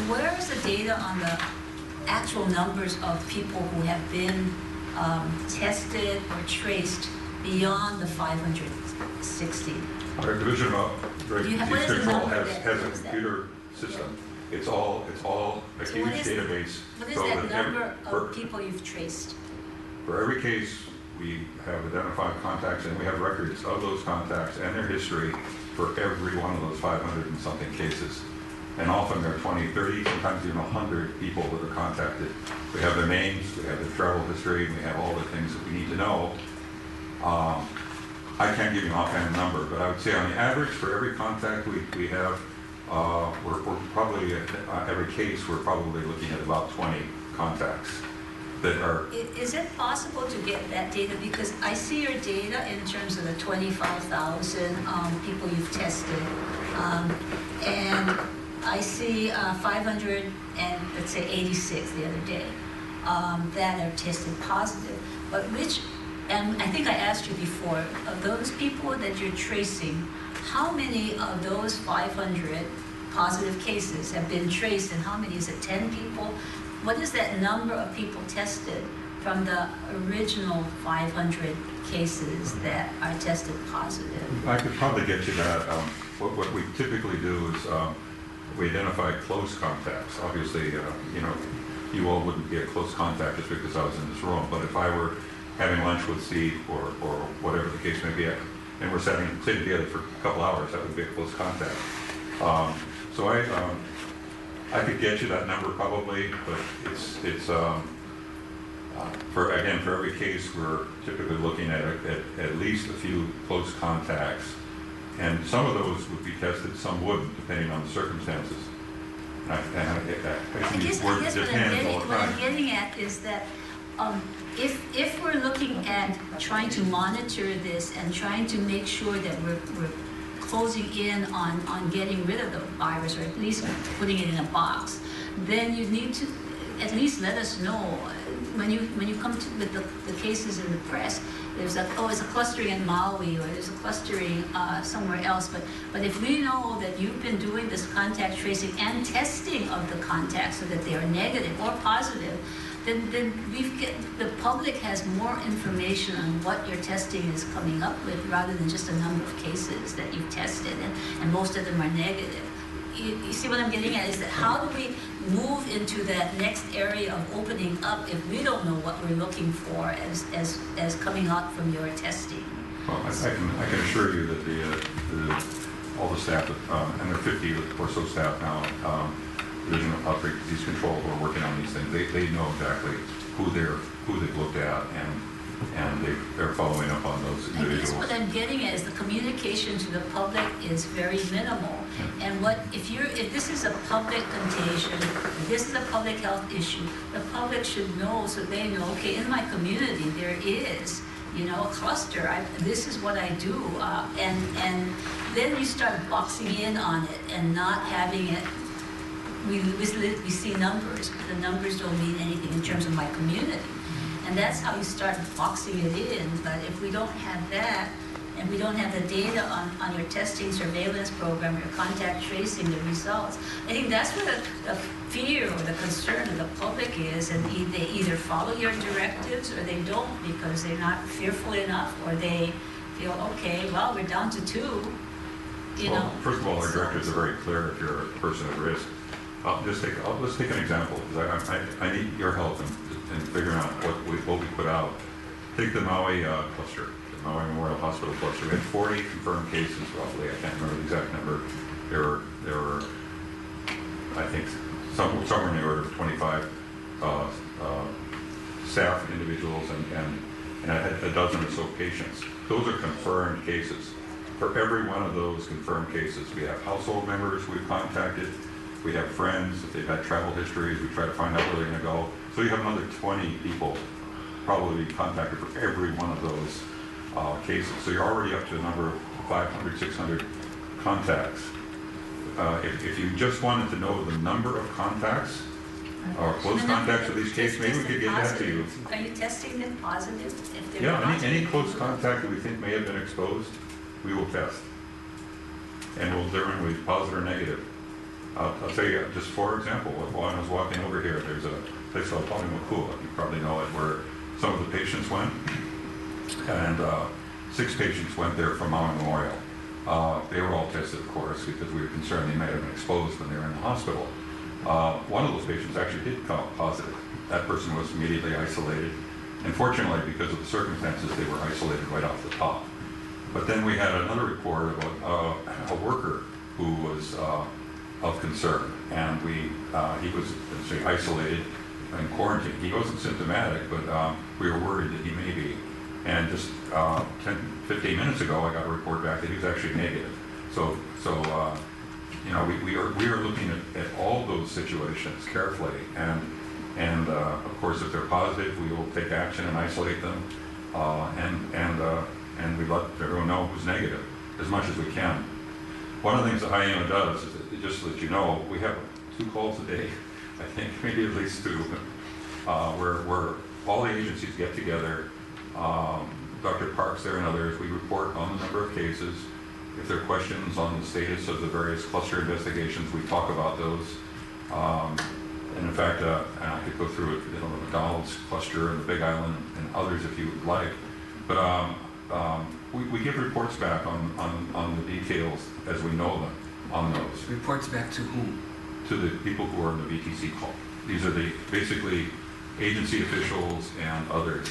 Where is the data on the actual numbers of people who have been tested or traced beyond the 560? Our Division of Disease Control has a is that? computer system. It's all a So huge what is- database. What is so that that number for of people you've traced? every case, we have identified contacts, and we have records of those contacts and their history for every one of those 500 and something cases. And often there are 20, 30, sometimes even 100 people that are contacted. We have their names, we have their travel history, and we have all the things that we need to know. I can't give you an offhand number, but I would say on the average, for every contact we have, we're probably, every case, we're probably looking at about 20 contacts that are... Is it possible to get that data? Because I see your data in terms of the 25,000 people you've tested. And I see 500 and, let's say, 86 the other day that are tested positive. But which... And I think I asked you before, of those people that you're tracing, how many of those 500 positive cases have been traced, and how many, is it 10 people? What is that number of people tested from the original 500 cases that are tested positive? I could probably get you that. What we typically do is we identify close contacts. Obviously, you all wouldn't be a close contact just because I was in this room, but if I were having lunch with Steve or whatever the case may be, and we're sitting together for a couple hours, that would be a close contact. So I could get you that number probably, but it's for every case, we're typically looking at least a few close contacts, and some of those would be tested, some wouldn't, depending on the circumstances. I guess what I'm getting at is that if we're looking at trying to monitor this and trying to make sure that we're closing in on getting rid of the virus, or at least putting it in a box, then you need to at least let us know when you come to with the cases in the press. There's it's a clustering in Maui, or there's a clustering somewhere else. But if we know that you've been doing this contact tracing and testing of the contacts so that they are negative or positive, then the public has more information on what your testing is coming up with, rather than just a number of cases that you've tested, and most of them are negative. You see what I'm getting at, is that how do we move into that next area of opening up if we don't know what we're looking for as coming out from your testing? Well, I can assure you that all the staff, and there are 50 or so staff now, Division of Outbreak Disease Control, who are working on these things. They know exactly who they've looked at, and they're following up on those I individuals. guess what I'm getting at is the communication to the public is very minimal. And if this is a public contagion, if this is a public health issue, the public should know, so they know, okay, in my community there is, a cluster. This is what I do, and then you start boxing in on it and not having it. We see numbers, but the numbers don't mean anything in terms of my community. And that's how you start boxing it in. But if we don't have that, and we don't have the data on your testing surveillance program, your contact tracing, the results, I think that's where the fear or the concern of the public is, and they either follow your directives or they don't because they're not fearful enough, or they feel, okay, well, we're down to 2, Well, first of all, our directives are very clear if you're a person at risk. Let's take an example, because I need your help in figuring out what we put out. Take the Maui cluster, the Maui Memorial Hospital cluster. We had 40 confirmed cases, roughly. I can't remember the exact number. There were I think, somewhere in the order of 25 staff individuals and I had a dozen or so patients. Those are confirmed cases. For every one of those confirmed cases, we have household members we've contacted. We have friends, if they've had travel histories, we try to find out where they're going to go. So you have another 20 people probably contacted for every one of those cases. So you're already up to a number of 500, 600 contacts. If you just wanted to know the number of contacts or close contacts with each case, maybe we could get that to you. Are you testing them positive? If they're Yeah, positive? any close contact that we think may have been exposed, we will test. And we'll determine whether it's positive or negative. I'll tell you, just for example, while I was walking over here, there's a place called Makua, you probably know it, where some of the patients went, and 6 patients went there from Maui Memorial. They were all tested, of course, because we were concerned they might have been exposed when they were in the hospital. One of those patients actually did come out positive. That person was immediately isolated. And fortunately, because of the circumstances, they were isolated right off the top. But then we had another report about a worker who was of concern, and he was isolated and quarantined. He wasn't symptomatic, but we were worried that he may be. And just 15 minutes ago, I got a report back that he was actually negative. So we are looking at all those situations carefully, and of course, if they're positive, we will take action and isolate them, and we let everyone know who's negative as much as we can. One of the things that HIAMA does is that, just so that you know, we have 2 calls a day, I think, maybe at least 2, where all the agencies get together. Dr. Parks there and others, we report on the number of cases. If there are questions on the status of the various cluster investigations, we talk about those. And in fact, and I could go through it, the McDonald's cluster and the Big Island and others if you would like. But we give reports back on the details as we know them on those. Reports back to whom? To the people who are in the VTC call. These are basically agency officials and others.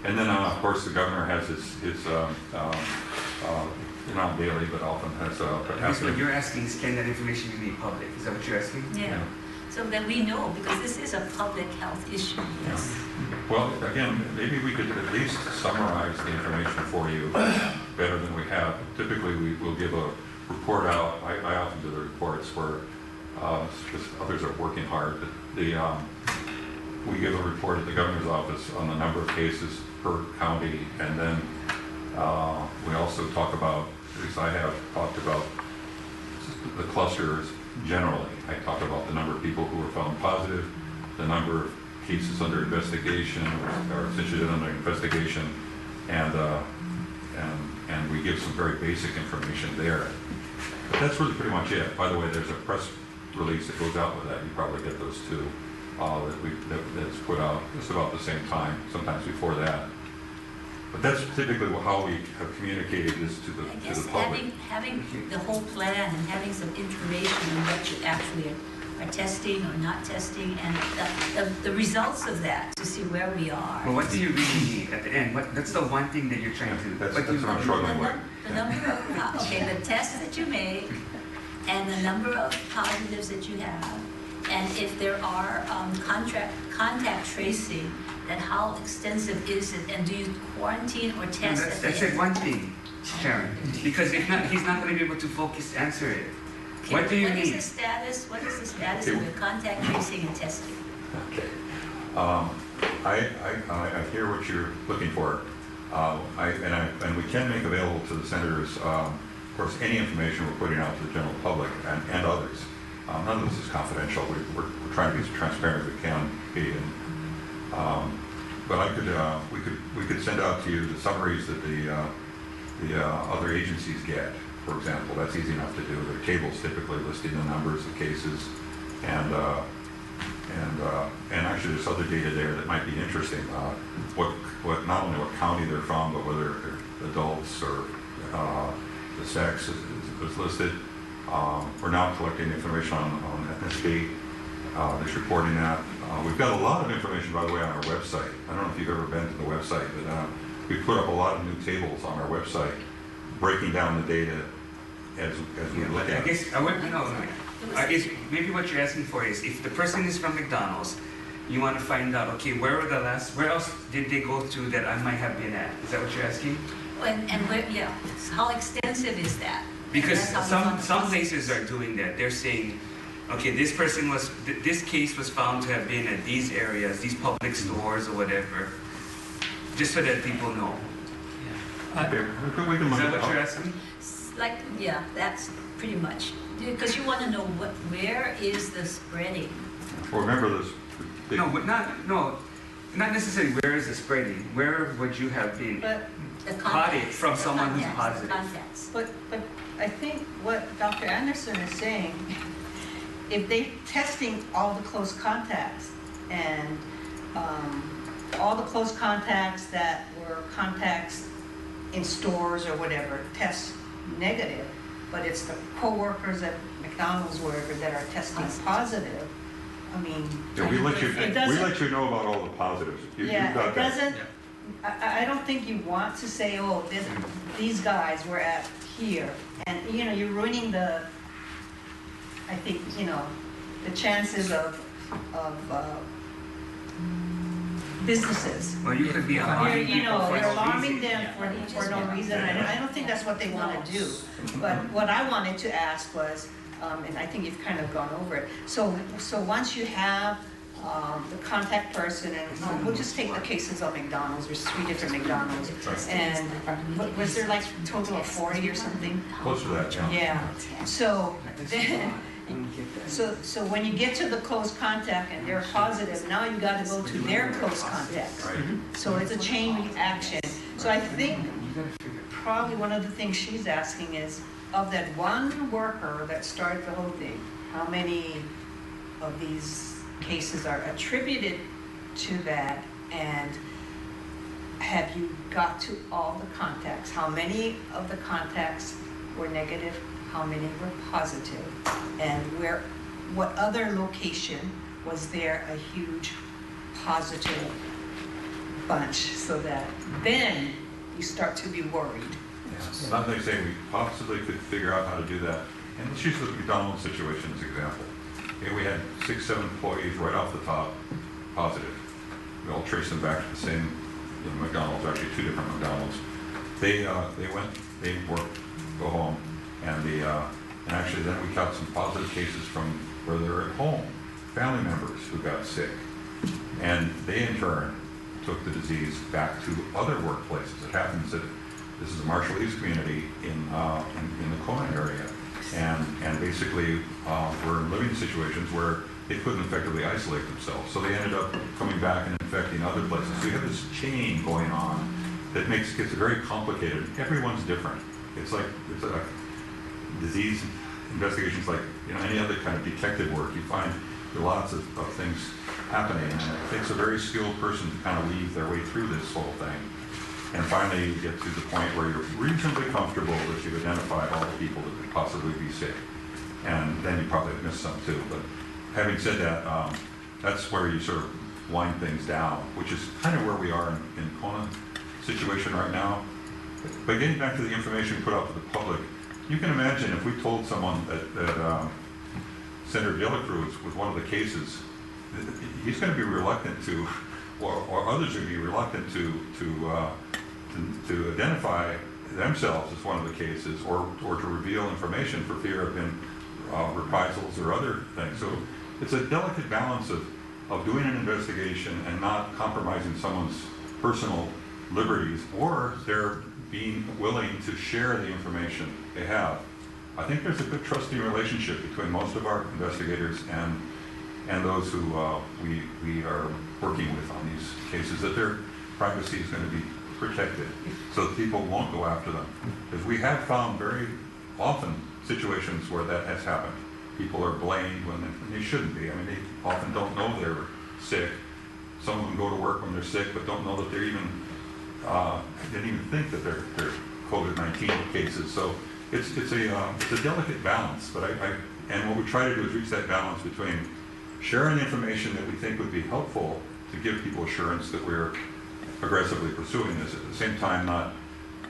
And then, of course, the governor has his not daily, but often has What you're asking is, can that information be made public? Is that what you're asking? Yeah. So that we know, because this is a public health issue. Yes. Well, again, maybe we could at least summarize the information for you better than we have. Typically, we will give a report out. I often do the reports where because others are working hard. But we give a report at the governor's office on the number of cases per county, and then we also talk about, at least I have talked about the clusters generally. I talk about the number of people who were found positive, the number of cases under investigation or essentially under investigation, and we give some very basic information there. But that's really pretty much it. By the way, there's a press release that goes out with that. You probably get those too. That's put out just about the same time, sometimes before that. But that's typically how we have communicated this to the public. Having the whole plan and having some information on what you actually are testing or not testing, and the results of that to see where we are. Well, what do you really need at the end? That's the one thing that you're trying to. That's what I'm struggling with. The number of, okay, the tests that you make, and the number of positives that you have, and if there are contact tracing, then how extensive is it, and do you quarantine or test? No, that's it, one thing, Sharon. Because if not, he's not going to be able to focus to answer it. Okay, What do you What need? is the status of your contact tracing and testing? Okay. I hear what you're looking for. And we can make available to the senators, of course, any information we're putting out to the general public and others. None of this is confidential. We're trying to be as transparent as we can be. But we could send out to you the summaries that the other agencies get. For example, that's easy enough to do. There are tables typically listing the numbers of cases, and actually there's other data there that might be interesting. What not only what county they're from, but whether they're adults or the sex is listed. We're now collecting information on ethnicity. There's reporting that. We've got a lot of information, by the way, on our website. I don't know if you've ever been to the website, but we put up a lot of new tables on our website, breaking down the data as we look at it. I guess I would know. I guess maybe what you're asking for is if the person is from McDonald's, you want to find out, okay, where else did they go to that I might have been at? Is that what you're asking? And where, yeah, how extensive is that? Because That's how you some find- places are doing that. They're saying, okay, this case was found to have been at these areas, these public stores or whatever, just so that people know. Okay, we can Is look that at what that. you're asking? Like, yeah, that's pretty much. Because you want to know where is the spreading? Well, remember this. Not necessarily where is it spreading. Where would you have been But, The caught it contacts, from the someone who's contacts, the positive? contacts. but I think what Dr. Anderson is saying, if they're testing all the close contacts and all the close contacts that were contacts in stores or whatever test negative, but it's the co-workers at McDonald's, wherever, that are testing positive, I mean. Yeah, we let doesn't- you know about all the positives. You've Yeah, got it that. doesn't, I don't think you want to say, oh, these guys were at here. And, you're ruining I think, the chances of businesses. Well, you could be alarming people for You're no alarming reason. them for no reason. I don't think that's what they want to do. But what I wanted to ask was, and I think you've kind of gone over it. So once you have the contact person, and we'll just take the cases of McDonald's. There's 3 different McDonald's, and was there like a total of 40 or something? Close to that, yeah. Yeah. So then, so when you get to the close contact and they're positive, now you got to go to their close contacts. So it's a chain reaction. So I think probably one of the things she's asking is, of that one worker that started the whole thing, how many of these cases are attributed to that, and have you got to all the contacts? How many of the contacts were negative? How many were positive? And what other location was there a huge positive bunch, so that then you start to be worried? Yeah. Not they say we possibly could figure out how to do that. And let's use the McDonald's situation as an example. Okay, we had 6, 7 employees right off the top positive. We all traced them back to the same McDonald's, actually 2 different McDonald's. They worked, go home, and actually then we got some positive cases from where they were at home, family members who got sick, and they in turn took the disease back to other workplaces. It happens that this is a Marshallese community in the Kona area, and basically were in living situations where they couldn't effectively isolate themselves. So they ended up coming back and infecting other places. So you have this chain going on that gets very complicated. Everyone's different. It's like disease investigations, like any other kind of detective work. You find lots of things happening, and it takes a very skilled person to kind of weave their way through this whole thing. And finally, you get to the point where you're reasonably comfortable that you've identified all the people that could possibly be sick. And then you probably have missed some too, but having said that, that's where you sort of wind things down, which is kind of where we are in Kona's situation right now. But getting back to the information put out to the public, you can imagine if we told someone that Senator Delacruz was one of the cases, he's going to be reluctant to, or others are going to be reluctant to identify themselves as one of the cases, or to reveal information for fear of reprisals or other things. So it's a delicate balance of doing an investigation and not compromising someone's personal liberties, or they're being willing to share the information they have. I think there's a good trusting relationship between most of our investigators and those who we are working with on these cases, that their privacy is going to be protected so that people won't go after them. Because we have found very often situations where that has happened. People are blamed when they shouldn't be. I mean, they often don't know they're sick. Some of them go to work when they're sick, but don't know that they're even, didn't even think that they're COVID-19 cases. So it's a delicate balance, but and what we try to do is reach that balance between sharing information that we think would be helpful to give people assurance that we're aggressively pursuing this, at the same time not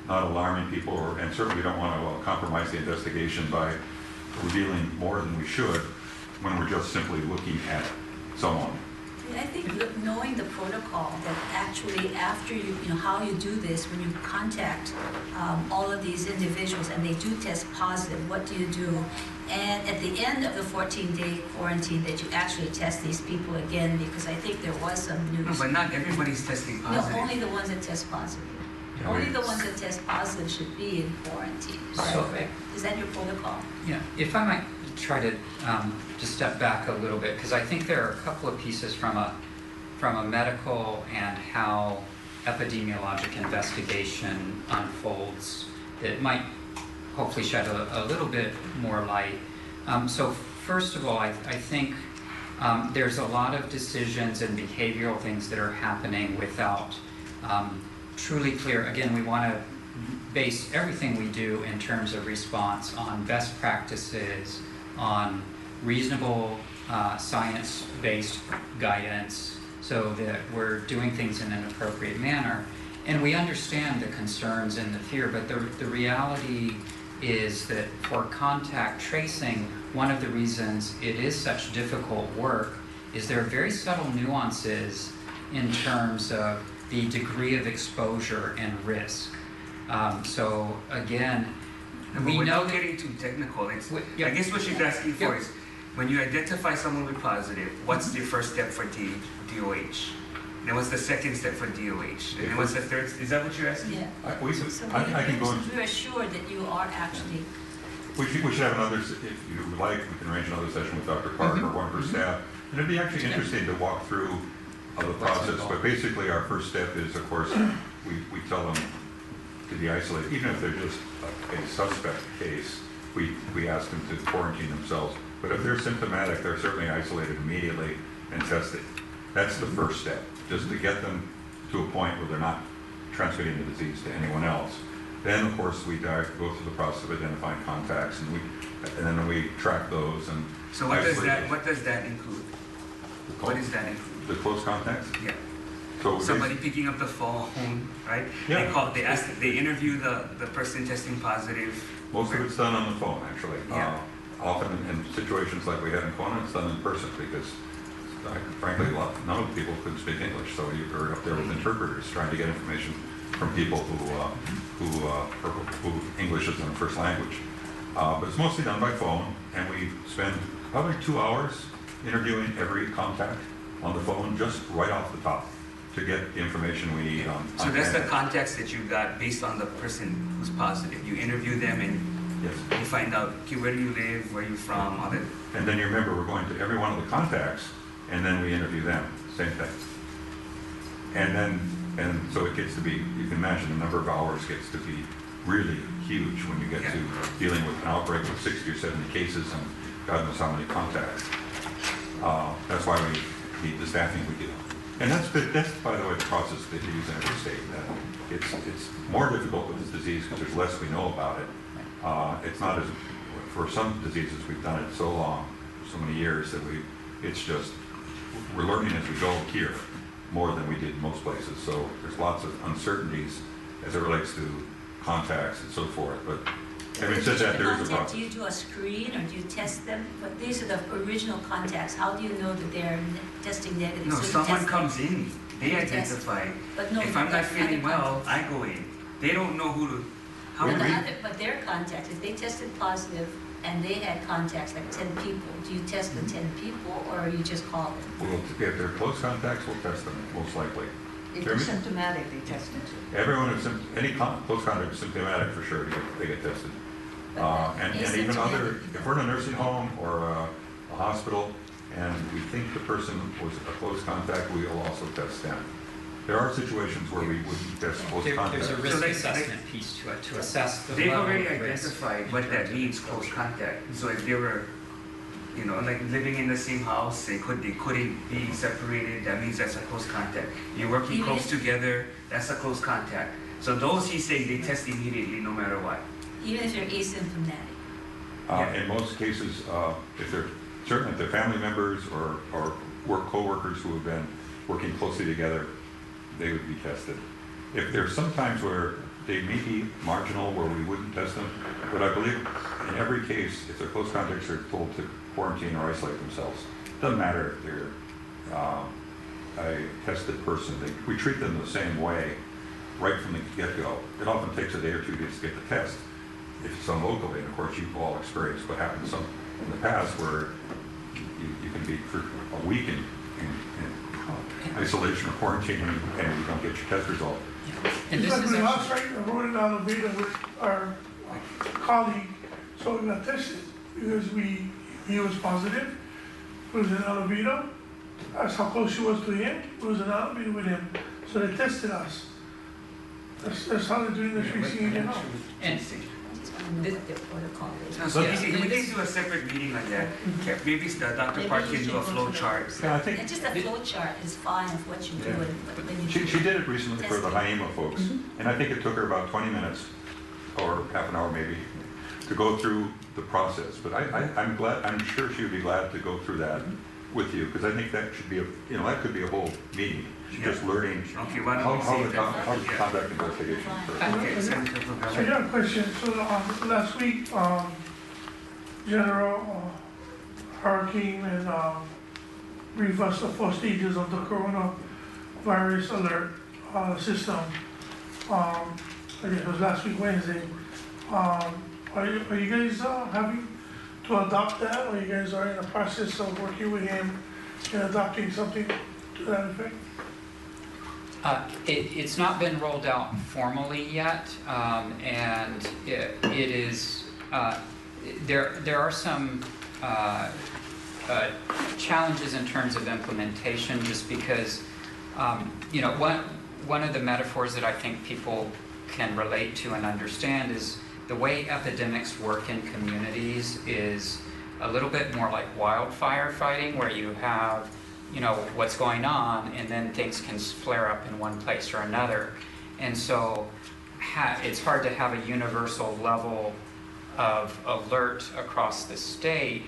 alarming people, and certainly we don't want to compromise the investigation by revealing more than we should when we're just simply looking at someone. I think knowing the protocol, that actually after you know how you do this, when you contact all of these individuals and they do test positive, what do you do? And at the end of the 14-day quarantine, that you actually test these people again, because I think there was some news. No, but not everybody's testing positive. No, only the ones that test positive. Yeah, Only the ones that test positive should be in quarantine. Is that correct? Is that your protocol? Yeah, if I might try to just step back a little bit, because I think there are a couple of pieces from a medical and how epidemiologic investigation unfolds that might hopefully shed a little bit more light. So first of all, I think there's a lot of decisions and behavioral things that are happening without truly clear. Again, we want to base everything we do in terms of response on best practices, on reasonable science-based guidance, so that we're doing things in an appropriate manner. And we understand the concerns and the fear, but the reality is that for contact tracing, one of the reasons it is such difficult work is there are very subtle nuances in terms of the degree of exposure and risk. So again, we know without getting too technical, I guess what she's asking for is, when you identify someone with positive, what's the first step for DOH? Then what's the second step for DOH? And then what's the third? Is that what you're asking? Yeah. I can go We're assured that you are actually. We should have another, if you would like, we can arrange another session with Dr. Park or one of her staff. And it'd be actually interesting to walk through the process. But basically, our first step is, of course, we tell them to be isolated, even if they're just a suspect case. We ask them to quarantine themselves. But if they're symptomatic, they're certainly isolated immediately and tested. That's the first step, just to get them to a point where they're not transmitting the disease to anyone else. Then, of course, we go through the process of identifying contacts, and then we track those and. So what does that include? What does that include? The close contacts? Yeah. So somebody picking up the phone, right? Yeah. They interview the person testing positive. Most of it's done on the phone, actually. Yeah. Often in situations like we had in Kona, it's done in person because, frankly, none of the people could speak English, so you were up there with interpreters trying to get information from people who English isn't their first language. But it's mostly done by phone, and we spend probably 2 hours interviewing every contact on the phone, just right off the top, to get the information we need on. So that's the context that you got based on the person who's positive. You interview them and yes, you find out, okay, where do you live, where are you from, all that. And then you remember, we're going to every one of the contacts, and then we interview them, same thing. And so it gets to be, you can imagine the number of hours gets to be really huge when you get to dealing with an outbreak of 60 or 70 cases and God knows how many contacts. That's why we need the staffing we do. And that's by the way, the process that you use in every state. It's more difficult with this disease because there's less we know about it. It's not as, for some diseases, we've done it so long, so many years, that It's just, we're learning as we go here more than we did in most places. So there's lots of uncertainties as it relates to contacts and so forth. But having said that, there is a Do process. you do a screen or do you test them? But these are the original contacts. How do you know that they're testing negative? No, So you someone test them. comes in, they You test. identify. But no, If I'm not other feeling well, contacts. I go in. They don't know who to, how But, to the we- other, but their contacts, if they tested positive and they had contacts, like 10 people, do you test the 10 people or you just call them? Well, if they're close contacts, we'll test them, most likely. If they're Jeremy? symptomatic, they test them too. Everyone who's, close contact is symptomatic for sure, they get tested. And even other, if we're in a nursing home or a hospital and we think the person was a close contact, we will also test them. There are situations where we wouldn't test close There's contacts. a risk So they- assessment piece to it, to assess the they've level already of risk. identified what that means, close contact. So if they were, you know, like living in the same house, they couldn't be separated, that means that's a close contact. You're working Even close if- together, that's a close contact. So those he's saying they test immediately no matter what. Even if they're asymptomatic? In most cases, if they're, certainly if they're family members or co-workers who have been working closely together, they would be tested. If there's some times where they may be marginal where we wouldn't test them, but I believe in every case, if they're close contacts, they're told to quarantine or isolate themselves. Doesn't matter if they're a tested person. We treat them the same way right from the get-go. It often takes a day or 2 days to get the test. If it's done locally, and of course you've all experienced what happened in the past where you can be for a week in isolation or quarantine and you don't get your test result. And this Like is when last actually, night, I rode in Alameda with our colleague, so we got tested because he was positive. He was in Alameda. That's how close she was to him. He was in Alameda with him. So they tested us. That's how they're doing this vaccine now. and I just want to know what their protocol is. So Yeah. if they do a separate meeting like that, maybe Dr. Maybe Park you can do should a go flow to the- chart. Yeah, I think And just a flow chart is fine of what you're Yeah. doing, but when you she did it recently for the HIEMA folks, and I think it took her about 20 minutes or half an hour maybe to go through the process. But I'm sure she would be glad to go through that with you, because I think that should be that could be a whole meeting, just learning Okay, why how don't we the see that? Yeah. conduct investigation occurs. Okay, Senator So Rivera. I got a question. So last week, General Hurricane and briefed us the 4 stages of the coronavirus alert system. I guess it was last week Wednesday. Are you guys having to adopt that, or you guys are in the process of working with him and adopting something to that effect? it's not been rolled out formally yet, and it is, there are some challenges in terms of implementation, just because, one of the metaphors that I think people can relate to and understand is the way epidemics work in communities is a little bit more like wildfire fighting, where you have what's going on, and then things can flare up in one place or another. And so it's hard to have a universal level of alert across the state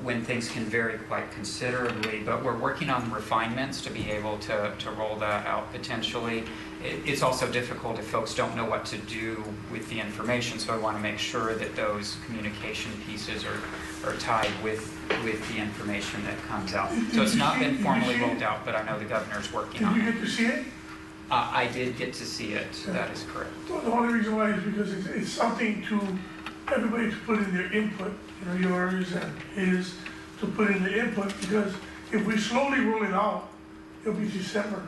when things can vary quite considerably. But we're working on refinements to be able to roll that out potentially. It's also difficult if folks don't know what to do with the information, so I want to make sure that those communication pieces are tied with the information that comes out. So it's not been formally rolled out, but I know the governor's working Did on you it. get to see it? I did get to see it, that is correct. Well, the only reason why is because it's something to everybody to put in their input, yours and his, to put in the input, because if we slowly roll it out, it'll be December.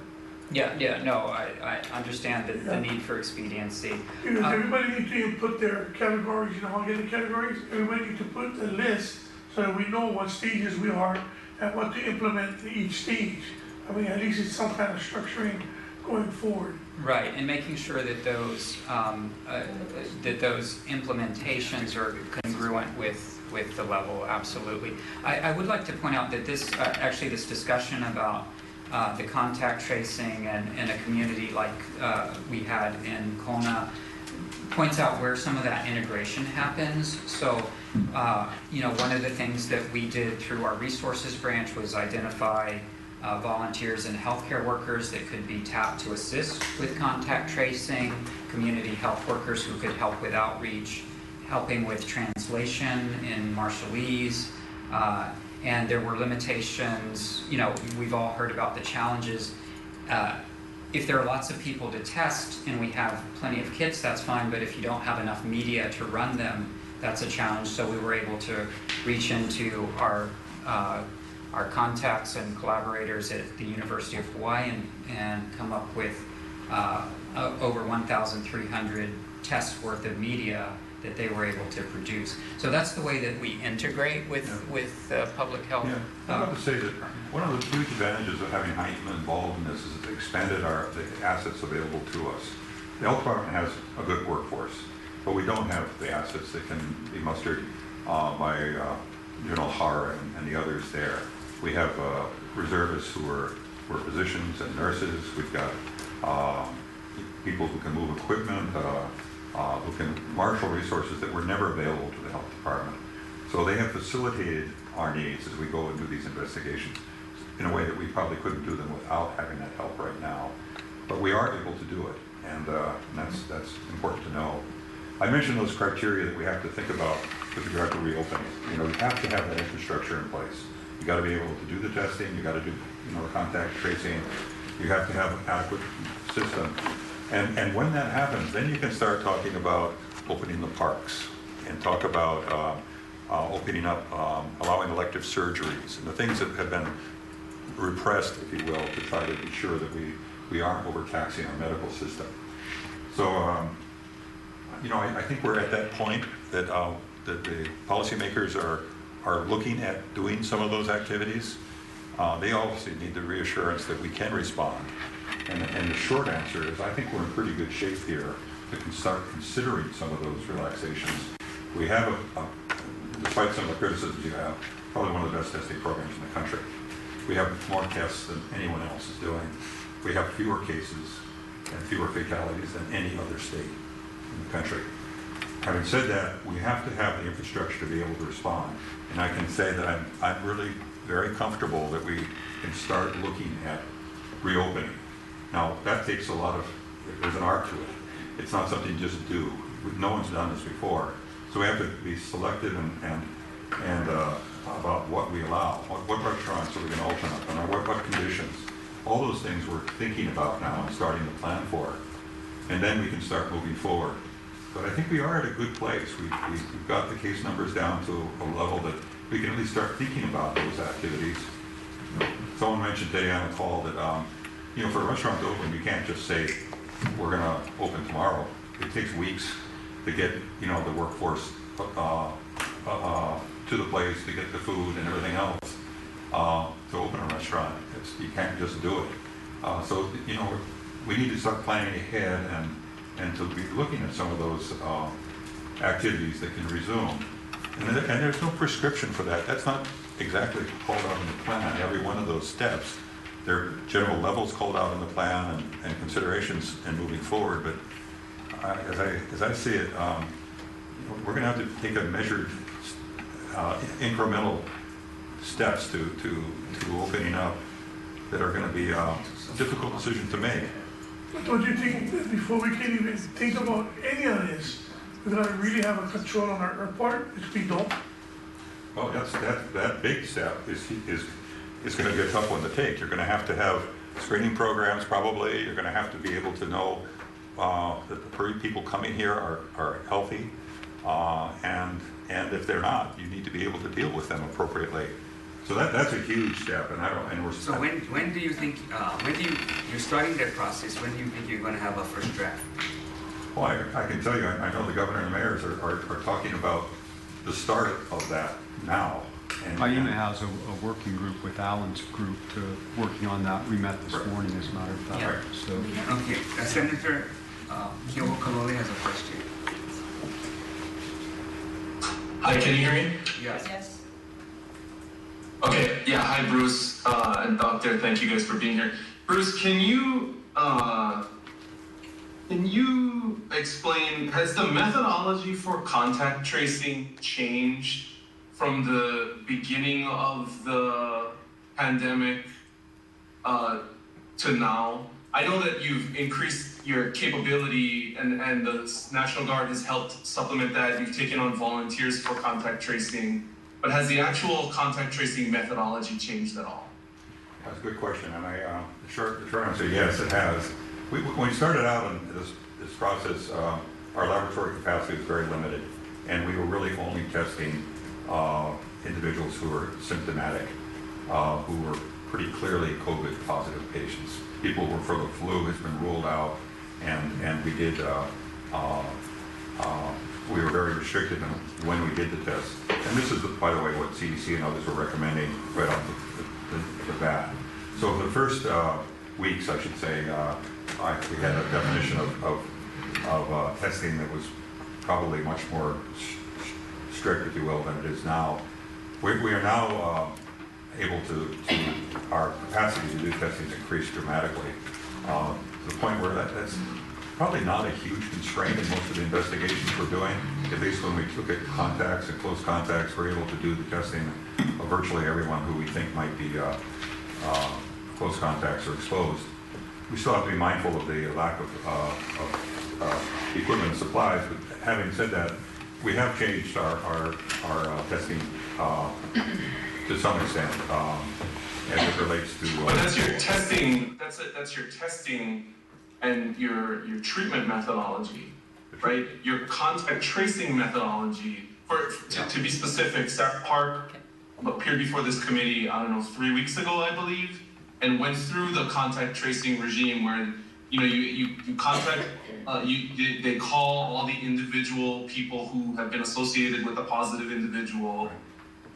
No, I understand the need for expediency. Because everybody needs to input their categories, how to get the categories, everybody needs to put the list so that we know what stages we are and what to implement in each stage. I mean, at least it's some kind of structuring going forward. Right, and making sure that those implementations are congruent with the level, absolutely. I would like to point out that this discussion about the contact tracing and in a community like we had in Kona, points out where some of that integration happens. So, one of the things that we did through our resources branch was identify volunteers and healthcare workers that could be tapped to assist with contact tracing, community health workers who could help with outreach, helping with translation in Marshallese, and there were limitations. We've all heard about the challenges. If there are lots of people to test and we have plenty of kits, that's fine, but if you don't have enough media to run them, that's a challenge. So we were able to reach into our contacts and collaborators at the University of Hawaii and come up with over 1,300 tests worth of media that they were able to produce. So that's the way that we integrate with public health. Yeah, I'd love to say that one of the huge advantages of having Hawai'i involved in this is it's expanded the assets available to us. The health department has a good workforce, but we don't have the assets that can be mustered by General Har and the others there. We have reservists who are physicians and nurses. We've got people who can move equipment, who can marshal resources that were never available to the health department. So they have facilitated our needs as we go and do these investigations in a way that we probably couldn't do them without having that help right now. But we are able to do it, and that's important to know. I mentioned those criteria that we have to think about with regard to reopening. We have to have that infrastructure in place. You got to be able to do the testing. You got to do, the contact tracing. You have to have an adequate system. And when that happens, then you can start talking about opening the parks and talk about opening up, allowing elective surgeries and the things that have been repressed, if you will, to try to be sure that we aren't overtaxing our medical system. So, I think we're at that point that the policymakers are looking at doing some of those activities. They obviously need the reassurance that we can respond. And the short answer is I think we're in pretty good shape here to start considering some of those relaxations. We have, despite some of the criticisms you have, probably one of the best testing programs in the country. We have more tests than anyone else is doing. We have fewer cases and fewer fatalities than any other state in the country. Having said that, we have to have the infrastructure to be able to respond. And I can say that I'm really very comfortable that we can start looking at reopening. Now, that takes there's an art to it. It's not something you just do. No one's done this before. So we have to be selective and about what we allow. What restaurants are we going to open up, and what conditions? All those things we're thinking about now and starting to plan for. And then we can start moving forward. But I think we are at a good place. We've got the case numbers down to a level that we can at least start thinking about those activities. Someone mentioned today on the call that for a restaurant to open, you can't just say, we're going to open tomorrow. It takes weeks to get, the workforce to the place, to get the food and everything else, to open a restaurant. You can't just do it. So, we need to start planning ahead and to be looking at some of those activities that can resume. And there's no prescription for that. That's not exactly called out in the plan, every one of those steps. There are general levels called out in the plan and considerations in moving forward, but as I see it, we're going to have to take a measured, incremental steps to opening up that are going to be a difficult decision to make. But don't you think that before we can even think about any of this, we've got to really have a control on our part, which we don't? Well, that big step is going to be a tough one to take. You're going to have screening programs probably. You're going to have to be able to know that the people coming here are healthy, and if they're not, you need to be able to deal with them appropriately. So that's a huge step, and we're. So when do you think you're starting that process? When do you think you're going to have a first draft? Well, I can tell you, I know the governor and the mayors are talking about the start of that now. IEMA has a working group with Alan's group working on that. We met this morning, as a matter of fact. Yeah. So. Okay, Senator Kyoho Kalole has a question. Hi, can you hear me? Yes. Yes. Okay, yeah, hi Bruce and Doctor, thank you guys for being here. Bruce, can you explain, has the methodology for contact tracing changed from the beginning of the pandemic to now? I know that you've increased your capability and the National Guard has helped supplement that. You've taken on volunteers for contact tracing, but has the actual contact tracing methodology changed at all? That's a good question, and the short answer, yes, it has. When we started out in this process, our laboratory capacity was very limited, and we were really only testing individuals who were symptomatic, who were pretty clearly COVID positive patients. People who were for the flu has been ruled out, and we did. We were very restricted in when we did the test. And this is, by the way, what CDC and others were recommending right off the bat. So the first weeks, I should say, we had a definition of testing that was probably much more strict, if you will, than it is now. We are now able to our capacity to do testing has increased dramatically to the point where that's probably not a huge constraint in most of the investigations we're doing. At least when we look at contacts and close contacts, we're able to do the testing of virtually everyone who we think might be close contacts or exposed. We still have to be mindful of the lack of equipment and supplies, but having said that, we have changed our testing to some extent as it relates to. But that's your testing. That's your testing and your treatment methodology, right? Your contact tracing methodology. To be specific, Sarah Park appeared before this committee, I don't know, 3 weeks ago, I believe, and went through the contact tracing regime where you contact, they call all the individual people who have been associated with a positive individual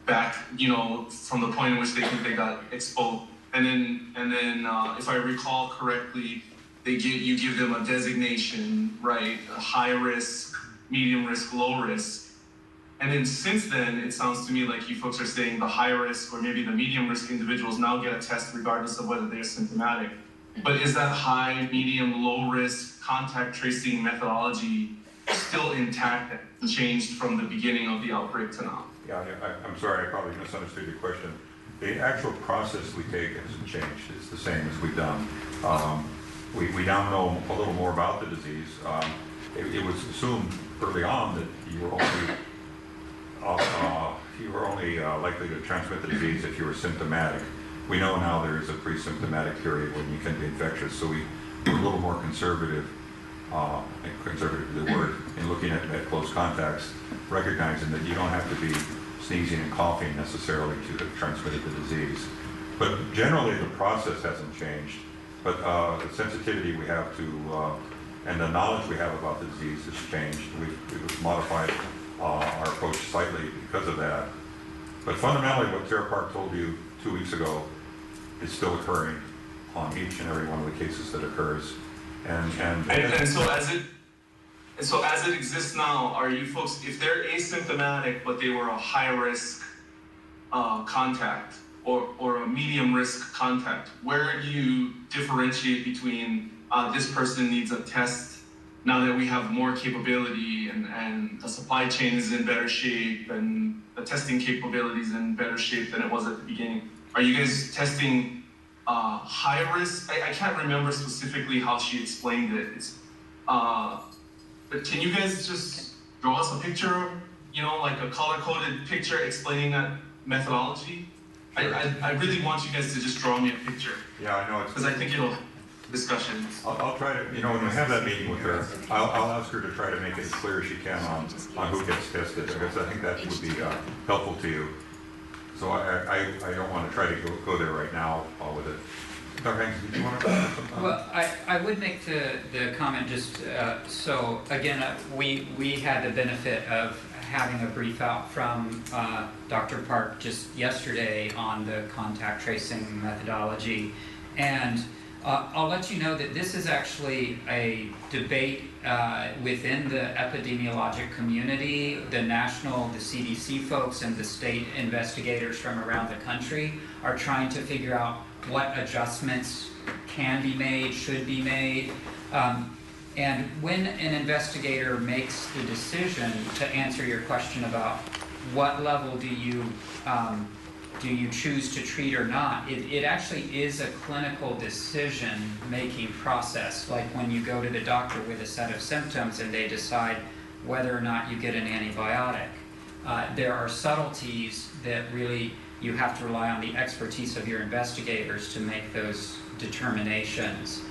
back, from the point in which they think they got exposed, and then if I recall correctly, you give them a designation, right? A high risk, medium risk, low risk. And then since then, it sounds to me like you folks are saying the high risk or maybe the medium risk individuals now get a test regardless of whether they're symptomatic. But is that high, medium, low risk contact tracing methodology still intact and changed from the beginning of the outbreak to now? Yeah, I'm sorry, I probably misunderstood your question. The actual process we take hasn't changed. It's the same as we've done. We now know a little more about the disease. It was assumed early on that you were only likely to transmit the disease if you were symptomatic. We know now there is a pre-symptomatic period when you can be infectious, so we're a little more conservative, conservative is the word, in looking at close contacts, recognizing that you don't have to be sneezing and coughing necessarily to have transmitted the disease. But generally the process hasn't changed. But the sensitivity we have to, and the knowledge we have about the disease has changed. We've modified our approach slightly because of that. But fundamentally, what Tara Park told you 2 weeks ago is still occurring on each and every one of the cases that occurs. And so as it exists now, are you folks, if they're asymptomatic but they were a high risk contact, or a medium risk contact, where do you differentiate between this person needs a test now that we have more capability and the supply chain is in better shape and the testing capabilities in better shape than it was at the beginning? Are you guys testing high risk? I can't remember specifically how she explained it. But can you guys just draw us a picture, like a color-coded picture explaining that methodology? I really want you guys to just draw me a picture. Yeah, I know. Because I think it'll discussion. I'll try to, when we have that meeting with her, I'll ask her to try to make it as clear as she can on who gets tested, because I think that would be helpful to you. So I don't want to try to go there right now with it. Dr. Hanks, did you want to comment something? Well, I would make the comment just, so again, we had the benefit of having a brief out from Dr. Park just yesterday on the contact tracing methodology. And I'll let you know that this is actually a debate within the epidemiologic community. The national, the CDC folks and the state investigators from around the country are trying to figure out what adjustments can be made, should be made. And when an investigator makes the decision, to answer your question about what level do you choose to treat or not, it actually is a clinical decision-making process. Like when you go to the doctor with a set of symptoms and they decide whether or not you get an antibiotic. There are subtleties that really you have to rely on the expertise of your investigators to make those determinations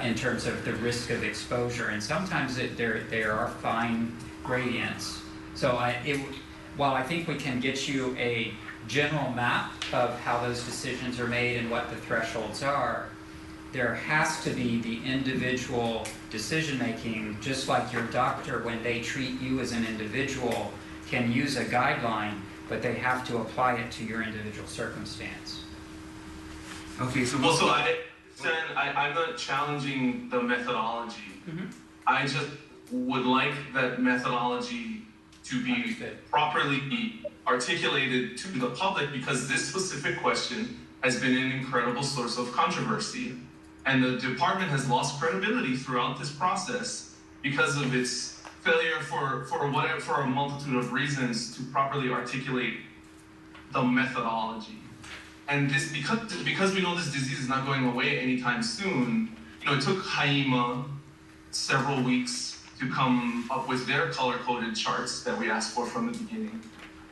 in terms of the risk of exposure. And sometimes there are fine gradients. So while I think we can get you a general map of how those decisions are made and what the thresholds are, there has to be the individual decision-making, just like your doctor, when they treat you as an individual, can use a guideline, but they have to apply it to your individual circumstance. Okay, so also I'm not challenging the methodology. Mm-hmm. I just would like that methodology to be properly articulated to the public, because this specific question has been an incredible source of controversy. And the department has lost credibility throughout this process because of its failure for a multitude of reasons to properly articulate the methodology. And this, because we know this disease is not going away anytime soon, it took Hawai'i several weeks to come up with their color-coded charts that we asked for from the beginning.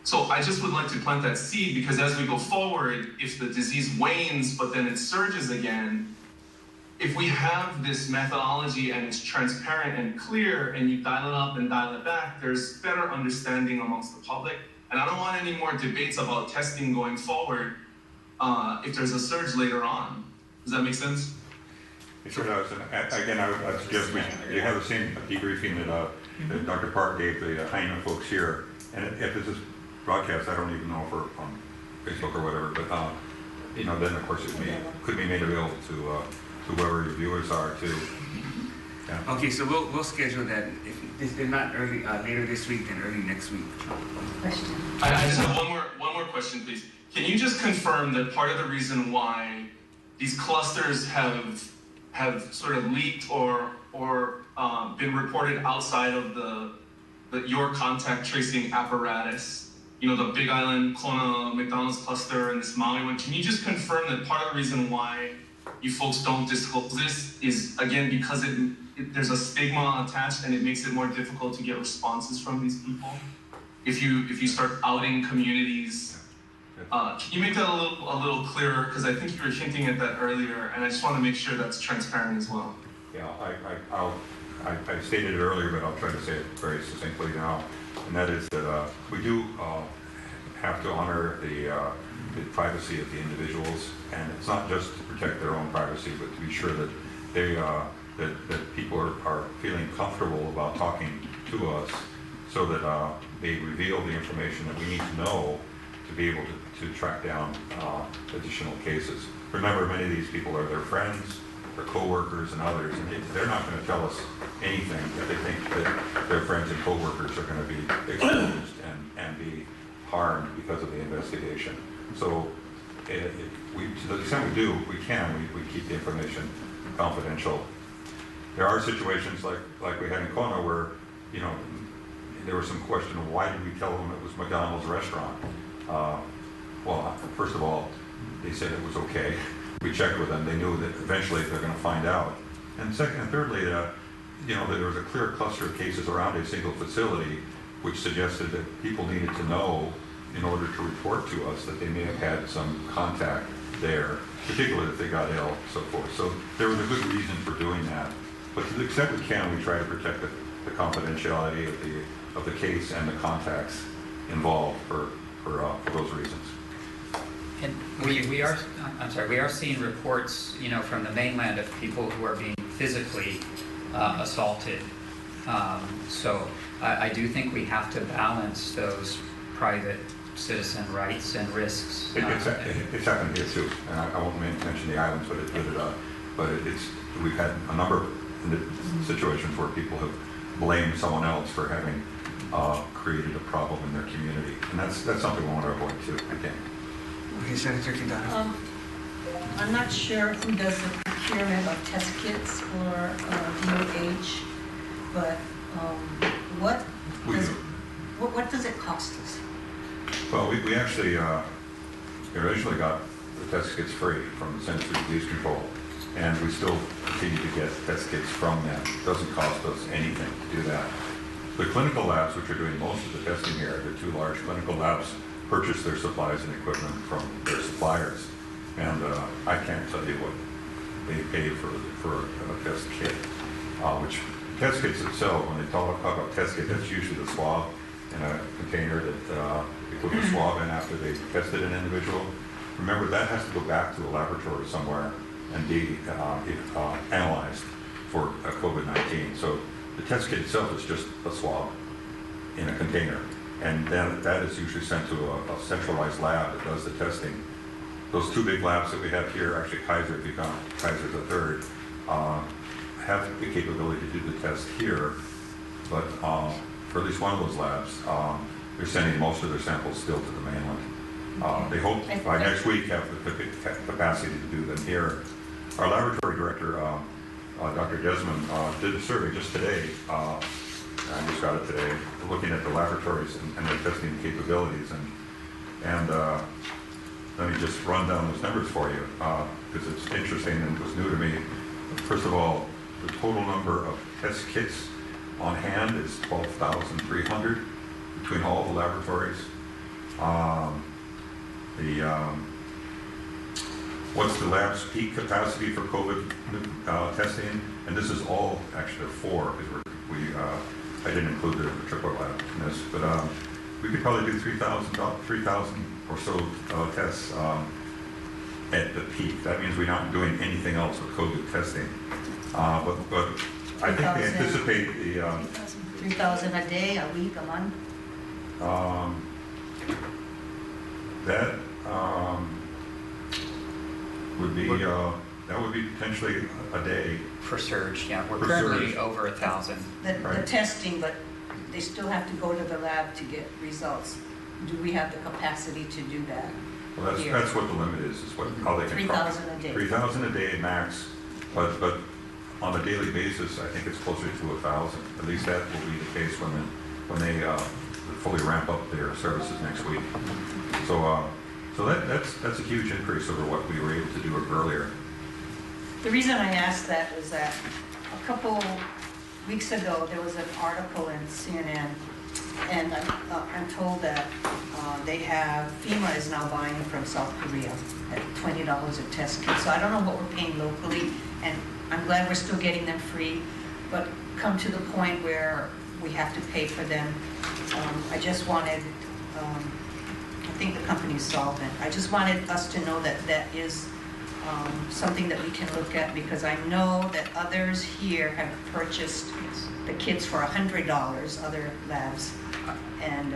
So I just would like to plant that seed, because as we go forward, if the disease wanes but then it surges again, if we have this methodology and it's transparent and clear and you dial it up and dial it back, there's better understanding amongst the public. And I don't want any more debates about testing going forward if there's a surge later on. Does that make sense? It sure does. And again, I would suggest you have the same debriefing that Dr. Park gave the Hawai'i folks here. And if this is broadcast, I don't even know if we're on Facebook or whatever, but then of course it could be made available to whoever your viewers are too. Yeah. Okay, so we'll schedule that. If they're not early later this week, then early next week. Question. I just have one more question, please. Can you just confirm that part of the reason why these clusters have sort of leaked or been reported outside of your contact tracing apparatus, the Big Island, Kona, McDonald's cluster, and this Maui one, can you just confirm that part of the reason why you folks don't disclose this is, again, because there's a stigma attached and it makes it more difficult to get responses from these people? If you start outing communities, can you make that a little clearer? Because I think you were hinting at that earlier, and I just want to make sure that's transparent as well. Yeah, I stated it earlier, but I'll try to say it very succinctly now, and that is that we do have to honor the privacy of the individuals, and it's not just to protect their own privacy, but to be sure that they that people are feeling comfortable about talking to us, so that they reveal the information that we need to know to be able to track down additional cases. Remember, many of these people are their friends, their co-workers, and others, and they're not going to tell us anything if they think that their friends and co-workers are going to be exposed and be harmed because of the investigation. So, to the extent we keep the information confidential. There are situations like we had in Kona where, there was some question of why did we tell them it was McDonald's restaurant? Well, first of all, they said it was okay. We checked with them. They knew that eventually they're going to find out. And second and thirdly, that there was a clear cluster of cases around a single facility, which suggested that people needed to know in order to report to us that they may have had some contact there, particularly if they got ill, so forth. So there was a good reason for doing that. But to the extent we can, we try to protect the confidentiality of the case and the contacts involved for those reasons. And we are seeing reports, from the mainland of people who are being physically assaulted. So I do think we have to balance those private citizen rights and risks. It's happened here too, and I won't mention the islands, but we've had a number of situations where people have blamed someone else for having created a problem in their community, and that's something we want to avoid too. Again. Okay, Senator Quintana. I'm not sure who does the procurement of test kits for DOH. we actually originally got the test kits free from the Centers for Disease Control, and we still continue to get test kits from them. It doesn't cost us anything to do that. The clinical labs, which are doing most of the testing here, the two large clinical labs, purchase their supplies and equipment from their suppliers, and I can't tell you what they pay for a test kit. Which test kits itself, when they talk about test kit, that's usually the swab in a container that they put the swab in after they tested an individual. Remember, that has to go back to a laboratory somewhere and be analyzed for COVID-19. So the test kit itself is just a swab in a container, and then that is usually sent to a centralized lab that does the testing. Those two big labs that we have here, actually Kaiser, Kaiser's the third, have the capability to do the test here, but for at least one of those labs, they're sending most of their samples still to the mainland. They hope by next week have the capacity to do them here. Our laboratory director, Dr. Desmond, did a survey just today, I just got it today, looking at the laboratories and their testing capabilities. And let me just run down those numbers for you, because it's interesting and it was new to me. First of all, the total number of test kits on hand is 12,300 between all the laboratories. What's the lab's peak capacity for COVID testing? And this is all, actually there are four, because I didn't include the triple lab in this, but we could probably do 3,000 or so tests at the peak. That means we're not doing anything else with COVID testing. But I think they anticipate the 3,000 a day, a week, a month? That would be potentially a day. For surge, yeah. We're For currently surge. over 1,000. The Right. testing, but they still have to go to the lab to get results. Do we have the capacity to do that? Well, here? that's what the limit is how they can. 3,000 a day. 3,000 a day max, but on a daily basis, I think it's closer to 1,000. At least that will be the case when they fully ramp up their services next week. So that's a huge increase over what we were able to do earlier. The reason I asked that is that a couple weeks ago, there was an article in CNN, and I'm told that FEMA is now buying from South Korea at $20 a test kit. So I don't know what we're paying locally, and I'm glad we're still getting them free, but come to the point where we have to pay for them. I just wanted, I think the company's solvent. I just wanted us to know that that is something that we can look at, because I know that others here have purchased the kits for $100, other labs, and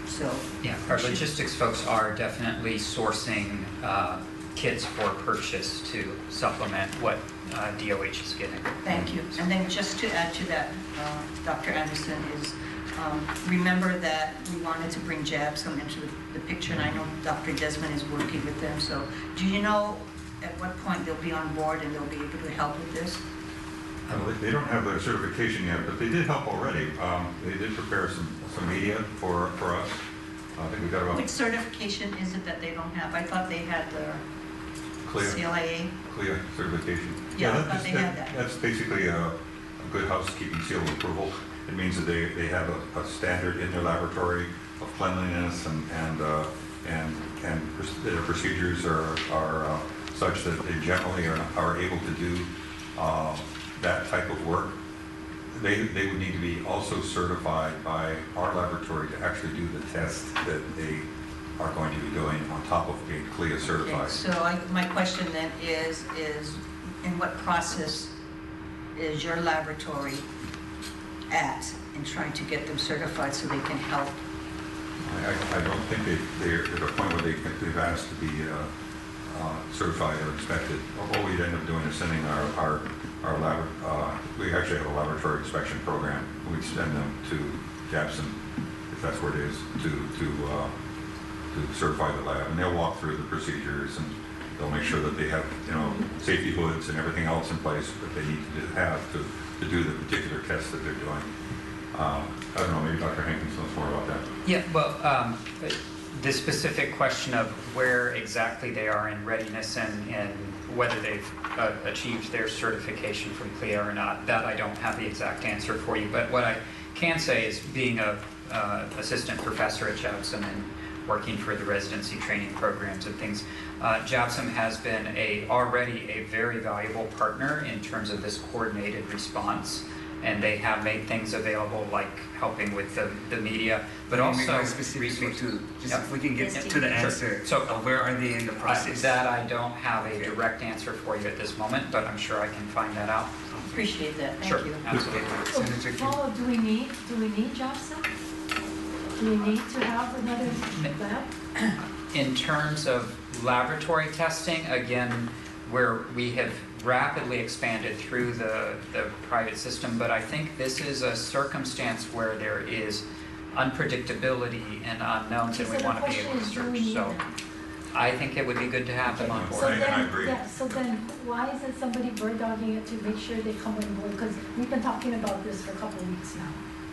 so. Yeah, our logistics folks are definitely sourcing kits for purchase to supplement what DOH is getting. Thank you. And then just to add to that, Dr. Anderson, is remember that we wanted to bring JABSOM into the picture, and I know Dr. Desmond is working with them. So do you know at what point they'll be on board and they'll be able to help with this? Well, they don't have their certification yet, but they did help already. They did prepare some media for us. I think we got about. Which certification is it that they don't have? I thought they had the CLIA. CLIA certification. Yeah, I thought they had that. That's basically a good housekeeping seal of approval. It means that they have a standard in their laboratory of cleanliness and their procedures are such that they generally are able to do that type of work. They would need to be also certified by our laboratory to actually do the test that they are going to be doing on top of being CLIA certified. Okay, so my question then is in what process is your laboratory at in trying to get them certified so they can help? I don't think they're at a point where they've asked to be certified or inspected. What we'd end up doing is sending our lab, we actually have a laboratory inspection program. We'd send them to JABSOM, if that's where it is, to certify the lab. And they'll walk through the procedures and they'll make sure that they have, safety hoods and everything else in place that they need to have to do the particular test that they're doing. I don't know, maybe Dr. Hankins knows more about that. Yeah, well, The specific question of where exactly they are in readiness and whether they've achieved their certification from CLIA or not, that I don't have the exact answer for you. But what I can say is, being a assistant professor at JABSM and working for the residency training programs and things, JABSM has been already a very valuable partner in terms of this coordinated response. And they have made things available like helping with the media, but also specifically to just Yep. if we can get to the answer. So where are they in the process? That I don't have a direct answer for you at this moment, but I'm sure I can find that out. Appreciate that, Sure, thank you. absolutely. Senator Kim. Paul, do we need JABSA? Do we need to have another lab? In terms of laboratory testing, again, where we have rapidly expanded through the private system, but I think this is a circumstance where there is unpredictability and unknowns, and we want to be able to search. So I think it would be good to have them on board. So And I then, agree. yeah, so then why isn't somebody bird dogging it to make sure they come on board? Because we've been talking about this for a couple of weeks now,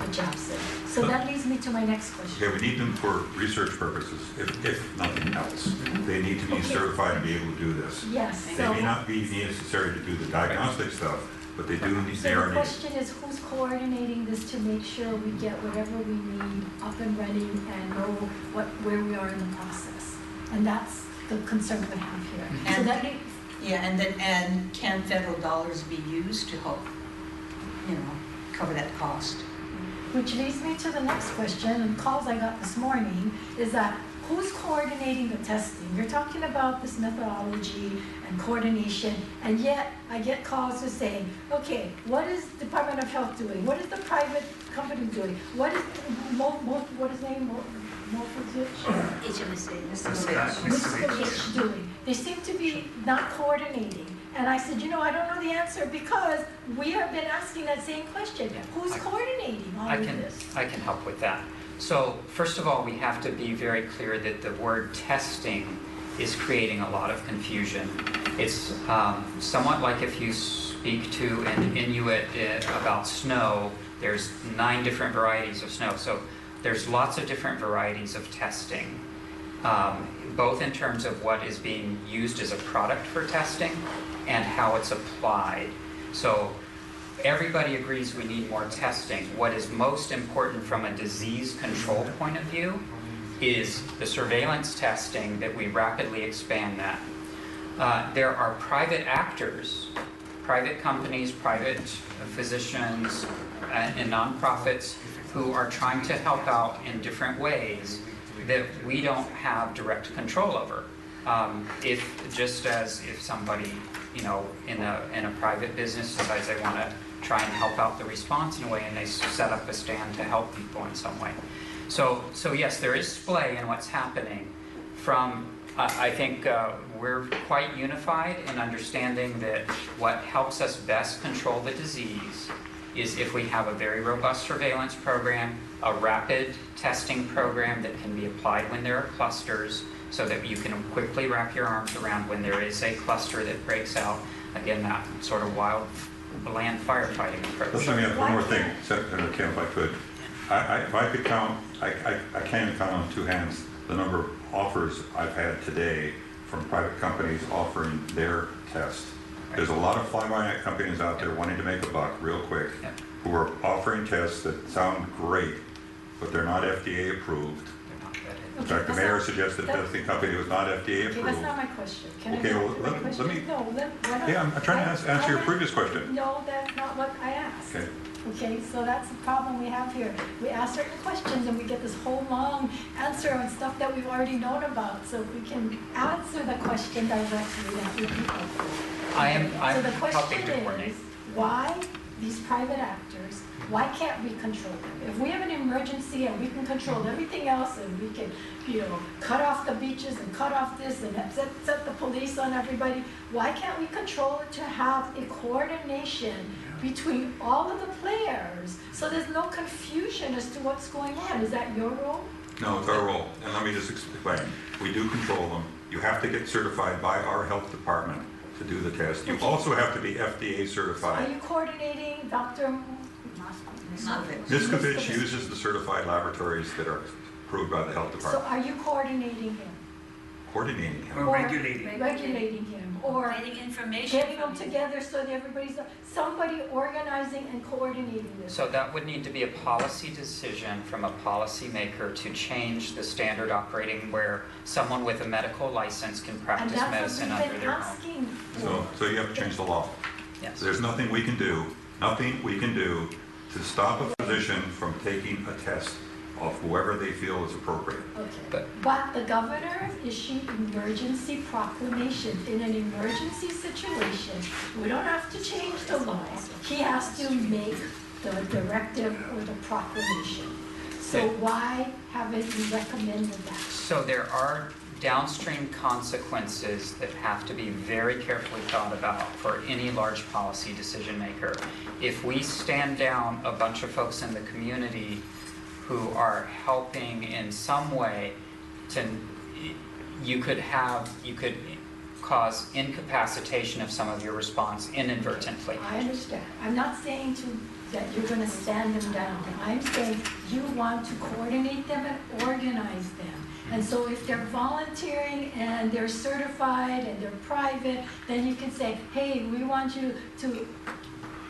the JABSA. So that leads me to my next question. Okay, we need them for research purposes, if nothing else. They need to be certified and be able to do this. Yes, They so. may not be necessary to do the diagnostic stuff, but they do need, they So are the needed. question is, who's coordinating this to make sure we get whatever we need up and running and know where we are in the process? And that's the concern we have here. So And- that means, Yeah, and can federal dollars be used to help, cover that cost? which leads me to the next question, and calls I got this morning, is that who's coordinating the testing? You're talking about this methodology and coordination, and yet I get calls to saying, okay, what is Department of Health doing? What is the private company doing? What is, what is his name? HMSA. Doing? They seem to be not coordinating. And I said, I don't know the answer because we have been asking that same question. Who's coordinating all of this? I can help with that. So first of all, we have to be very clear that the word testing is creating a lot of confusion. It's somewhat like if you speak to an Inuit about snow, there's 9 different varieties of snow. So there's lots of different varieties of testing, both in terms of what is being used as a product for testing and how it's applied. So everybody agrees we need more testing. What is most important from a disease control point of view is the surveillance testing, that we rapidly expand that. There are private actors, private companies, private physicians, and nonprofits who are trying to help out in different ways that we don't have direct control over. If somebody, in a private business decides they want to try and help out the response in a way, and they set up a stand to help people in some way. So yes, there is splay in what's happening. I think we're quite unified in understanding that what helps us best control the disease is if we have a very robust surveillance program, a rapid testing program that can be applied when there are clusters, so that you can quickly wrap your arms around when there is a cluster that breaks out. Again, that sort of wild land firefighting approach. Let me add one more thing, Senator Kim, if I could. If I could count, I can't even count on 2 hands the number of offers I've had today from private companies offering their test. There's a lot of fly-by-night companies out there wanting to make a buck real quick, who are offering tests that sound great, but they're not FDA approved. In fact, the mayor suggested the testing company was not FDA approved. Okay, that's not my question. Can Okay, I well, answer my let question? me- No, why not? Yeah, I'm trying to answer your previous question. No, that's not what I asked. Okay. Okay, so that's the problem we have here. We ask certain questions and we get this whole long answer on stuff that we've already known about. So if we can answer the question directly, that would be helpful. I'm So the helping question to coordinate. is, why these private actors, why can't we control them? If we have an emergency and we can control everything else and we can, cut off the beaches and cut off this and set the police on everybody, why can't we control it to have a coordination between all of the players so there's no confusion as to what's going on? Is that your role? No, it's our role, and let me just explain. We do control them. You have to get certified by our health department to do the test. You also have to be FDA Are certified. you coordinating Dr. Miskovich. Miskovich uses the certified laboratories that are approved by the health So department. are you coordinating him? Coordinating him. Or regulating. Regulating him, or Getting information getting them from together so that somebody organizing and coordinating this. So that would need to be a policy decision from a policymaker to change the standard operating where someone with a medical license can And practice that's medicine what under we've been their own. asking So, for. so you have to change the law. Yes. There's nothing we can do to stop a physician from taking a test of whoever they feel is appropriate. Okay, but the governor issued emergency proclamation. In an emergency situation, we don't have to change the law. He has to make the directive or the proclamation. So Okay. why haven't you recommended that? So there are downstream consequences that have to be very carefully thought about for any large policy decision maker. If we stand down a bunch of folks in the community who are helping in some way, you could cause incapacitation of some of your response inadvertently. I understand. I'm not saying that you're going to stand them down. I'm saying you want to coordinate them and organize them. And so if they're volunteering and they're certified and they're private, then you can say, hey, we want you to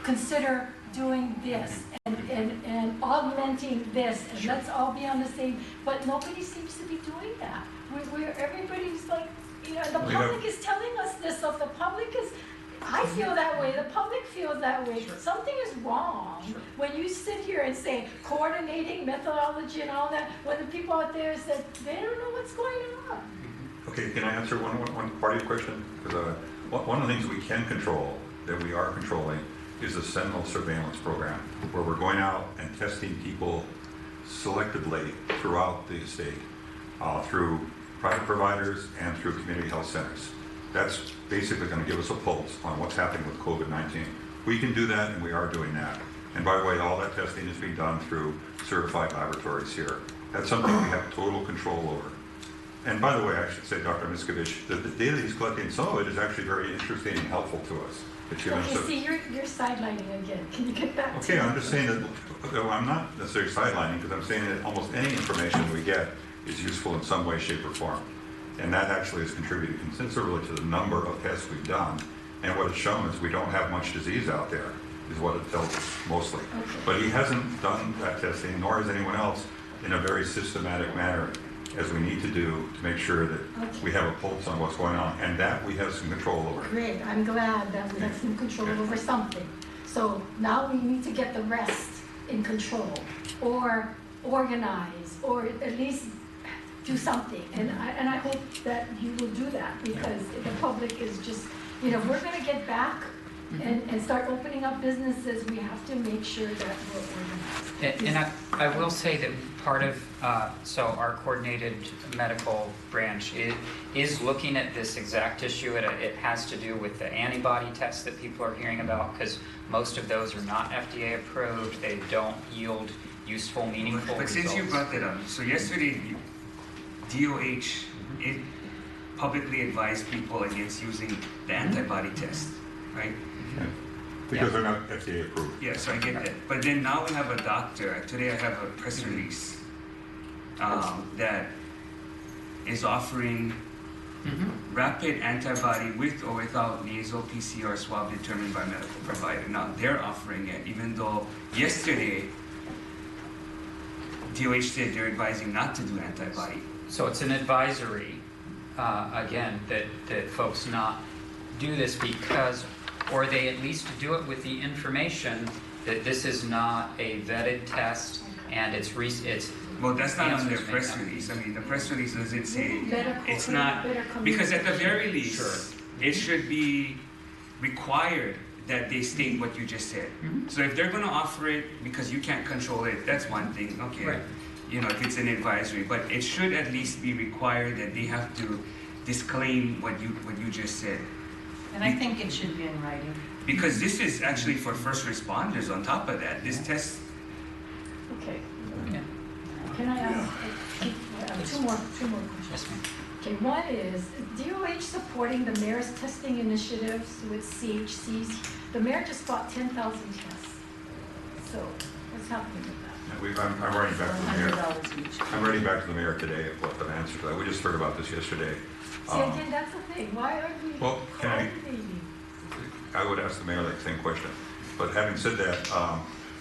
consider doing this and augmenting this, and let's all be on the same, but nobody seems to be doing that. Everybody's like, you know, the public is telling us this stuff, the public is, I feel that way, the public feels that way. Something is wrong when you sit here and say coordinating methodology and all that, when the people out there said they don't know what's going on. Okay, can I answer one part of your question? Because one of the things we can control, that we are controlling, is the Sentinel surveillance program, where we're going out and testing people selectively throughout the state, through private providers and through community health centers. That's basically going to give us a pulse on what's happening with COVID-19. We can do that, and we are doing that. And by the way, all that testing is being done through certified laboratories here. That's something we have total control over. And by the way, I should say, Dr. Miskovich, that the data he's collecting, some of it is actually very interesting and helpful to us. It's given us Okay, see, you're sidelining again. Can you get back to Okay, I'm just saying that, well, I'm not necessarily sidelining, because I'm saying that almost any information we get is useful in some way, shape, or form. And that actually has contributed considerably to the number of tests we've done. And what it's shown is we don't have much disease out there, is what it tells us mostly. Okay. But he hasn't done that testing, nor has anyone else, in a very systematic manner, as we need to do to make sure that we have a pulse on what's going on, and that we have some control over. Great, I'm glad that we have some control over something. So now we need to get the rest in control, or organize, or at least do something. And I hope that you will do that, because the public is just, you know, if we're gonna get back and start opening up businesses, we have to make sure that we're organized. And I will say that part of, so our coordinated medical branch is looking at this exact issue. It has to do with the antibody tests that people are hearing about, because most of those are not FDA approved. They don't yield useful, meaningful But results. since you brought that up, so yesterday, DOH, it publicly advised people against using the antibody test, right? Because they're not FDA approved. Yeah, so I get that. But then now we have a doctor, today I have a press release that is offering rapid antibody with or without nasal PCR swab determined by medical provider. Now they're offering it, even though yesterday DOH said they're advising not to do antibody. So it's an advisory, again, that folks not do this because, or they at least do it with the information that this is not a vetted test and it's well, that's not on their answers may press not be- release. I mean, the press release doesn't say it's Better not, because at the very least, Sure. it should be required that they state what you just said. So if they're going to offer it because you can't control it, that's one thing. Okay, Right. you know, if it's an advisory, but it should at least be required that they have to disclaim what you just said. And I think it should be in writing. Because this is actually for first responders on top of that. This test, Okay, Yeah. can I ask, two more questions. Yes, ma'am. Okay, one is, DOH supporting the mayor's testing initiatives with CHCs. The mayor just bought 10,000 tests. So What's happening with that? I'm writing back to the mayor. $100 each. I'm writing back to the mayor today of what the answer to that. We just heard about this yesterday. See, again, that's the thing, why aren't we Well, can I- coordinating? I would ask the mayor that same question. But having said that,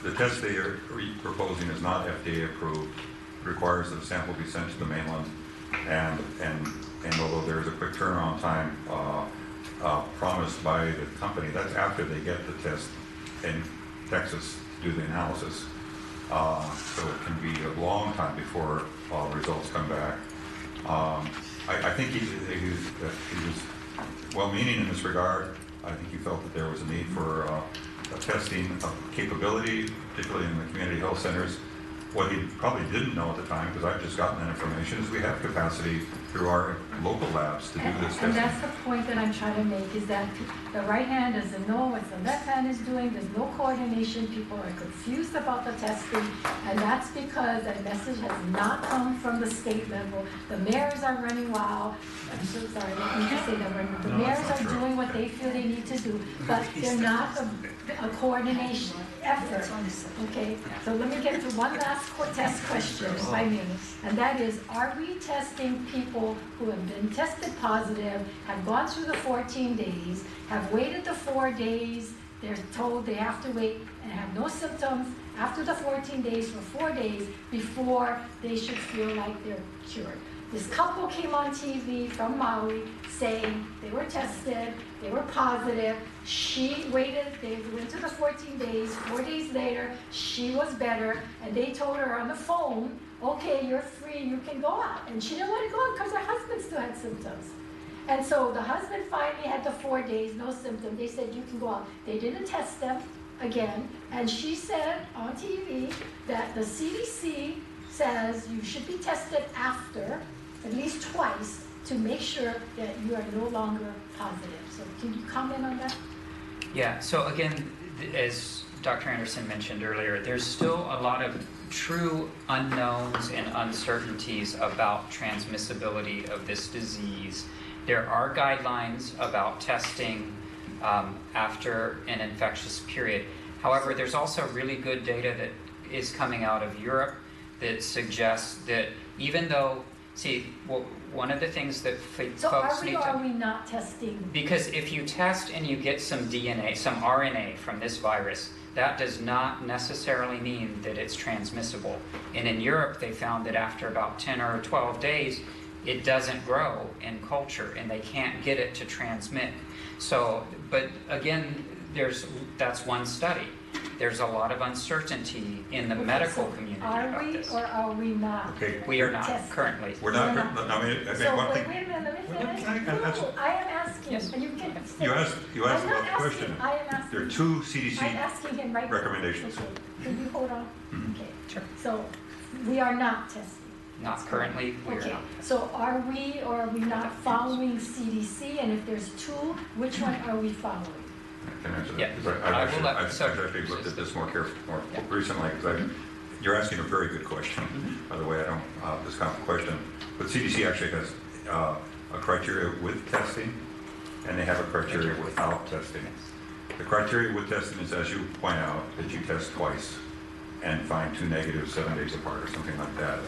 the test they are proposing is not FDA approved. It requires that a sample be sent to the mainland. And although there is a quick turnaround time promised by the company, that's after they get the test in Texas to do the analysis. So it can be a long time before results come back. I think he was well-meaning in this regard. I think he felt that there was a need for a testing capability, particularly in the community health centers. What he probably didn't know at the time, because I've just gotten that information, is we have capacity through our local labs to do this testing. And that's the point that I'm trying to make, is that the right hand doesn't know what the left hand is doing, there's no coordination, people are confused about the testing, and that's because that message has not come from the state level. The mayors are running wild. I'm so sorry, let me just say that. The mayors are doing what they feel they need to do, but they're not a coordination effort. Okay, so let me get to one last test question, if I may, and that is, are we testing people who have been tested positive, have gone through the 14 days, have waited the 4 days, they're told they have to wait and have no symptoms after the 14 days for 4 days before they should feel like they're cured? This couple came on TV from Maui saying they were tested, they were positive, she waited, they went to the 14 days, 4 days later, she was better, and they told her on the phone, okay, you're free, you can go out. And she didn't want to go out because her husband still had symptoms. And so the husband finally had the 4 days, no symptom. They said, you can go out. They didn't test them again, and she said on TV that the CDC says you should be tested after, at least twice, to make sure that you are no longer positive. So can you comment on that? Yeah, so again, as Dr. Anderson mentioned earlier, there's still a lot of true unknowns and uncertainties about transmissibility of this disease. There are guidelines about testing after an infectious period. However, there's also really good data that is coming out of Europe that suggests that even though, one of the things that folks need to... So are we not testing? Because if you test and you get some DNA, some RNA from this virus, that does not necessarily mean that it's transmissible. And in Europe, they found that after about 10 or 12 days, it doesn't grow in culture and they can't get it to transmit. So, but again, that's one study. There's a lot of uncertainty in the medical community about this. Are we or are we not? Okay. We are not testing? currently. We're not, I mean, So one wait thing. a minute, let me Well, finish. can I answer? No, I am asking, Yes. and you can. You asked I'm about not the asking, question. I am asking. There are two I'm CDC asking him right now. recommendations. Okay, can you hold on? Mhm. Okay. Sure. So we are not testing. Not currently, we are Okay, not. so are we or are we not following CDC? And if there's two, which one are we following? Can I answer that? Yeah. Because I will let- I've so- actually looked at this more Yeah. recently, because you're asking a very good question. By the way, I don't discount the question. But CDC actually has a criteria with testing, and they have a criteria without testing. The criteria with testing is, as you point out, that you test twice and find 2 negatives 7 days apart or something like that.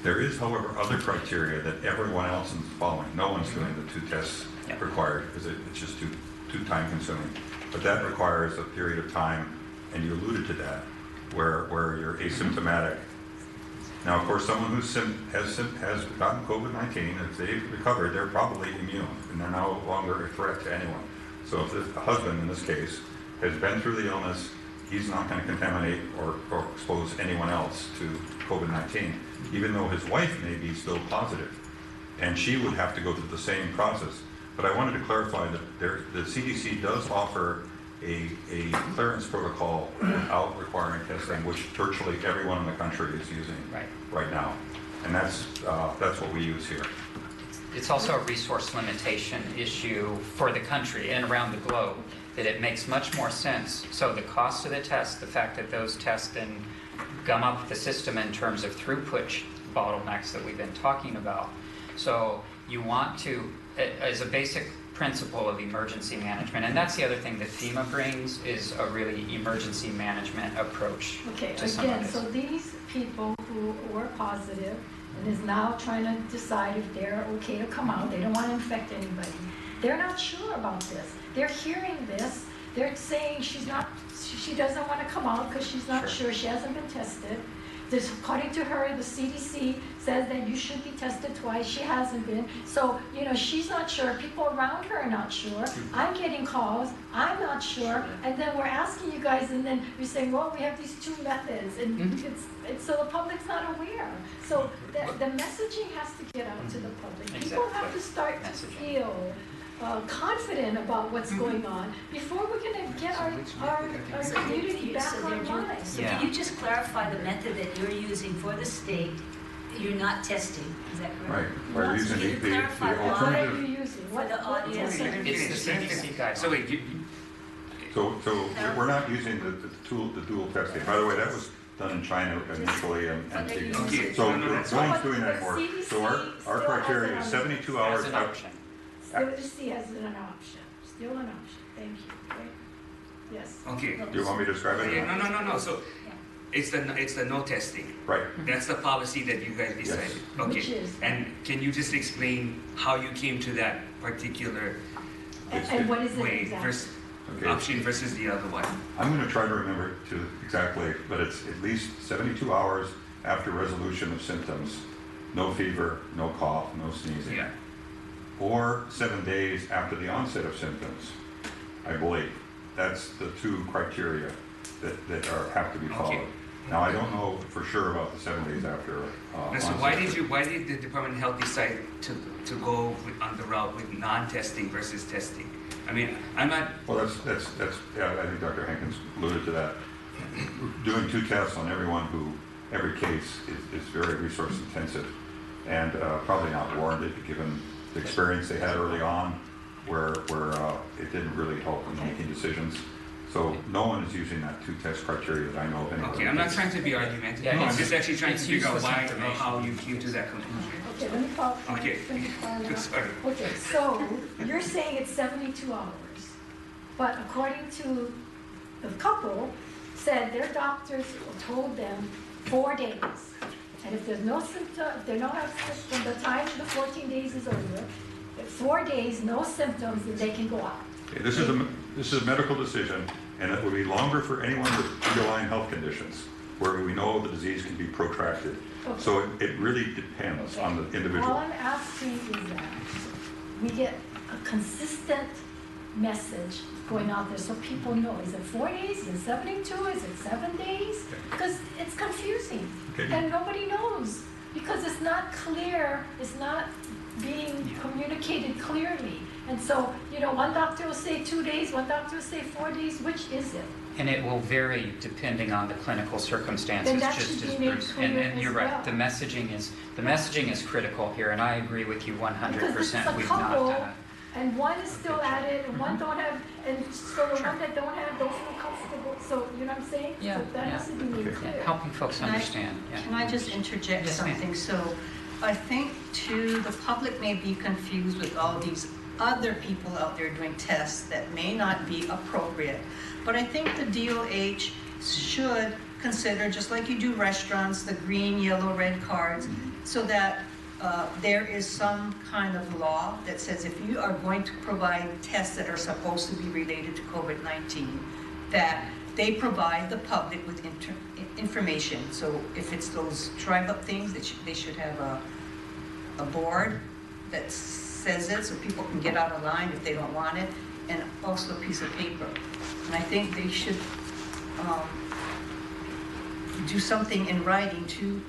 There is, however, other criteria that everyone else is following. No one's doing the 2 tests required because it's just too time consuming. But that requires a period of time, and you alluded to that, where you're asymptomatic. Now, of course, someone who has gotten COVID-19, if they've recovered, they're probably immune, and they're no longer a threat to anyone. So if the husband, in this case, has been through the illness, he's not going to contaminate or expose anyone else to COVID-19, even though his wife may be still positive, and she would have to go through the same process. But I wanted to clarify that the CDC does offer a clearance protocol without requiring testing, which virtually everyone in the country is using right now. And that's what we use here. It's also a resource limitation issue for the country and around the globe, that it makes much more sense. So the cost of the test, the fact that those tests then gum up the system in terms of throughput bottlenecks that we've been talking about. So you want to, as a basic principle of emergency management. And that's the other thing that FEMA brings, is a really emergency management approach Okay, to some of again, this. so these people who were positive and is now trying to decide if they're okay to come out, they don't want to infect anybody. They're not sure about this. They're hearing this. They're saying she doesn't want to come out because she's not sure. She hasn't been tested. According to her, the CDC says that you should be tested twice. She hasn't been. So, she's not sure. People around her are not sure. I'm getting calls. I'm not sure. And then we're asking you guys, and then you're saying, well, we have these two methods. And so the public's not aware. So the messaging has to get out to the public. People have to start to feel confident about what's going on before we're going to get our community back online. So can you just clarify the method that you're using for the state? You're not testing, is that correct? Right, we're using the alternative. What are you using? For the audience. It's the CDC guide. So wait, So we're not using the dual testing. By the way, that was done in China initially, and Okay. so No, no that's one's doing that anymore. CDC So our criteria is 72 hours As an out. option. CDC has an option, still an option. Thank you. Okay. Yes. okay. Do you want me to describe it? Yeah, no. So it's the no testing. Right. That's the policy that you guys decided. Yes. Okay. Which is- And can you just explain how you came to that particular And what is it way exactly? option versus the other one? I'm going to try to remember to exactly, but it's at least 72 hours after resolution of symptoms. No fever, no cough, no sneezing. Yeah. Or 7 days after the onset of symptoms, I believe. That's the two criteria that have to be followed. Okay. Now, I don't know for sure about the 7 days after Now, so onset. why did the Department of Health decide to go on the route with non-testing versus testing? I mean, I'm not. Well, that's yeah, I think Dr. Hankins alluded to that. Doing two tests on every case is very resource intensive and probably not warranted given the experience they had early on where it didn't really help in making decisions. So no one is using that two-test criteria that I know of anywhere. Okay, I'm not trying to be argumentative. Yeah, I'm it's- just actually trying to it's figure out useless why or information. how you came to that conclusion. Okay, let me follow. Okay. Let me follow up. Sorry. Okay, so you're saying it's 72 hours, but according to the couple, said their doctors told them 4 days. And if there's no symptom, if they don't have symptoms, the time the 14 days is over, if 4 days, no symptoms, then they can go out. Okay, this is a medical decision, and it would be longer for anyone with underlying health conditions where we know the disease can be protracted. Okay. So it really depends on the All individual. I'm asking is that we get a consistent message going out there so people know, is it 4 days, is it 72, is it 7 days? Because it's confusing, Okay. and nobody knows, because it's not clear, it's not being communicated clearly. And so, one doctor will say 2 days, one doctor will say 4 days, which is it? And it will vary depending on the clinical circumstances, Then that just should as be made Bruce. clear And you're as right, well. the messaging is critical here, and I agree with you 100%. Because this is a We've not couple, done it. and one is still at it, and one don't have, and so the one that don't have, don't feel comfortable, so, you know what I'm saying? Yeah, So that yeah. has to be made clear. Helping folks Can I- understand, yeah. Can I just interject Yes, ma'am. something? So I think too, the public may be confused with all these other people out there doing tests that may not be appropriate. But I think the DOH should consider, just like you do restaurants, the green, yellow, red cards, so that there is some kind of law that says if you are going to provide tests that are supposed to be related to COVID-19, that they provide the public with information. So if it's those drive-up things, they should have a board that says it so people can get out of line if they don't want it, and also a piece of paper. And I think they should do something in writing to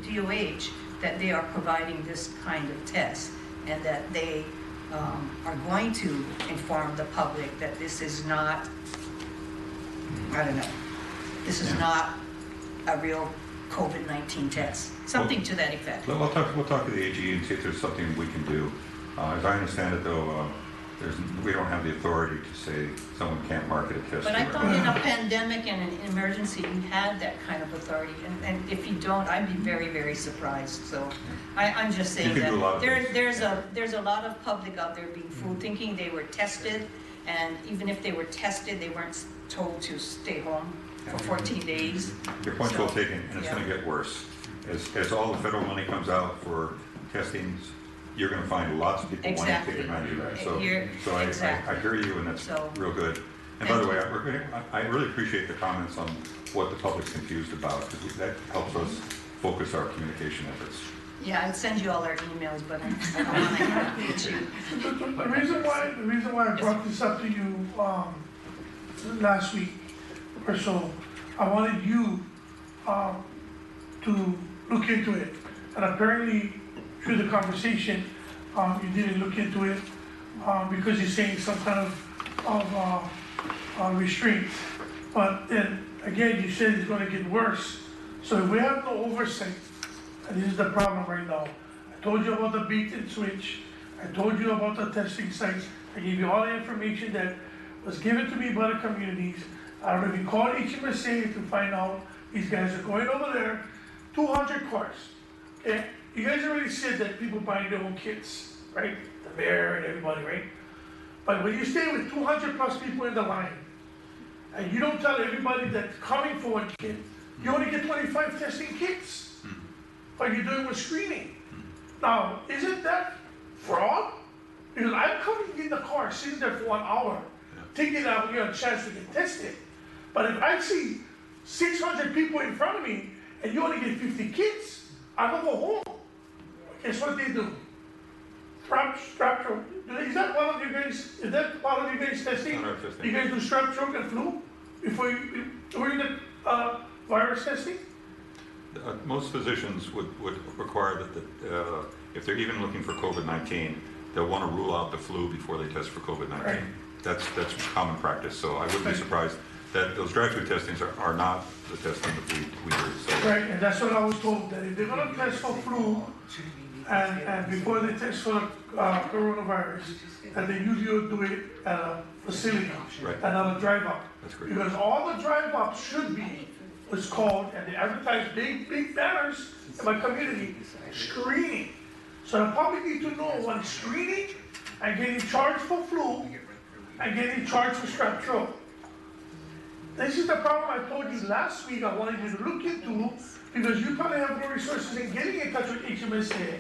DOH that they are providing this kind of test, and that they are going to inform the public that this is not, I don't know, this is not a real COVID-19 test. Something to that effect. We'll talk to the AG and see if there's something we can do. As I understand it, though, we don't have the authority to say someone can't market a test. But I or- thought in a pandemic and an emergency, you had that kind of authority, and if you don't, I'd be very, very surprised, so I'm just saying You can do a lot of that things. there's a lot of public out there being fooled, thinking they were tested, and even if they were tested, they weren't told to stay home for 14 days. Your point's well So, taken, and it's yeah. gonna get worse. As all the federal money comes out for testings, you're gonna find lots of people wanting to Exactly. take advantage of that. So, You're- so I exactly. hear you, and that's So- real good. And by the way, I really appreciate the comments on what the public's confused about, because that helps us focus our communication efforts. Yeah, I'd send you all our emails, but I don't want to hit you. The reason why I brought this up to you, last week or so, I wanted you, to look into it. And apparently, through the conversation, you didn't look into it, because you're saying some kind of restraint. But then, again, you said it's gonna get worse. So if we have no oversight, and this is the problem right now. I told you about the bait and switch. I told you about the testing sites. I gave you all the information that was given to me by the communities. I already called HMSA to find out these guys are going over there, 200 cars. Okay, you guys already said that people buying their own kits, right? The mayor and everybody, right? But when you stay with 200 plus people in the line, and you don't tell everybody that's coming for one kit, you only get 25 testing kits. Like you're doing with screening. Now, isn't that fraud? Because I'm coming in the car, sitting there for 1 hour, thinking that we have a chance to get tested. But if I see 600 people in front of me and you only get 50 kits, I'm gonna go home. Guess what they do? Strap throat. Is that one of you guys? Is that one of you guys testing? Not our testing. You guys do strap throat and flu before you during the virus testing? Most physicians would require that, if they're even looking for COVID-19, they'll want to rule out the flu before they test for COVID-19. Right. That's common practice, so I wouldn't be surprised that those drive-through testings are not the testing that we do. So. Right, and that's what I was told, that if they're gonna test for flu, and before they test for coronavirus, that they usually do it at a facility, Right. and not a drive-up. That's great. Because all the drive-ups should be what's called, and they advertise big banners in my community, screening. So the public need to know when screening and getting charged for flu and getting charged for strep throat. This is the problem I told you last week I wanted you to look into, because you probably have more resources in getting in touch with HMSA,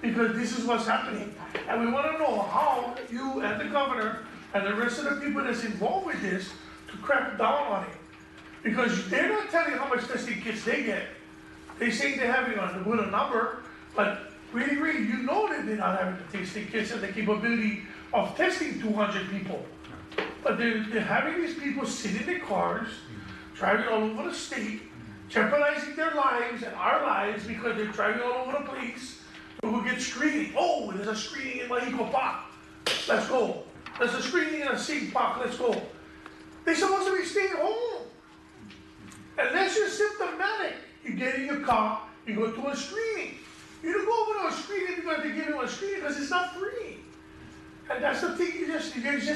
because this is what's happening. And we want to know how you and the governor and the rest of the people that's involved with this to crack down on it. Because they're not telling how much testing kits they get. They say they're having a number, but really, you know that they're not having the testing kits and the capability of testing 200 people. But they're having these people sit in their cars, driving all over the state, jeopardizing their lives and our lives because they're driving all over the place. We'll get screening. Oh, there's a screening in Mahiko Park. Let's go. There's a screening in a Sig Park. Let's go. They're supposed to be staying home. Unless you're symptomatic, you get in your car, you go to a screening. You don't go over to a screening because they give you a screening because it's not free. And that's the thing you guys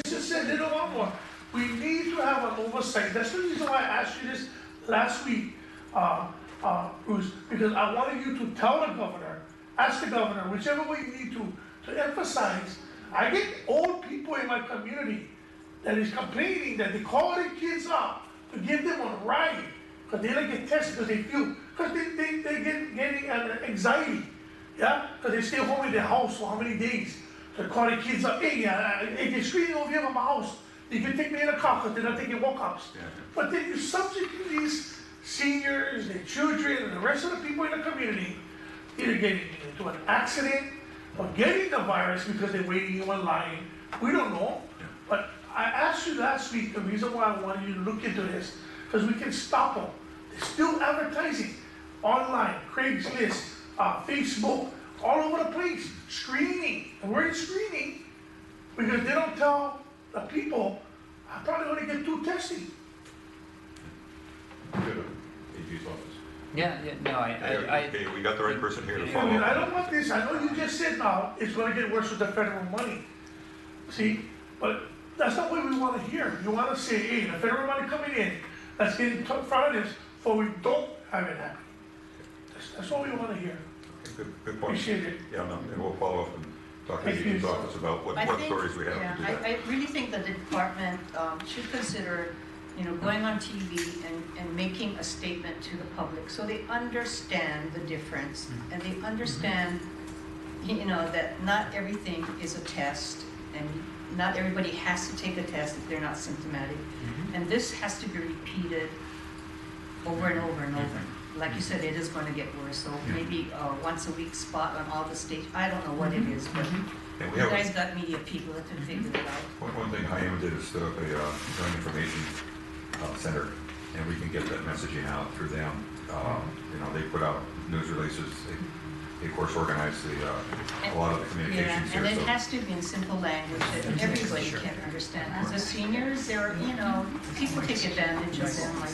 just said, they don't want more. We need to have an oversight. That's the reason why I asked you this last week, Bruce, because I wanted you to tell the governor, ask the governor, whichever way you need to emphasize. I get old people in my community that is complaining that they call their kids up to give them a ride because they don't get tested because they feel, because they're getting anxiety, yeah? Because they stay home in their house for how many days. So they call their kids up, hey, if they're screening over here at my house, you can take me in a car because they're not taking walk-ups. Yeah. But then you subject these seniors, their children, and the rest of the people in the community either getting into an accident or getting the virus because they're waiting in one line. We don't know. Yeah. But I asked you last week the reason why I wanted you to look into this, because we can stop them. They're still advertising online, Craigslist, Facebook, all over the place, screening. And we're in screening because they don't tell the people, I'm probably going to get 2 testing. Good. AG's office. Yeah, no, Okay, we got the right person here to I follow mean, I up. don't want this, I know you just said now, it's going to get worse with the federal money. See, But that's not what we want to hear. You want to say, hey, the federal money coming in, let's get in front of this, so we don't have it happen. That's what we want to hear. Okay, good point. Appreciate it. Yeah, no, and we'll follow up and talk to Thank the you. Dean's office about what stories we have to do that. I really think that the department should consider, going on TV and making a statement to the public so they understand the difference and they understand, that not everything is a test and not everybody has to take a test if they're not symptomatic. And this has to be repeated over and over and over. Like you said, it is going to get worse. So maybe a once a week spot on all the stations. I don't know what it is, but you guys got media people that can figure it out. One thing Hawai'i did is stood up a joint information center, and we can get that messaging out through them. They put out news releases. They of course organize a lot of the communications here. And it has to be in simple language that everybody can understand. As the seniors, people take advantage of them, like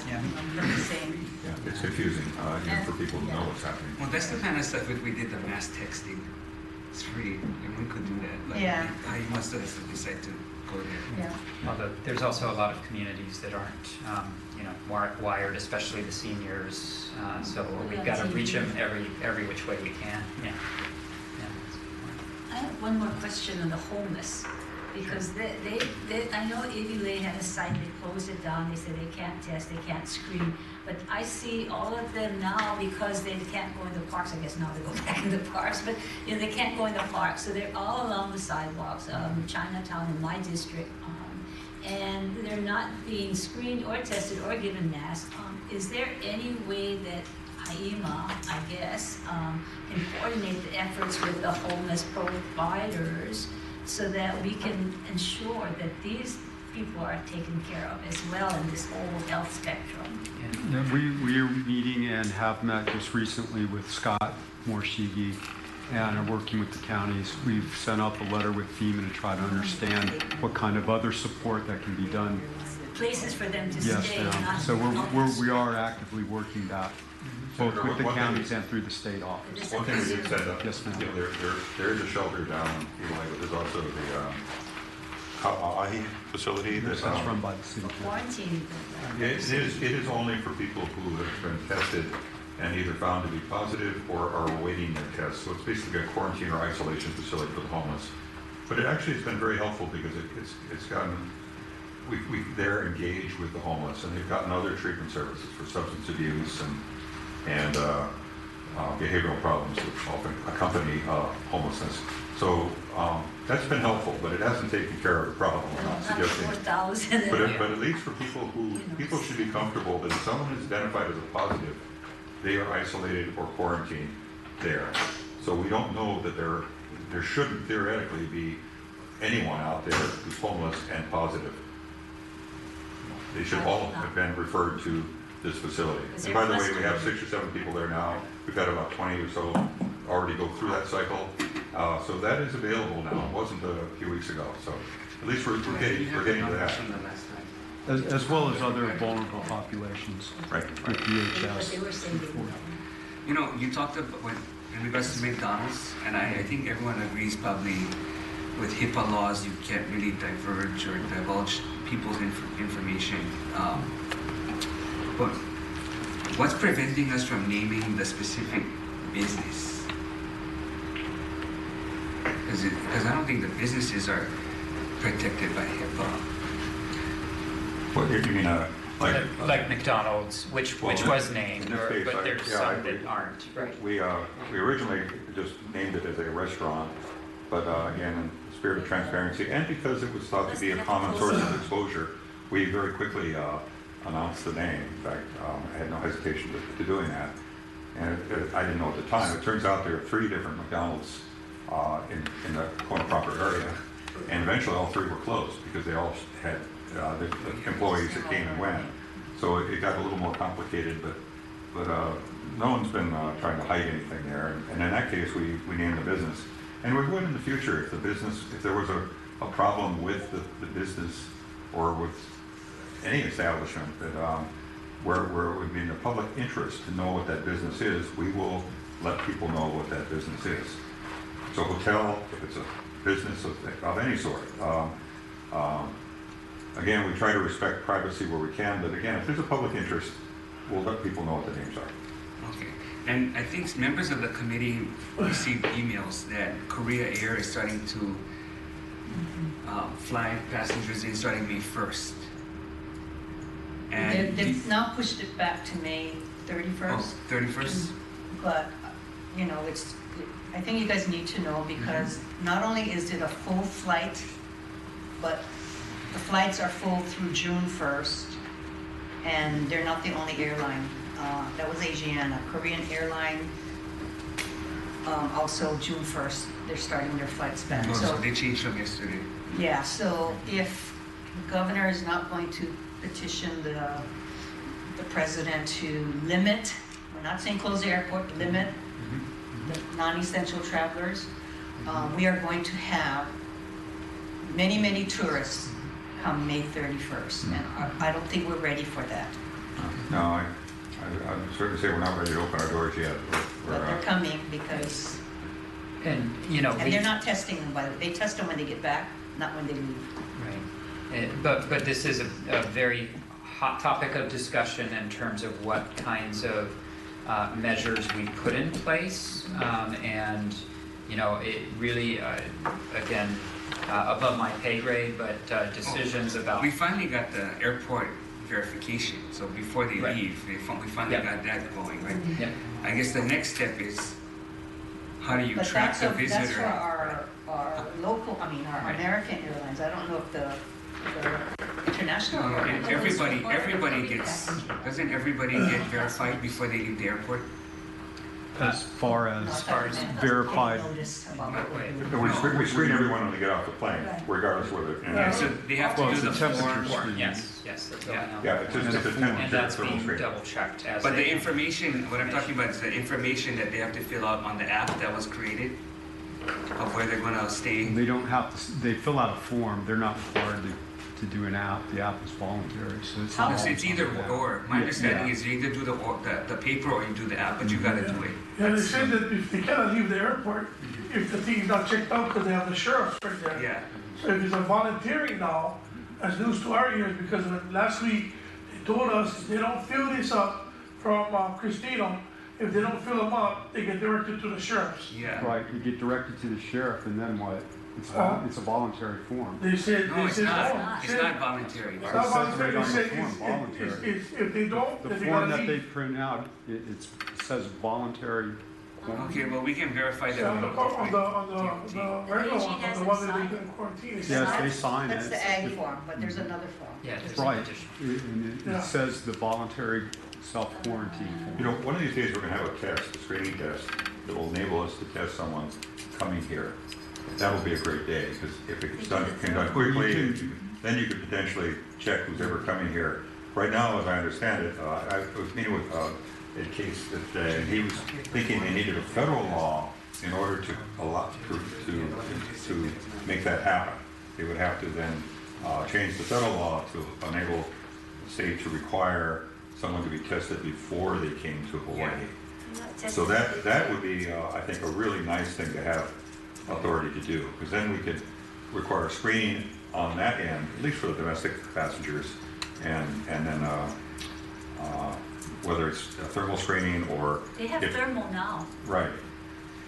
the same. Yeah, it's confusing, even for people who know what's happening. Well, that's the kind of stuff that we did the mass texting. It's free, and we could do that. How you must have decided to go there. Yeah. Although there's also a lot of communities that aren't, wired, especially the seniors. So we've got to reach them every which way we can. Yeah. I have one more question on the homeless, because I know ABLA had a site, they closed it down, they said they can't test, they can't screen, but I see all of them now, because they can't go in the parks, I guess now they go back in the parks, but they can't go in the parks, so they're all along the sidewalks, Chinatown in my district, and they're not being screened or tested or given masks. Is there any way that HAIMA, I guess, can coordinate the efforts with the homeless providers so that we can ensure that these people are taken care of as well in this whole health spectrum? Yeah, we are meeting and have met just recently with Scott Morshigi and are working with the counties. We've sent out the letter with FEMA to try to understand what kind of other support that can be done. Places for them to Yes, stay. ma'am. So we are actively working that, both with the counties and through the state office. One thing we did set up, Yes, ma'am. there is a shelter down in Eli, but there's also the Hawai'i facility That's run by the city. Quarantine. It is only for people who have been tested and either found to be positive or are awaiting their test. So it's basically a quarantine or isolation facility for the homeless. But it actually has been very helpful because it's gotten, they're engaged with the homeless, and they've gotten other treatment services for substance abuse and behavioral problems which often accompany homelessness. So that's been helpful, but it hasn't taken care of the problem. I'm not suggesting. But at least for people should be comfortable that if someone is identified as a positive, they are isolated or quarantined there. So we don't know that there shouldn't theoretically be anyone out there who's homeless and positive. They should all have been referred to this facility. And by the way, we have 6 or 7 people there now. We've had about 20 or so already go through that cycle. So that is available now. It wasn't a few weeks ago. So at least we're getting to that. As well as other vulnerable populations. Right. With DHS. You talked about in regards to McDonald's, and I think everyone agrees probably with HIPAA laws, you can't really diverge or divulge people's information. But what's preventing us from naming the specific business? Because I don't think the businesses are protected by HIPAA. What do you mean, like McDonald's, which was named, in this case, but there's some that aren't, right? We originally just named it as a restaurant, but again, in the spirit of transparency, and because it was thought to be a common source of exposure, we very quickly announced the name. In fact, I had no hesitation to doing that. And I didn't know at the time. It turns out there are 3 different McDonald's in the Kona proper area, and eventually all 3 were closed because they all had the employees that came and went. So it got a little more complicated, but no one's been trying to hide anything there. And in that case, we named the business. And we would in the future if there was a problem with the business or with any establishment that where it would be in the public interest to know what that business is, we will let people know what that business is. So hotel, if it's a business of any sort, Again, we try to respect privacy where we can, but again, if there's a public interest, we'll let people know what the names are. Okay. And I think members of the committee received emails that Korea Air is starting to fly passengers in starting May 1st. And They've now pushed it back to May 31st. 31st? But, you know, I think you guys need to know because not only is it a full flight, but the flights are full through June 1st, and they're not the only airline. That was Asiana, Korean airline. Also June 1st, they're starting their flights back. Oh, so they changed from yesterday. Yeah, so if the governor is not going to petition the president to limit, we're not saying close the airport, but limit the non-essential travelers, we are going to have many, many tourists come May 31st, and I don't think we're ready for that. No, I'm certain to say we're not ready to open our doors yet. But they're coming because, And, you know, and they're not testing them, by the way. They test them when they get back, not when they leave. Right. But this is a very hot topic of discussion in terms of what kinds of measures we put in place. And, you know, it really, again, above my pay grade, but decisions about... We finally got the airport verification. So before they leave, we finally got that going, right? Yep. I guess the next step is how do you But track the visitor? that's for our local, I mean, our American airlines. I don't know if the international. And everybody gets, doesn't everybody get verified before they leave the airport? As far as verified. We screen everyone when they get off the plane, regardless of whether. Yeah, so they have to Well, do it's the a temperature form. screen. Yes, that's going on. Yeah, it's just a And temperature that's thermal being screen. double checked as But they... the information, what I'm talking about is the information that they have to fill out on the app that was created of where they're gonna stay. They don't have to, they fill out a form, they're not required to do an app, the app is voluntary, so it's not. It's either or. My Yeah. understanding is you either do the paper or you do the app, but you gotta do it. Yeah, they said that if they cannot leave the airport, if the thing is not checked out, because they have the sheriffs right there. Yeah. So if it's a volunteering now, that's news to our ears, because last week, they told us if they don't fill this up from Christina, if they don't fill them up, they get directed to the sheriffs. Yeah. Right, you get directed to the sheriff, and then what? It's a voluntary form. They said, No, they it's said, not. It's not voluntary. It's not voluntary, Right on they the said form, voluntary. if they don't, The then they form gotta that they leave. print out, it says voluntary. Okay, well, we can verify So on the, that. on the regular one, on the one that they can quarantine. it says- Yes, they sign it. That's the ag form, but there's another form. Yeah, there's Right, an additional... and Yeah. it says the voluntary self-quarantine form. You know, one of these days, we're gonna have a test, a screening test, that will enable us to test someone coming here. That will be a great day, because if it's done quickly, then you could potentially check who's ever coming here. Right now, as I understand it, I was meeting with Ed Case today, and he was thinking they needed a federal law in order to allow, to make that happen. They would have to then change the federal law to enable the state to require someone to be tested before they came to Hawaii. So that would be, I think, a really nice thing to have authority to do, because then we could require screening on that end, at least for the domestic passengers, and then whether it's a thermal screening or... They have thermal now. Right.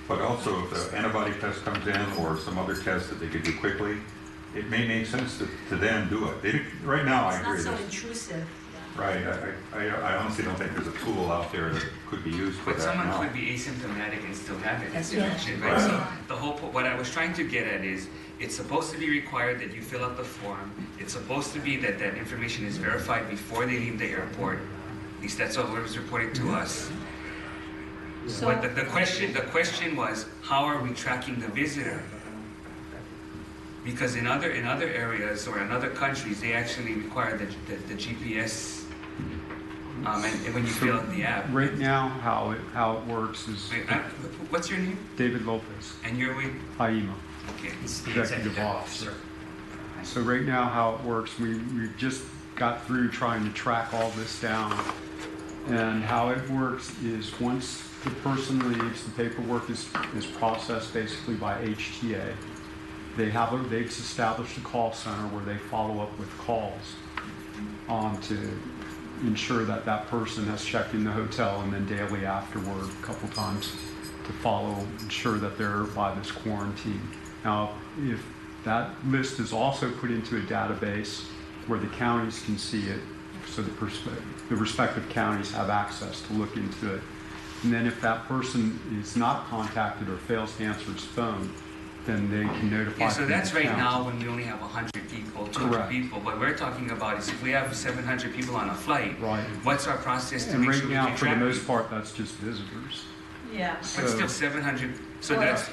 But also, if the antibody test comes in or some other test that they could do quickly, it may make sense to then do it. Right now, I agree. It's not so there's- intrusive. Right, I honestly don't think there's a tool out there that could be used for But that someone now. could be asymptomatic and still have it, as you That's mentioned, right? So the whole, what I was trying to get at is, it's supposed to be required that you fill out the form. It's supposed to be that that information is verified before they leave the airport. At least that's what was reported to us. But the question was, how are we tracking the visitor? Because in other areas or in other countries, they actually require the GPS. And when you fill out the app. Right now, how it works is Wait, what's your name? David Lopez, And you're with? IEMA, Okay. He's the executive officer. So right now, how it works, we just got through trying to track all this down. And how it works is once the person leaves, the paperwork is processed basically by HTA. they've established a call center where they follow up with calls to ensure that that person has checked in the hotel, and then daily afterward a couple times to ensure that they're by this quarantine. Now, if that list is also put into a database where the counties can see it, so the respective counties have access to look into it. And then if that person is not contacted or fails to answer his phone, then they can notify. Yeah, so that's the right county. now when we only have 100 people, 200 Correct. people. What we're talking about is if we have 700 people on a flight, Right. what's our process to And make right sure we now, can for the track most it? part, that's just visitors. Yeah. But So- still 700, so Well, that's,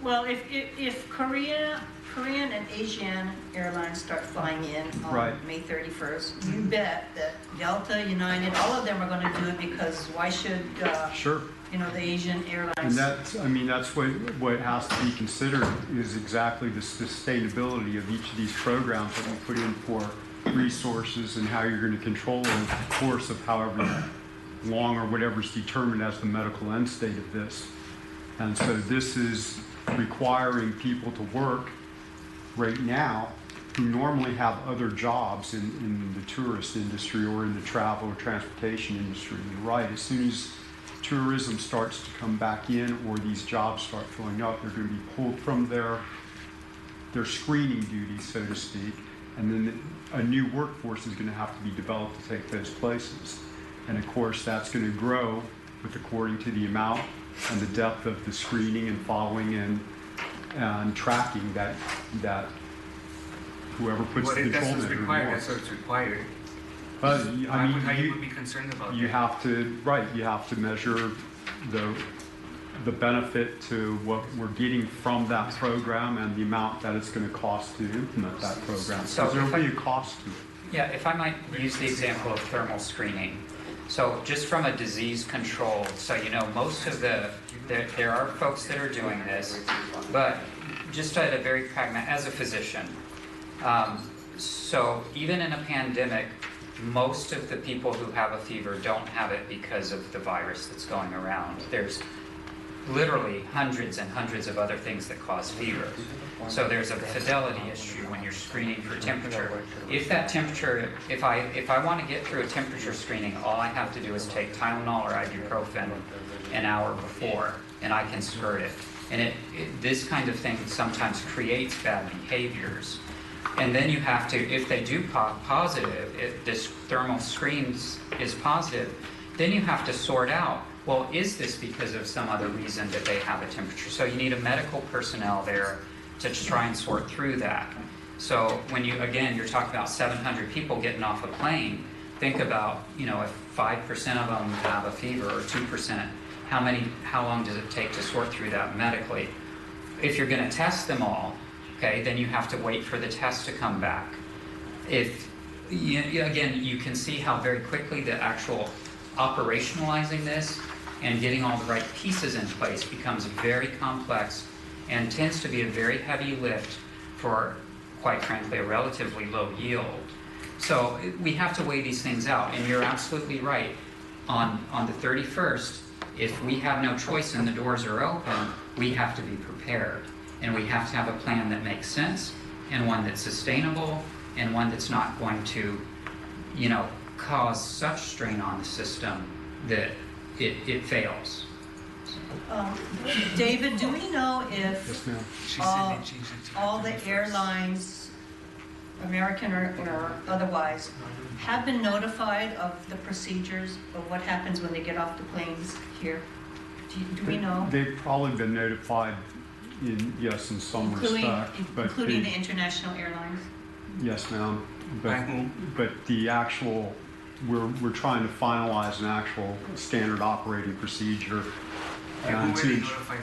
Well, if Korean and Asian airlines start flying in on Right. May 31st, you bet that Delta, United, all of them are going to do it, because why should, Sure. the Asian And airlines? that's what has to be considered is exactly the sustainability of each of these programs that we put in for resources and how you're going to control the course of however long or whatever is determined as the medical end state of this. And so this is requiring people to work right now who normally have other jobs in the tourist industry or in the travel or transportation industry. You're right, as soon as tourism starts to come back in or these jobs start filling up, they're going to be pulled from their screening duties, so to speak, and then a new workforce is going to have to be developed to take those places. And of course, that's going to grow according to the amount and the depth of the screening and following and tracking that whoever puts well, the if that's control what's measure required, wants. that's what's required. I Why mean, would you would be concerned about you that? have to measure the benefit to what we're getting from that program and the amount that it's going to cost to implement that program. So Because there if will I- be a cost to it. Yeah, if I might use the example of thermal screening. So just from a disease control, so most of there are folks that are doing this, but just at a very pragmatic, as a physician, so even in a pandemic, most of the people who have a fever don't have it because of the virus that's going around. There's literally hundreds and hundreds of other things that cause fever. So there's a fidelity issue when you're screening for temperature. If that temperature, if I want to get through a temperature screening, all I have to do is take Tylenol or ibuprofen an hour before, and I can skirt it. And this kind of thing sometimes creates bad behaviors. And then you have to, if they do pop positive, if this thermal screens is positive, then you have to sort out, well, is this because of some other reason that they have a temperature? So you need a medical personnel there to try and sort through that. So when you're talking about 700 people getting off a plane, think about, if 5% of them have a fever or 2%, how long does it take to sort through that medically? If you're going to test them all, okay, then you have to wait for the test to come back. Again, you can see how very quickly the actual operationalizing this and getting all the right pieces in place becomes very complex and tends to be a very heavy lift for, quite frankly, a relatively low yield. So we have to weigh these things out, and you're absolutely right. On the 31st, if we have no choice and the doors are open, we have to be prepared. And we have to have a plan that makes sense, and one that's sustainable, and one that's not going to, cause such strain on the system that it fails. David, do we know if Yes, ma'am. She said they changed it to all the 31st. airlines, American or otherwise, have been notified of the procedures of what happens when they get off the planes here? Do we know? They've probably been notified in some respect. But Including the international airlines? Yes, ma'am. By whom? But the actual, we're trying to finalize an actual standard operating procedure. And who were they to notified?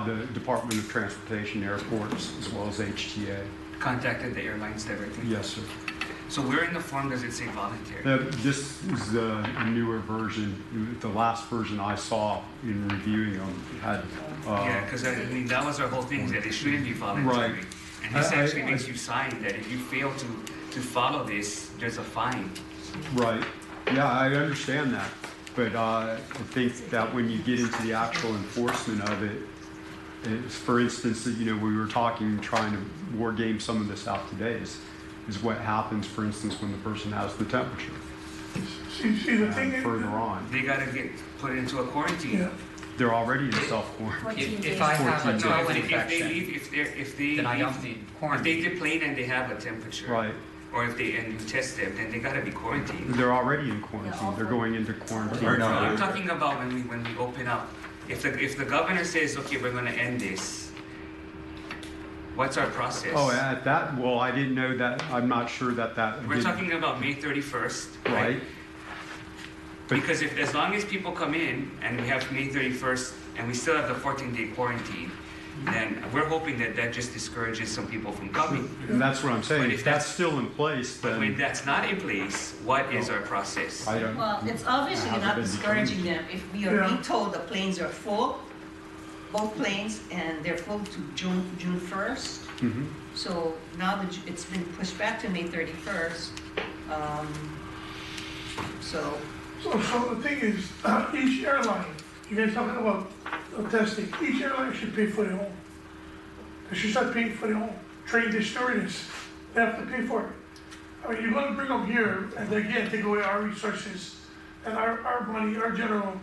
the Department of Transportation, Airports, as well as HTA. Contacted the airlines directly? Yes, sir. So where in the form does it say voluntary? This is a newer version. The last version I saw in reviewing them had. Yeah, because that was our whole thing, that it shouldn't be voluntary. Right. And this actually makes you sign that if you fail to follow this, there's a fine. Right. Yeah, I understand that. But I think that when you get into the actual enforcement of it, For instance, we were trying to war game some of this out today is what happens, for instance, when the person has the temperature. See, the thing is, Further on, They gotta get put into a quarantine. yeah, they're already in self-quarantine. If I have a 14 toe If they infection, leave, if they then I leave- don't need if they quarantine. deplane and they have a temperature, Right. or if they and you test them, then they gotta be quarantined. They're already in quarantine. They're going into quarantine. Right now, I'm talking about when we open up. If the governor says, okay, we're gonna end this, what's our process? Oh, at that, well, I didn't know that. I'm not sure that. We're talking about May 31st, Right. Because as long as people come in and we have May 31st and we still have the 14-day quarantine, then we're hoping that just discourages some people from coming. And that's what I'm saying. But If if that's still in place, But when then that's not in place, what is our process? I don't. Well, it's obviously Hasn't not been discouraging them if we are Yeah. being told the planes are full, both planes, and they're full to June 1st. Mhm. So now that it's been pushed back to May 31st, so, so the thing is, each airline, you guys talking about testing, each airline should pay for their own. They should start paying for their own. Train the stewardess, they have to pay for it. I mean, you're gonna bring them here, and again, take away our resources and our money, our general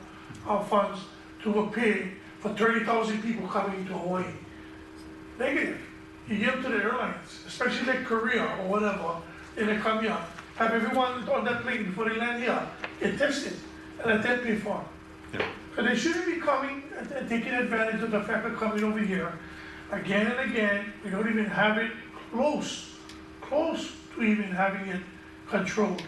funds to pay for 30,000 people coming to Hawaii. Negative. You give them to the airlines, especially like Korea or whatever, and they come here, have everyone on that plane before they land here, get tested, and then pay for it. Yeah. So they shouldn't be coming and taking advantage of the fact of coming over here again and again. We don't even have it close to even having it controlled,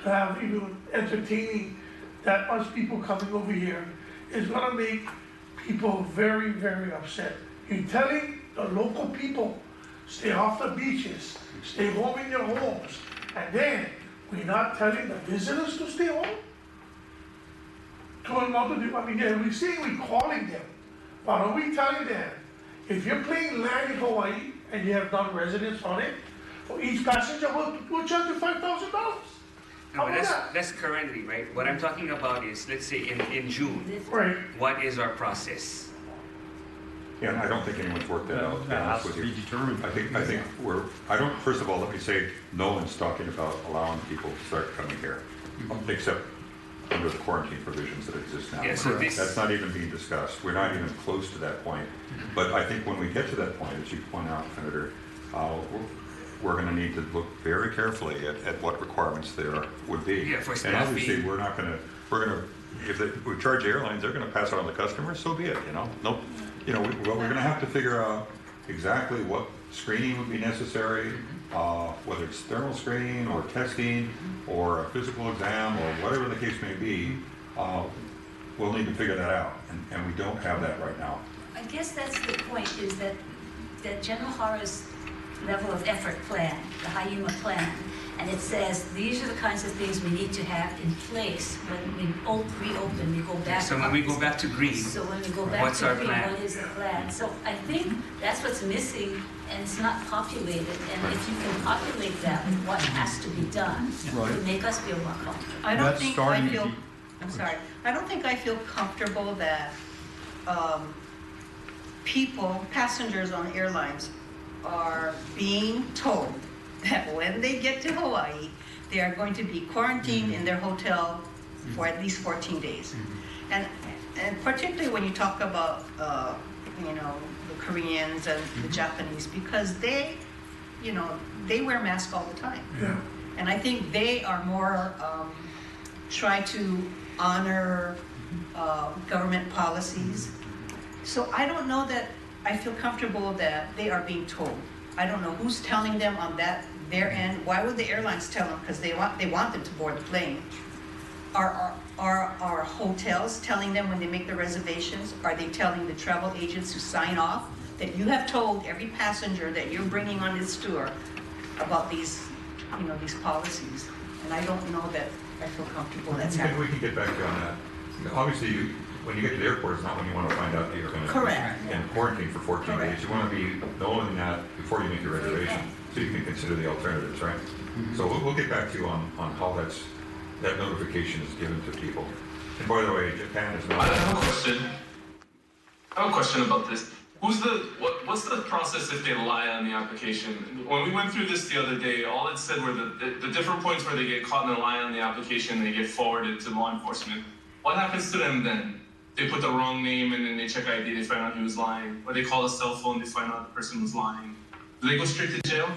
to have even entertaining that much people coming over here is gonna make people very, very upset. You're telling the local people, stay off the beaches, stay home in your homes, and then we're not telling the visitors to stay home? To a multitude, I mean, yeah, we're saying we're calling them, but are we telling them, if you're playing land in Hawaii and you have non-residents on it, for each passenger, we'll charge you $5,000. No, How but about that? that's currently, right? What I'm talking about is, let's say in June, Right, what is our process? Yeah, I don't think anyone's worked that out, to be That honest has to with be you. determined. I think first of all, let me say, no one's talking about allowing people to start coming here, except under the quarantine provisions that exist now. Yeah, so this- That's not even being discussed. We're not even close to that point. But I think when we get to that point, as you point out, Senator, we're gonna need to look very carefully at what requirements there would be. Yeah, for And obviously, staffing. if we charge the airlines, they're gonna pass it on to the customers, so be it, Nope. We're gonna have to figure out exactly what screening would be necessary, whether it's thermal screening or testing or a physical exam or whatever the case may be. We'll need to figure that out, and we don't have that right now. I guess that's the point, is that General Horace's level of effort plan, the HIUMA plan, and it says these are the kinds of things we need to have in place when we reopen, we go back. So when we go back to green, So when we go back what's to our green, plan? what is the plan? So I think that's what's missing, and it's not populated, and if you can populate that with what has to be done, it Right. would make us feel more comfortable. I don't That's think starting I to feel, be- I'm sorry, I don't think I feel comfortable that, passengers on airlines are being told that when they get to Hawaii, they are going to be quarantined in their hotel for at least 14 days. And particularly when you talk about, the Koreans and the Japanese, because they wear masks all the time. yeah. And I think they are more, try to honor government policies. So I don't know that I feel comfortable that they are being told. I don't know who's telling them on their end. Why would the airlines tell them? Because they want them to board the plane. Are hotels telling them when they make the reservations? Are they telling the travel agents who sign off that you have told every passenger that you're bringing on this tour about these policies? And I don't know that I feel comfortable that's happening. We can get back to you on that. Obviously, when you get to the airport, it's not when you want to find out that you're going to Correct. be in quarantine for 14 Correct. days. You want to be knowing that before you make your reservation, so you can consider the alternatives, right? So we'll get back to you on how that notification is given to people. And by the way, Japan is not. I have a question about this. What's the process if they lie on the application? When we went through this the other day, all it said were the different points where they get caught and they lie on the application, they get forwarded to law enforcement. What happens to them then? They put the wrong name and then they check ID, they find out he was lying. Or they call a cell phone, they find out the person was lying. Do they go straight to jail?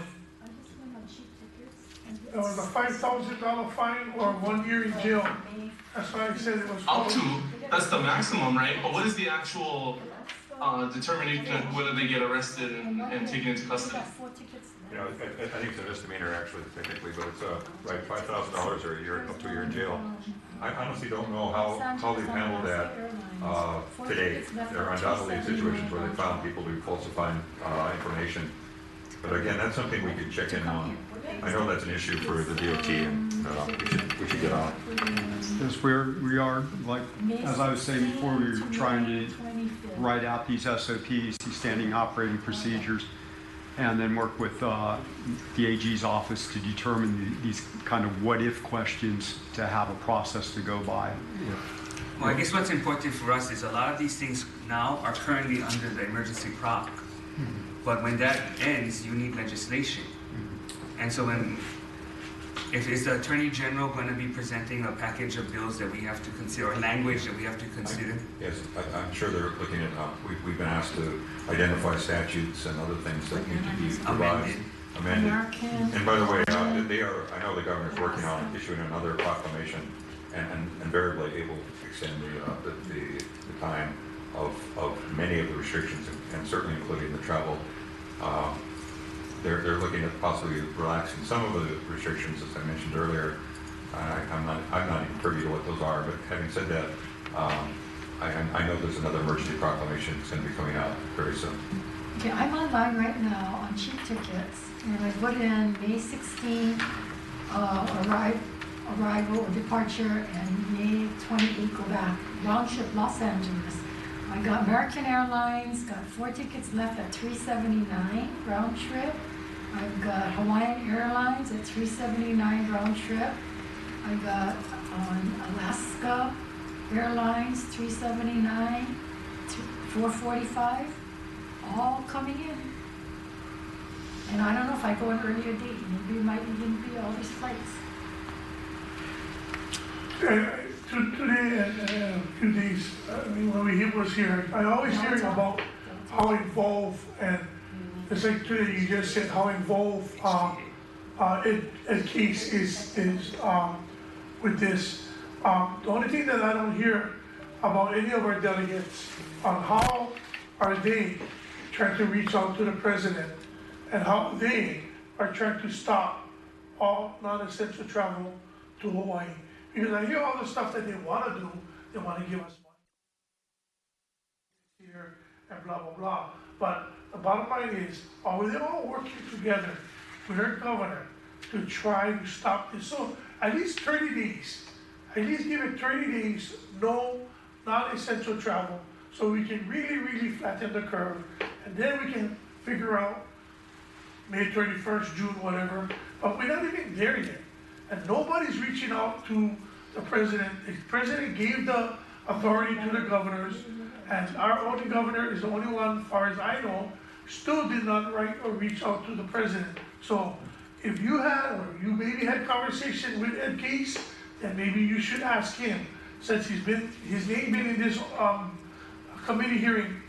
It was a $5,000 fine or 1 year in jail. That's why I said it was. Up to, that's the maximum, right? But what is the actual determination of whether they get arrested and taken into custody? You know, I think it's a misdemeanor actually, technically, but it's like $5,000 or a year, up to a year in jail. I honestly don't know how they've handled that today. There are undoubtedly situations where they found people who falsifying information. But again, that's something we could check in on. I know that's an issue for the DOT, and we should get on it. Yes, we are, like, as I was saying before, we were trying to write out these SOPs, these standing operating procedures, and then work with the AG's office to determine these kind of what-if questions to have a process to go by. Well, I guess what's important for us is a lot of these things now are currently under the emergency proc. But when that ends, you need legislation. And so is the Attorney General going to be presenting a package of bills that we have to consider, or language that we have to consider? Yes, I'm sure they're looking at, we've been asked to identify statutes and other things that need to be revised, amended. And by the way, I know the governor's working on issuing another proclamation and invariably able to extend the time of many of the restrictions, and certainly including the travel. They're looking at possibly relaxing some of the restrictions, as I mentioned earlier. I'm not even privy to what those are, but having said that, I know there's another emergency proclamation that's going to be coming out very soon. Okay, I'm online right now on cheap tickets, and I put in May 16 arrival or departure, and May 28 go back, round trip Los Angeles. I got American Airlines, got 4 tickets left at $379 round trip. I've got Hawaiian Airlines at $379 round trip. I got Alaska Airlines $379, $445, all coming in. And I don't know if I go an earlier date, maybe it might even be all these flights. Today and a few days, when we was here, I always hearing about how involved, and it's like today you just said how involved a case is with this. The only thing that I don't hear about any of our delegates on how are they trying to reach out to the president and how they are trying to stop all non-essential travel to Hawaii. Because I hear all the stuff that they want to do, they want to give us money here and blah, blah, blah. But the bottom line is, are they all working together with our governor to try to stop this? So at least 30 days, at least give it 30 days, no non-essential travel, so we can really, really flatten the curve. And then we can figure out May 31st, June, whatever. But we're not even there yet. And nobody's reaching out to the president. The president gave the authority to the governors, and our only governor is the only one, as far as I know, still did not write or reach out to the president. So if you had, or you maybe had conversation with Ed Case, then maybe you should ask him, since his name been in this committee hearing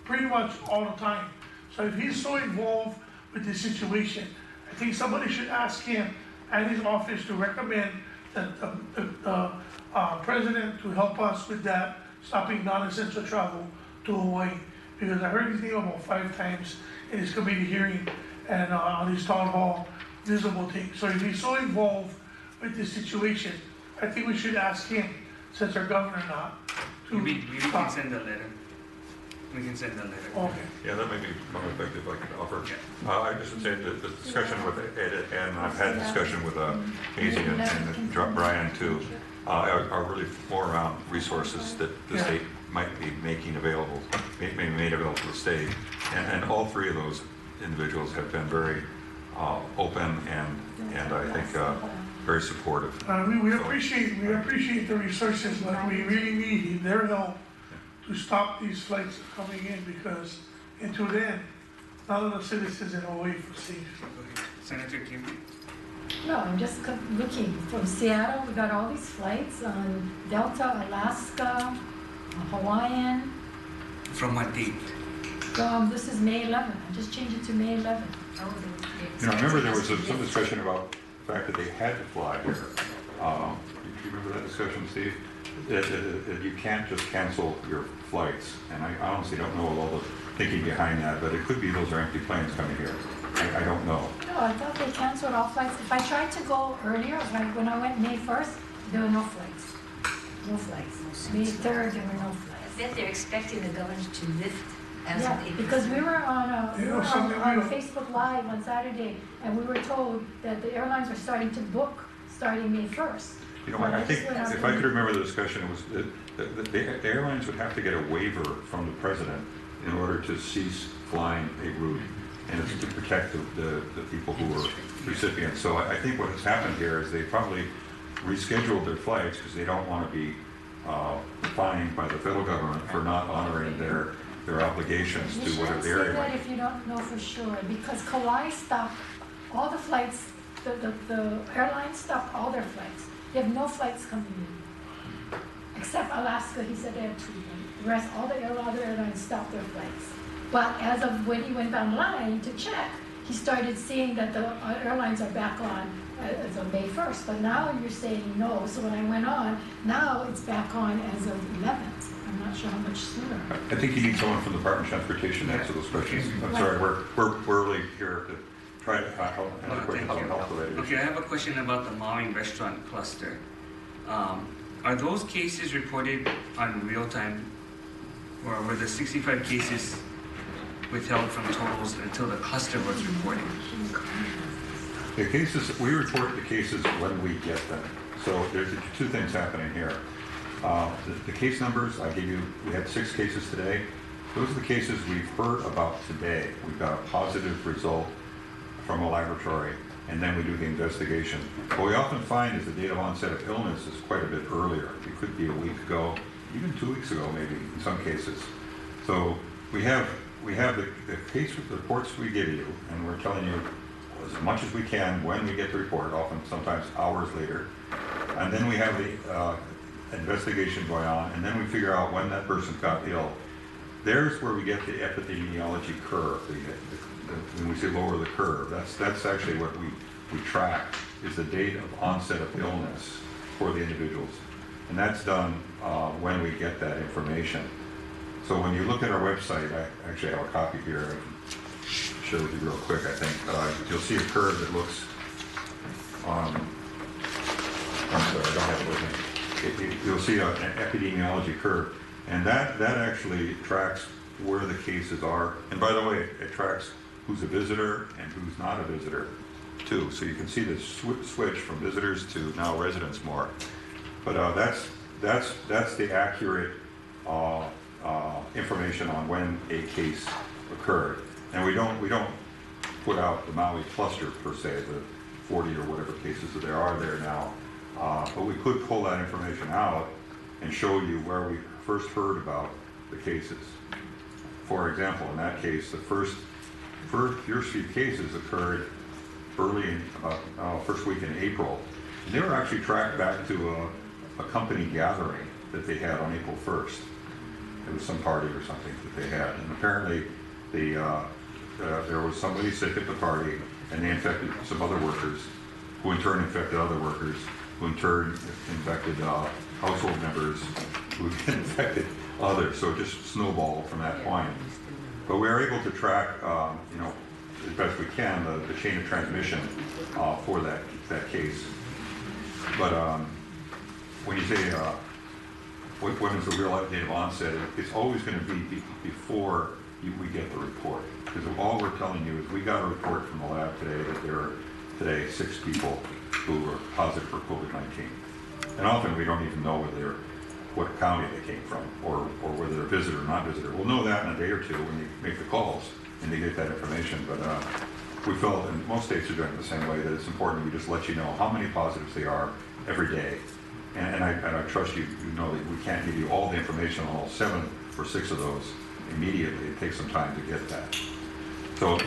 pretty much all the time. So if he's so involved with this situation, I think somebody should ask him and his office to recommend that the president to help us with that, stopping non-essential travel to Hawaii. Because I heard his name about 5 times in his committee hearing and on his town hall visible thing. So if he's so involved with this situation, I think we should ask him, since our governor not, to we can send a letter. We can send a letter. Okay. Yeah, that may be more effective, I could offer. I just would say that the discussion with Ed, and I've had discussion with Casey and Brian too, are really more around resources that the state might be making available, may be made available to the state. And all 3 of those individuals have been very open and I think very supportive. We appreciate the resources, but we really need their help to stop these flights coming in, because Until then, none of the citizens in Hawaii feel safe. Go ahead. Senator Kim? No, I'm just looking. From Seattle, we got all these flights on Delta, Alaska, Hawaiian. From what date? This is May 11th. I just changed it to May 11th. You know, I remember there was some discussion about the fact that they had to fly here. Do you remember that discussion, Steve? That you can't just cancel your flights. And I honestly don't know all the thinking behind that, but it could be those are empty planes coming here. I don't know. No, I thought they canceled all flights. If I tried to go earlier, like when I went May 1st, there were no flights. No flights. May 3rd, there were no flights. I bet they're expecting the government to lift as Yeah, of April. because we were on You know something, we don't- Facebook Live on Saturday, and we were told that the airlines were starting to book starting May 1st. You know, I think if I could remember the discussion, it was that the airlines would have to get a waiver from the president in order to cease flying a route, and it's to protect the people who were recipients. So I think what has happened here is they probably rescheduled their flights because they don't want to be fined by the federal government for not honoring their obligations You to whatever shouldn't the say area. that if you don't know for sure, because Kauai stopped all the flights, the airlines stopped all their flights. They have no flights coming in. Except Alaska, he said they had 2. The rest, all the other airlines stopped their flights. But as of when he went online to check, he started seeing that the airlines are back on as of May 1st. But now you're saying no. So when I went on, now it's back on as of 11th. I'm not sure how much sooner. I think you need someone from the Department of Transportation to answer those questions. I'm sorry, we're really here to try to answer questions on health related issues. Okay, I have a question about the Maui restaurant cluster. Are those cases reported on real time, or were the 65 cases withheld from totals until the cluster was reported? The cases, we report the cases when we get them. So there's 2 things happening here. The case numbers, I gave you, we had 6 cases today. Those are the cases we've heard about today. We've got a positive result from a laboratory, and then we do the investigation. What we often find is the date of onset of illness is quite a bit earlier. It could be a week ago, even 2 weeks ago maybe in some cases. So we have the case reports we give you, and we're telling you as much as we can when we get the report, often sometimes hours later. And then we have the investigation going on, and then we figure out when that person got ill. There's where we get the epidemiology curve. When we say lower the curve, that's actually what we track, is the date of onset of illness for the individuals. And that's done when we get that information. So when you look at our website, I actually have a copy here. I can show it you real quick, I think. You'll see a curve that looks, I'm sorry, I don't have it with me. You'll see an epidemiology curve, and that actually tracks where the cases are. And by the way, it tracks who's a visitor and who's not a visitor too. So you can see the switch from visitors to now residents more. But that's the accurate information on when a case occurred. And we don't put out the Maui cluster per se, the 40 or whatever cases that there are there now. But we could pull that information out and show you where we first heard about the cases. For example, in that case, the first few cases occurred early in first week in April. And they were actually tracked back to a company gathering that they had on April 1st. It was some party or something that they had. And apparently there was somebody sick at the party, and they infected some other workers, who in turn infected other workers, who in turn infected household members, who infected others. So it just snowballed from that point. But we are able to track, as best we can, the chain of transmission for that case. But when you say when is the real date of onset, it's always going to be before we get the report. Because all we're telling you is we got a report from the lab today that there are today 6 people who were positive for COVID-19. And often we don't even know what county they came from, or whether they're visitor or not visitor. We'll know that in a day or two when they make the calls and they get that information. But we felt, and most states are doing it the same way, that it's important we just let you know how many positives they are every day. And I trust you know that we can't give you all the information on all 7 or 6 of those immediately. It takes some time to get that. So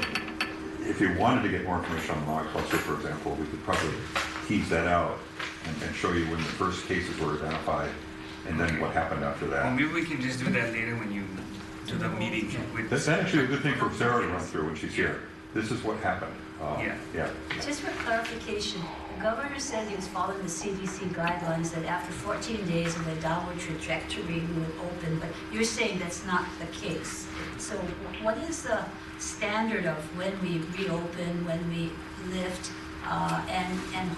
if you wanted to get more information on log cluster, for example, we could probably tease that out and show you when the first cases were identified and then what happened after that. Well, maybe we can just do that later when you do the meeting with. That's actually a good thing for Sarah to run through when she's here. This is what happened. Yeah. Just for clarification, the governor said he was following the CDC guidelines that after 14 days of a downward trajectory, we would open, but you're saying that's not the case. So what is the standard of when we reopen, when we lift, and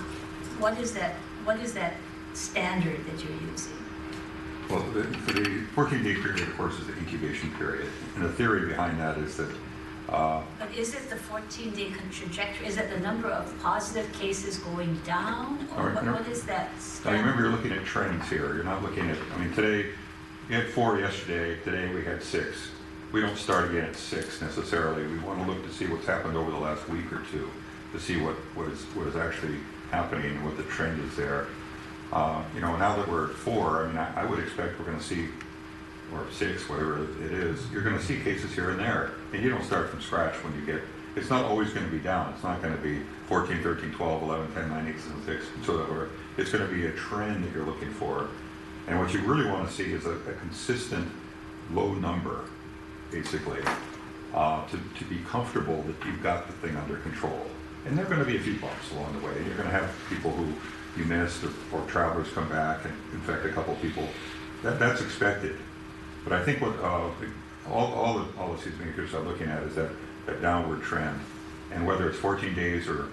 what is that standard that you're using? Well, the 14-day period, of course, is the incubation period. And the theory behind that is that but is it the 14-day trajectory? Is it the number of positive cases going down? Or what is that now standard? remember, you're looking at trends here. You're not looking at, I mean, today, we had 4 yesterday. Today we had 6. We don't start again at 6 necessarily. We want to look to see what's happened over the last week or two to see what is actually happening and what the trend is there. Now that we're at 4, I mean, I would expect we're going to see, or 6, whatever it is, you're going to see cases here and there. And you don't start from scratch when you get, it's not always going to be down. It's not going to be 14, 13, 12, 11, 10, 9, 8, 7, 6, so that it's going to be a trend that you're looking for. And what you really want to see is a consistent low number, basically, to be comfortable that you've got the thing under control. And there are going to be a few bumps along the way. You're going to have people who you missed or travelers come back and infect a couple people. That's expected. But I think what all the policies makers are looking at is that downward trend. And whether it's 14 days or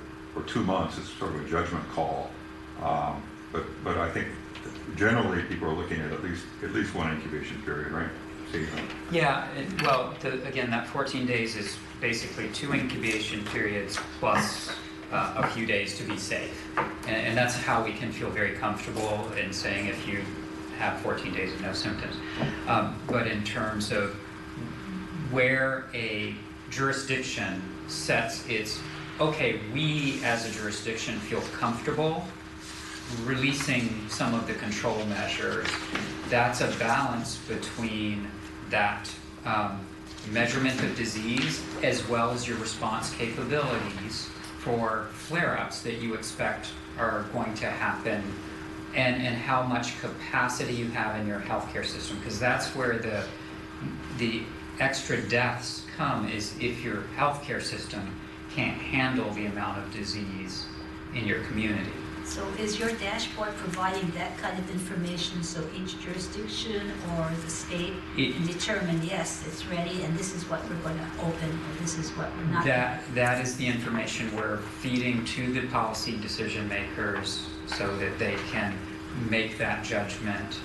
2 months, it's sort of a judgment call. But I think generally people are looking at least one incubation period, right? Yeah, again, that 14 days is basically 2 incubation periods plus a few days to be safe. And that's how we can feel very comfortable in saying if you have 14 days of no symptoms. But in terms of where a jurisdiction sets its, okay, we as a jurisdiction feel comfortable releasing some of the control measures, that's a balance between that measurement of disease as well as your response capabilities for flare-ups that you expect are going to happen, and how much capacity you have in your healthcare system, because that's where the extra deaths come, is if your healthcare system can't handle the amount of disease in your community. So is your dashboard providing that kind of information so each jurisdiction or the state can determine, yes, it's ready and this is what we're going to open or this is what we're not? That is the information we're feeding to the policy decision makers so that they can make that judgment.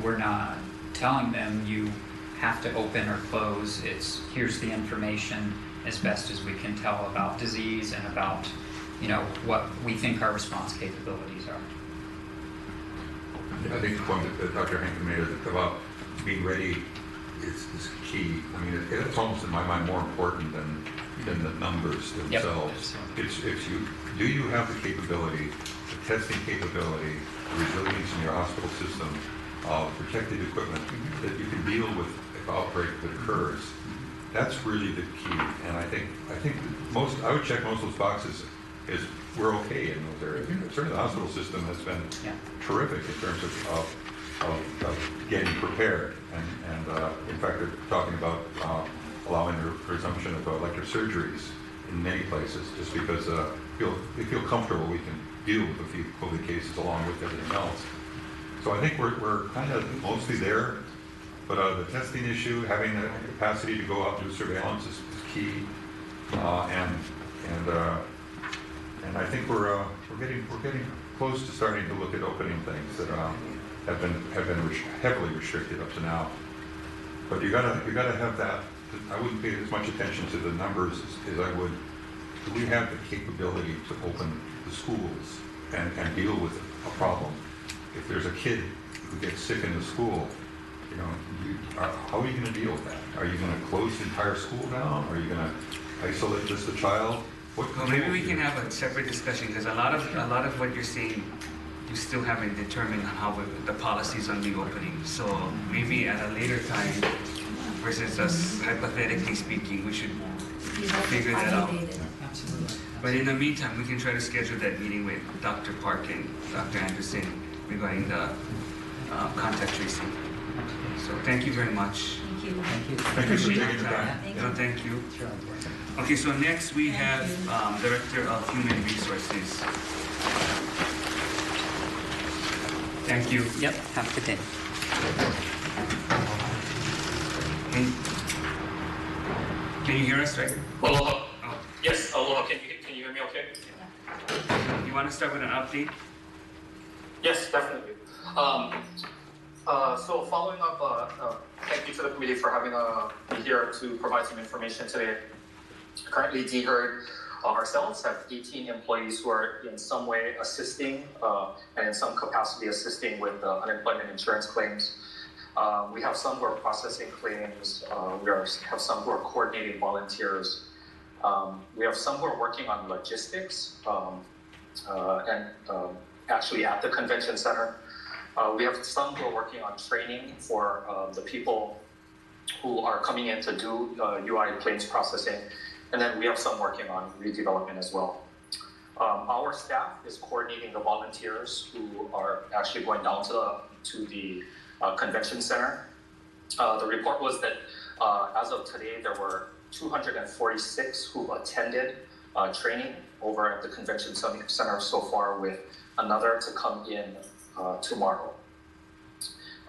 We're not telling them you have to open or close. It's here's the information as best as we can tell about disease and about what we think our response capabilities are. I think the point that Dr. Hankin made about being ready is key. I mean, it's almost in my mind more important than the numbers themselves. Yep. Do you have the capability, the testing capability, the resilience in your hospital system, protected equipment that you can deal with if outbreak that occurs? That's really the key. And I think I would check most of those boxes. Is we're okay in those areas. Certainly the hospital system has been terrific in terms of getting prepared. And in fact, they're talking about allowing the resumption of elective surgeries in many places just because they feel comfortable we can deal with a few COVID cases along with everything else. So I think we're kind of mostly there. But the testing issue, having the capacity to go out and do surveillance is key. And I think we're getting close to starting to look at opening things that have been heavily restricted up to now. But you gotta have that. I wouldn't pay as much attention to the numbers as I would. Do we have the capability to open the schools and deal with a problem? If there's a kid who gets sick in the school, how are you going to deal with that? Are you going to close the entire school down? Are you going to isolate just the child? Well, maybe we can have a separate discussion because a lot of what you're saying, you still haven't determined how the policies on reopening. So maybe at a later time, versus us hypothetically speaking, we should You figure that out. validated. Absolutely. But in the meantime, we can try to schedule that meeting with Dr. Park and Dr. Anderson regarding the contact tracing. So thank you very much. Thank you. Thank you. Thank you for Appreciate taking your the time. time. Thank No, you. thank you. Sure. Okay, so next we Thank have you. Director of Human Resources. Thank you. Yep, have a good day. Can you hear us, right? Aloha. Oh, Yes, aloha. Can you hear me okay? you want to start with an update? Yes, definitely. So following up, thank you to the committee for having me here to provide some information today. Currently, DHERD ourselves have 18 employees who are in some way assisting and in some capacity assisting with unemployment insurance claims. We have some who are processing claims. Have some who are coordinating volunteers. We have some who are working on logistics and actually at the convention center. We have some who are working on training for the people who are coming in to do UI claims processing. And then we have some working on redevelopment as well. Our staff is coordinating the volunteers who are actually going down to the convention center. The report was that as of today, there were 246 who attended training over at the convention center so far, with another to come in tomorrow.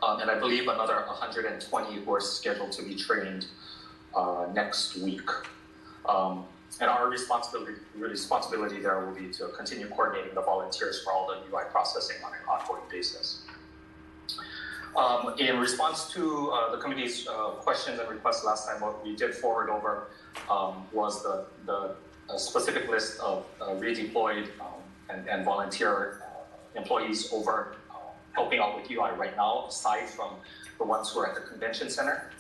And I believe another 120 who are scheduled to be trained next week. And our responsibility there will be to continue coordinating the volunteers for all the UI processing on an ongoing basis. In response to the committee's questions and requests last time, what we did forward over was the specific list of redeployed and volunteer employees over helping out with UI right now, aside from the ones who are at the convention center.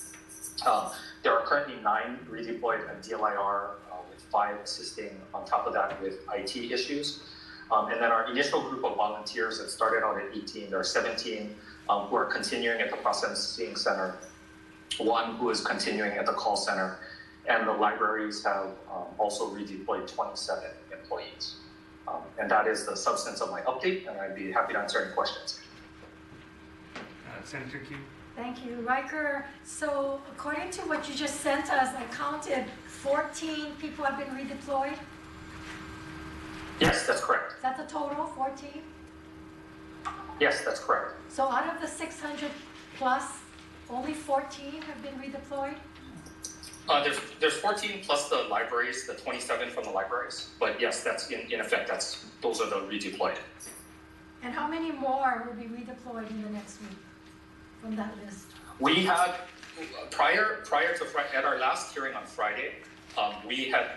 There are currently 9 redeployed at DLIR, with 5 assisting on top of that with IT issues. And then our initial group of volunteers that started out at 18, there are 17 who are continuing at the processing center, 1 who is continuing at the call center, and the libraries have also redeployed 27 employees. And that is the substance of my update, and I'd be happy to answer any questions. Senator King? Thank you, Riker. So according to what you just sent us, I counted 14 people have been redeployed. Yes, that's correct. Is that the total, 14? Yes, that's correct. So out of the 600 plus, only 14 have been redeployed? There's 14 plus the libraries, the 27 from the libraries. But yes, that's in effect, those are the redeployed. And how many more will be redeployed in the next week from that list? We had, prior to at our last hearing on Friday, we had,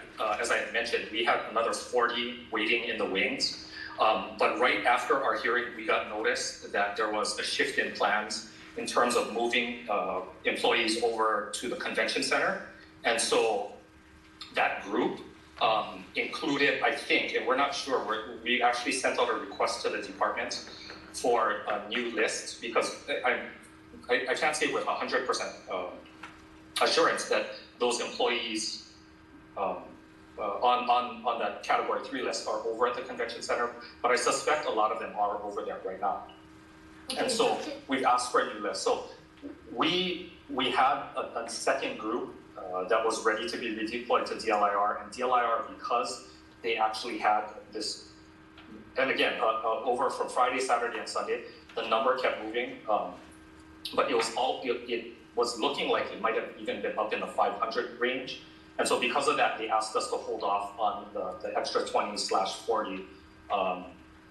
as I had mentioned, we had another 40 waiting in the wings. But right after our hearing, we got notice that there was a shift in plans in terms of moving employees over to the convention center. And so that group included, I think, and we're not sure, we actually sent out a request to the department for new lists, because I can't say with 100% assurance that those employees on that category 3 list are over at the convention center, but I suspect a lot of them are over there right now. Okay, and so we've asked for a new list. So we had a second group that was ready to be redeployed to DLIR, and DLIR, because they actually had this, and again, over from Friday, Saturday, and Sunday, the number kept moving, but it was looking like it might have even been up in the 500 range. And so because of that, they asked us to hold off on the extra 20/40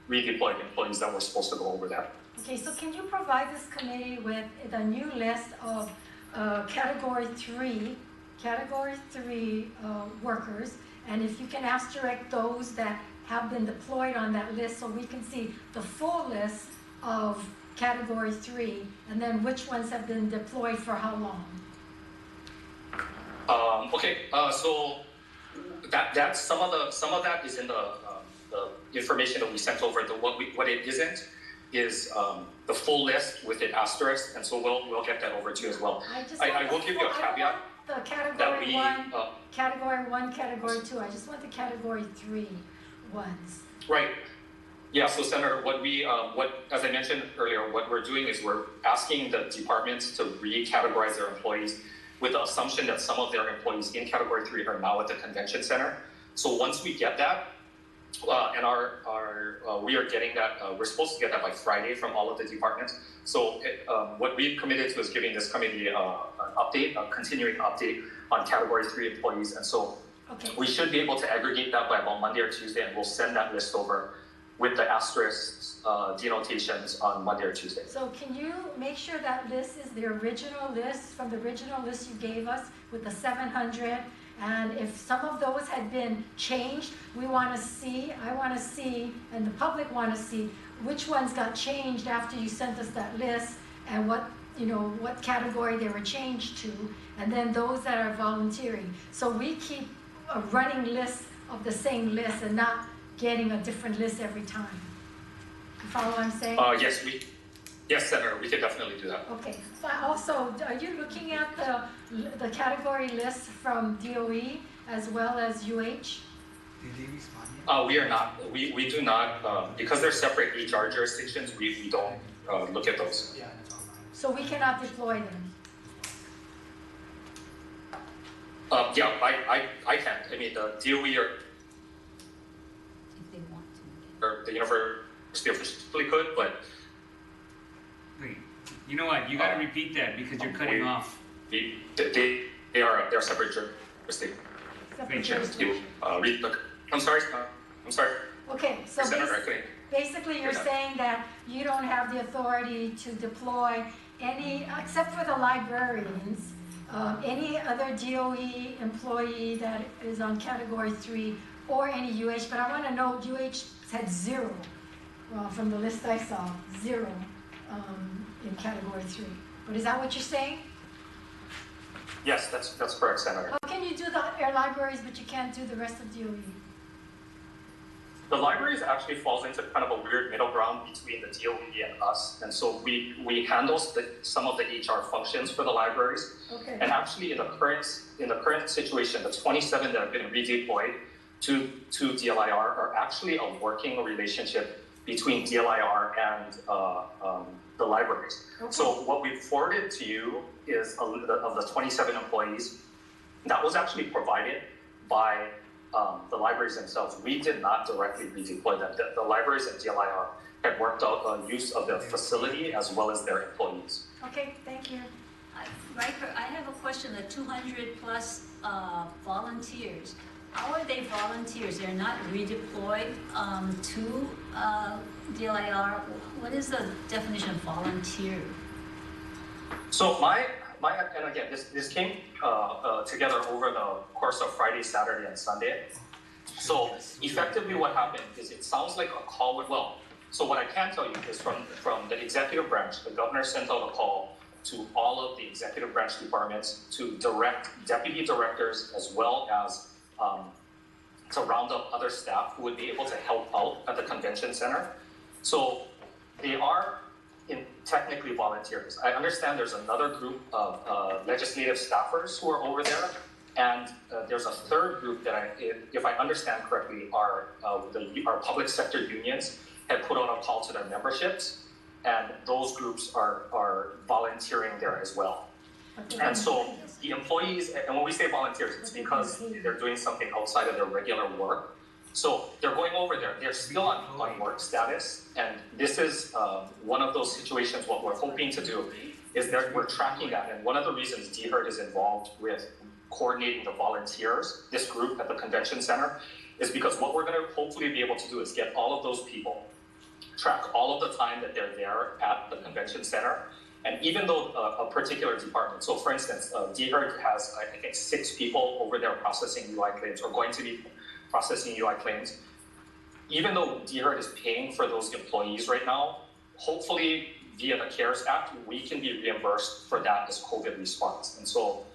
redeployed employees that were supposed to go over there. Okay, so can you provide this committee with the new list of category 3 workers, and if you can direct those that have been deployed on that list so we can see the full list of category 3, and then which ones have been deployed for how long? So that's some of that is in the information that we sent over. What it isn't is the full list with an asterisk, and so we'll get that over to you as well. I will give you a caveat. The category one, category two. I just want the category 3 ones. Right. Yeah. So, Senator, as I mentioned earlier, what we're doing is we're asking the departments to recategorize their employees with the assumption that some of their employees in category 3 are now at the convention center. So once we get that, and we are getting that, we're supposed to get that by Friday from all of the departments. So what we've committed to is giving this committee an update, a continuing update on category 3 employees. And so we should be able to aggregate that by about Monday or Tuesday, and we'll send that list over with the asterisks, denotations on Monday or Tuesday. So can you make sure that list is the original list from the original list you gave us with the 700? And if some of those had been changed, I want to see, and the public want to see which ones got changed after you sent us that list and what category they were changed to, and then those that are volunteering. So we keep a running list of the same list and not getting a different list every time. You follow what I'm saying? Yes, Senator, we can definitely do that. Okay. Also, are you looking at the category list from DOE as well as UH? Did they respond yet? We are not. We do not, because they're separate HR jurisdictions, we don't look at those. Yeah, that's online. So we cannot deploy them? Yeah, I can't. I mean, the DOE If they want to. or the university officially could, but Wait, you know what? You got to repeat that because you're cutting off. they're separate jurisdictions. Separate jurisdiction. I'm sorry. Okay, so Senator, basically you're saying that you don't have the authority to deploy any, except for the librarians, any other DOE employee that is on category 3 or any UH, but I want to know UH had 0 from the list I saw, 0 in category 3. But is that what you're saying? Yes, that's correct, Senator. How can you do the air libraries but you can't do the rest of DOE? The libraries actually falls into kind of a weird middle ground between the DOE and us, and so we handle some of the HR functions for the libraries. Okay. And actually, in the current situation, the 27 that have been redeployed to DLIR are actually a working relationship between DLIR and the libraries. Okay. So what we've forwarded to you is a list of the 27 employees that was actually provided by the libraries themselves. We did not directly redeploy them. The libraries and DLIR had worked out use of the facility as well as their employees. Okay, thank you. Riker, I have a question. The 200 plus volunteers, how are they volunteers? They're not redeployed to DLIR. What is the definition of volunteer? So and again, this came together over the course of Friday, Saturday, and Sunday. So effectively what happened is it sounds like a call went well. So what I can tell you is from the executive branch, the governor sent out a call to all of the executive branch departments to direct deputy directors as well as to round up other staff who would be able to help out at the convention center. So they are technically volunteers. I understand there's another group of legislative staffers who are over there, and there's a third group that, if I understand correctly, our public sector unions had put out a call to their memberships, and those groups are volunteering there as well. And so the employees, and when we say volunteers, it's because they're doing something outside of their regular work. So they're going over there. They're still on work status, and this is one of those situations. What we're hoping to do is that we're tracking that, and one of the reasons DHERD is involved with coordinating the volunteers, this group at the convention center, is because what we're going to hopefully be able to do is get all of those people, track all of the time that they're there at the convention center, and even though a particular department, so for instance, DHERD has, I think, 6 people over there processing UI claims, or going to be processing UI claims. Even though DHERD is paying for those employees right now, hopefully via the CARES Act, we can be reimbursed for that as COVID response. And so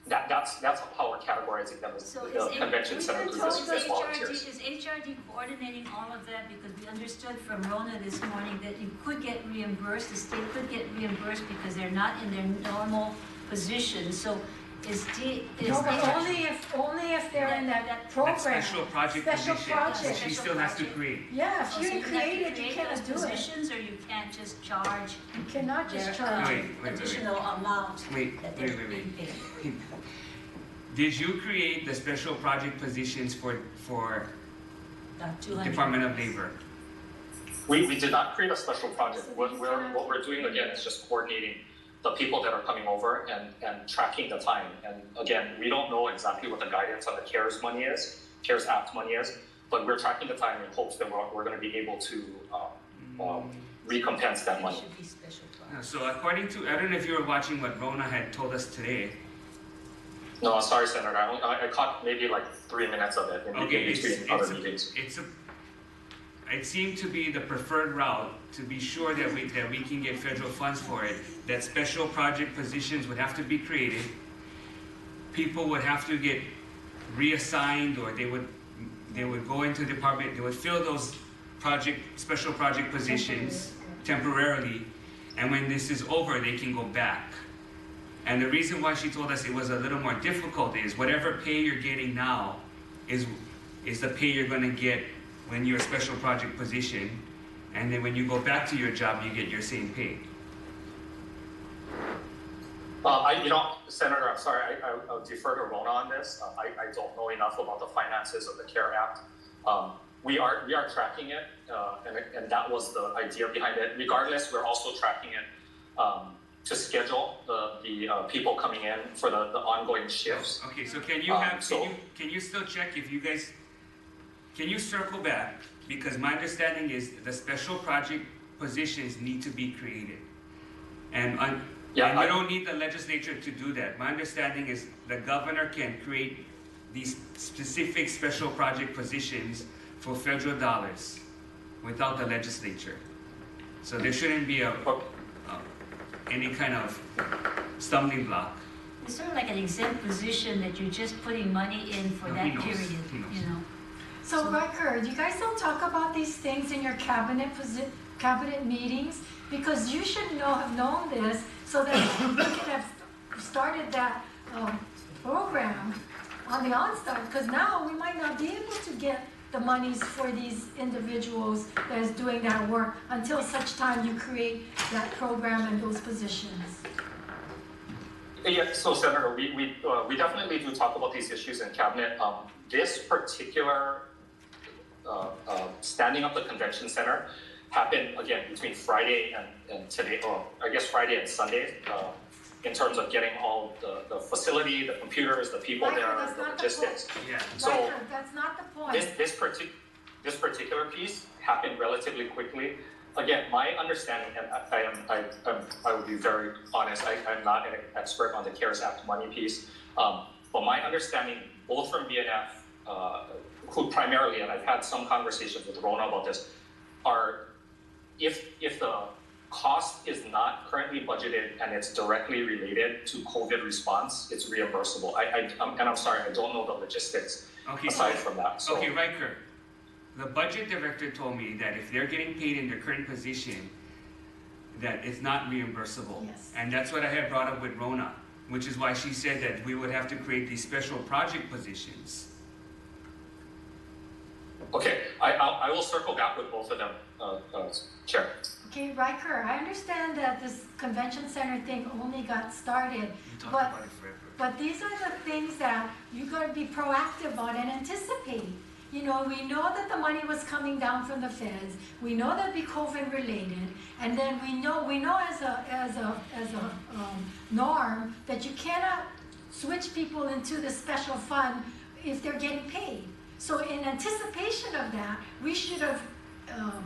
that's how we're categorizing them as So the convention center positions as volunteers. Is HRD coordinating all of that? Because we understood from Rona this morning that you could get reimbursed, the state could get reimbursed because they're not in their normal position. So No, but only if they're in that program. That special project Special position, project. she still has to create. Yeah, if So you you didn't have to create it, you create can't those do it. positions, or you can't just charge You cannot just their charge. Wait. additional amount Wait. that they're being paid. Did you create the special project positions for That 200. Department of Labor? We did not create a special project. What we're doing again is just coordinating the people that are coming over and tracking the time. And again, we don't know exactly what the guidance on the CARES money is, CARES Act money is, but we're tracking the time in hopes that we're going to be able to recompense that money. Should be special projects. So according to, I don't know if you were watching what Rona had told us today. No, sorry, Senator. I caught maybe like 3 minutes of it in between other meetings. It seemed to be the preferred route to be sure that we can get federal funds for it, that special project positions would have to be created, people would have to get reassigned, or they would go into department, they would fill those special project positions temporarily, and when this is over, they can go back. And the reason why she told us it was a little more difficult is whatever pay you're getting now is the pay you're going to get when you're a special project position, and then when you go back to your job, you get your same pay. Senator, I'm sorry, I'll defer to Rona on this. I don't know enough about the finances of the CARE Act. We are tracking it, and that was the idea behind it. Regardless, we're also tracking it to schedule the people coming in for the ongoing shifts. Okay, so can you still check if you guys, can you circle back? Because my understanding is the special project positions need to be created. And you don't need the legislature to do that. My understanding is the governor can create these specific special project positions for federal dollars without the legislature. So there shouldn't be any kind of stumbling block. It's sort of like an exempt position that you're just putting money in for that period, you know. So Riker, you guys don't talk about these things in your cabinet meetings, because you should have known this so that you could have started that program on the onstart, because now we might not be able to get the monies for these individuals that is doing that work until such time you create that program and those positions. Yeah, so Senator, we definitely do talk about these issues in cabinet. This particular standing up the convention center happened again between Friday and today, or I guess Friday and Sunday, in terms of getting all the facility, the computers, the people there, the logistics. Yeah. So that's not the point. This particular piece happened relatively quickly. Again, my understanding, and I will be very honest, I'm not an expert on the CARES Act money piece, but my understanding, both from BNF, who primarily, and I've had some conversations with Rona about this, are if the cost is not currently budgeted and it's directly related to COVID response, it's reimbursable. And I'm sorry, I don't know the logistics aside from that. So. Okay, Riker, the budget director told me that if they're getting paid in their current position, that it's not reimbursable. Yes. And that's what I had brought up with Rona, which is why she said that we would have to create these special project positions. Okay, I will circle back with both of them, Chair. Okay, Riker, I understand that this convention center thing only got started, We talked about it forever. but these are the things that you gotta be proactive on and anticipate. You know, we know that the money was coming down from the feds. We know that'd be COVID related, and then we know as a norm that you cannot switch people into the special fund if they're getting paid. So in anticipation of that, we should have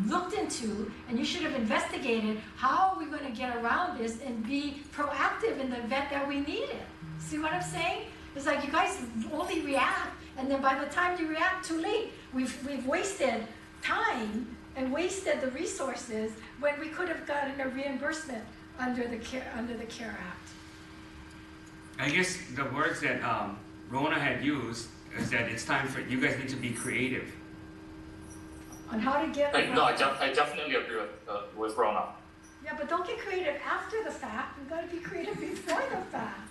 looked into, and you should have investigated, how are we going to get around this and be proactive in the event that we need it. See what I'm saying? It's like you guys only react, and then by the time you react, too late. We've wasted time and wasted the resources when we could have gotten a reimbursement under the CARE Act. I guess the words that Rona had used is that it's time for, you guys need to be creative. On how to get. No, I definitely agree with Rona. Yeah, but don't get creative after the fact. You've got to be creative before the fact.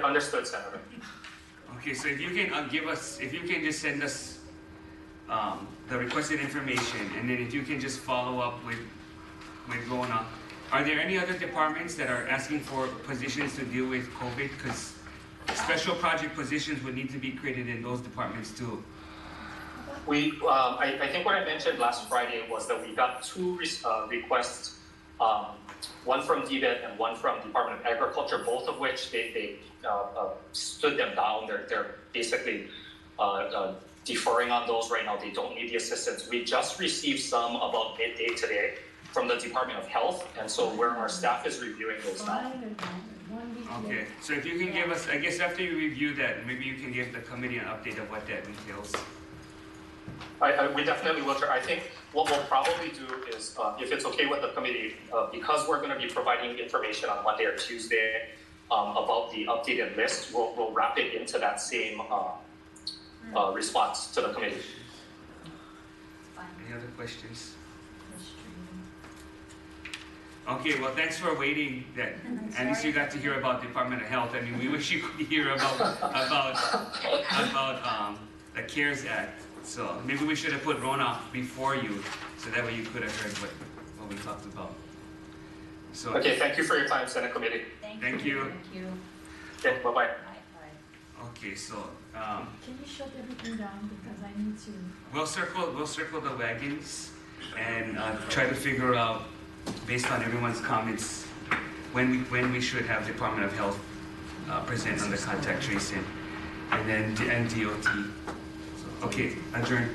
Understood, Senator. Okay, so if you can give us, if you can just send us the requested information, and then if you can just follow up with Rona. Are there any other departments that are asking for positions to deal with COVID? Because special project positions would need to be created in those departments too. I think what I mentioned last Friday was that we got two requests, one from DBET and one from Department of Agriculture, both of which they stood them down. They're basically deferring on those right now. They don't need the assistance. We just received some about midday today from the Department of Health, and so where our staff is reviewing those now. Okay, so if you can give us, I guess after you review that, maybe you can give the committee an update of what that entails. We definitely will try. I think what we'll probably do is, if it's okay with the committee, because we're going to be providing information on Monday or Tuesday about the updated list, we'll wrap it into that same response to the committee. Any other questions? Okay, well, thanks for waiting. That at least you got to hear about Department of Health. I mean, we wish you could hear about the CARES Act. So maybe we should have put Rona before you, so that way you could have heard what we talked about. So okay, thank you for your time, Senate Committee. Thank you. Thank you. Okay, bye-bye. Okay, so Can you shut everything down because I need to. we'll circle the wagons and try to figure out, based on everyone's comments, when we should have Department of Health present on the contact tracing, and then DOT. So, okay, adjourn.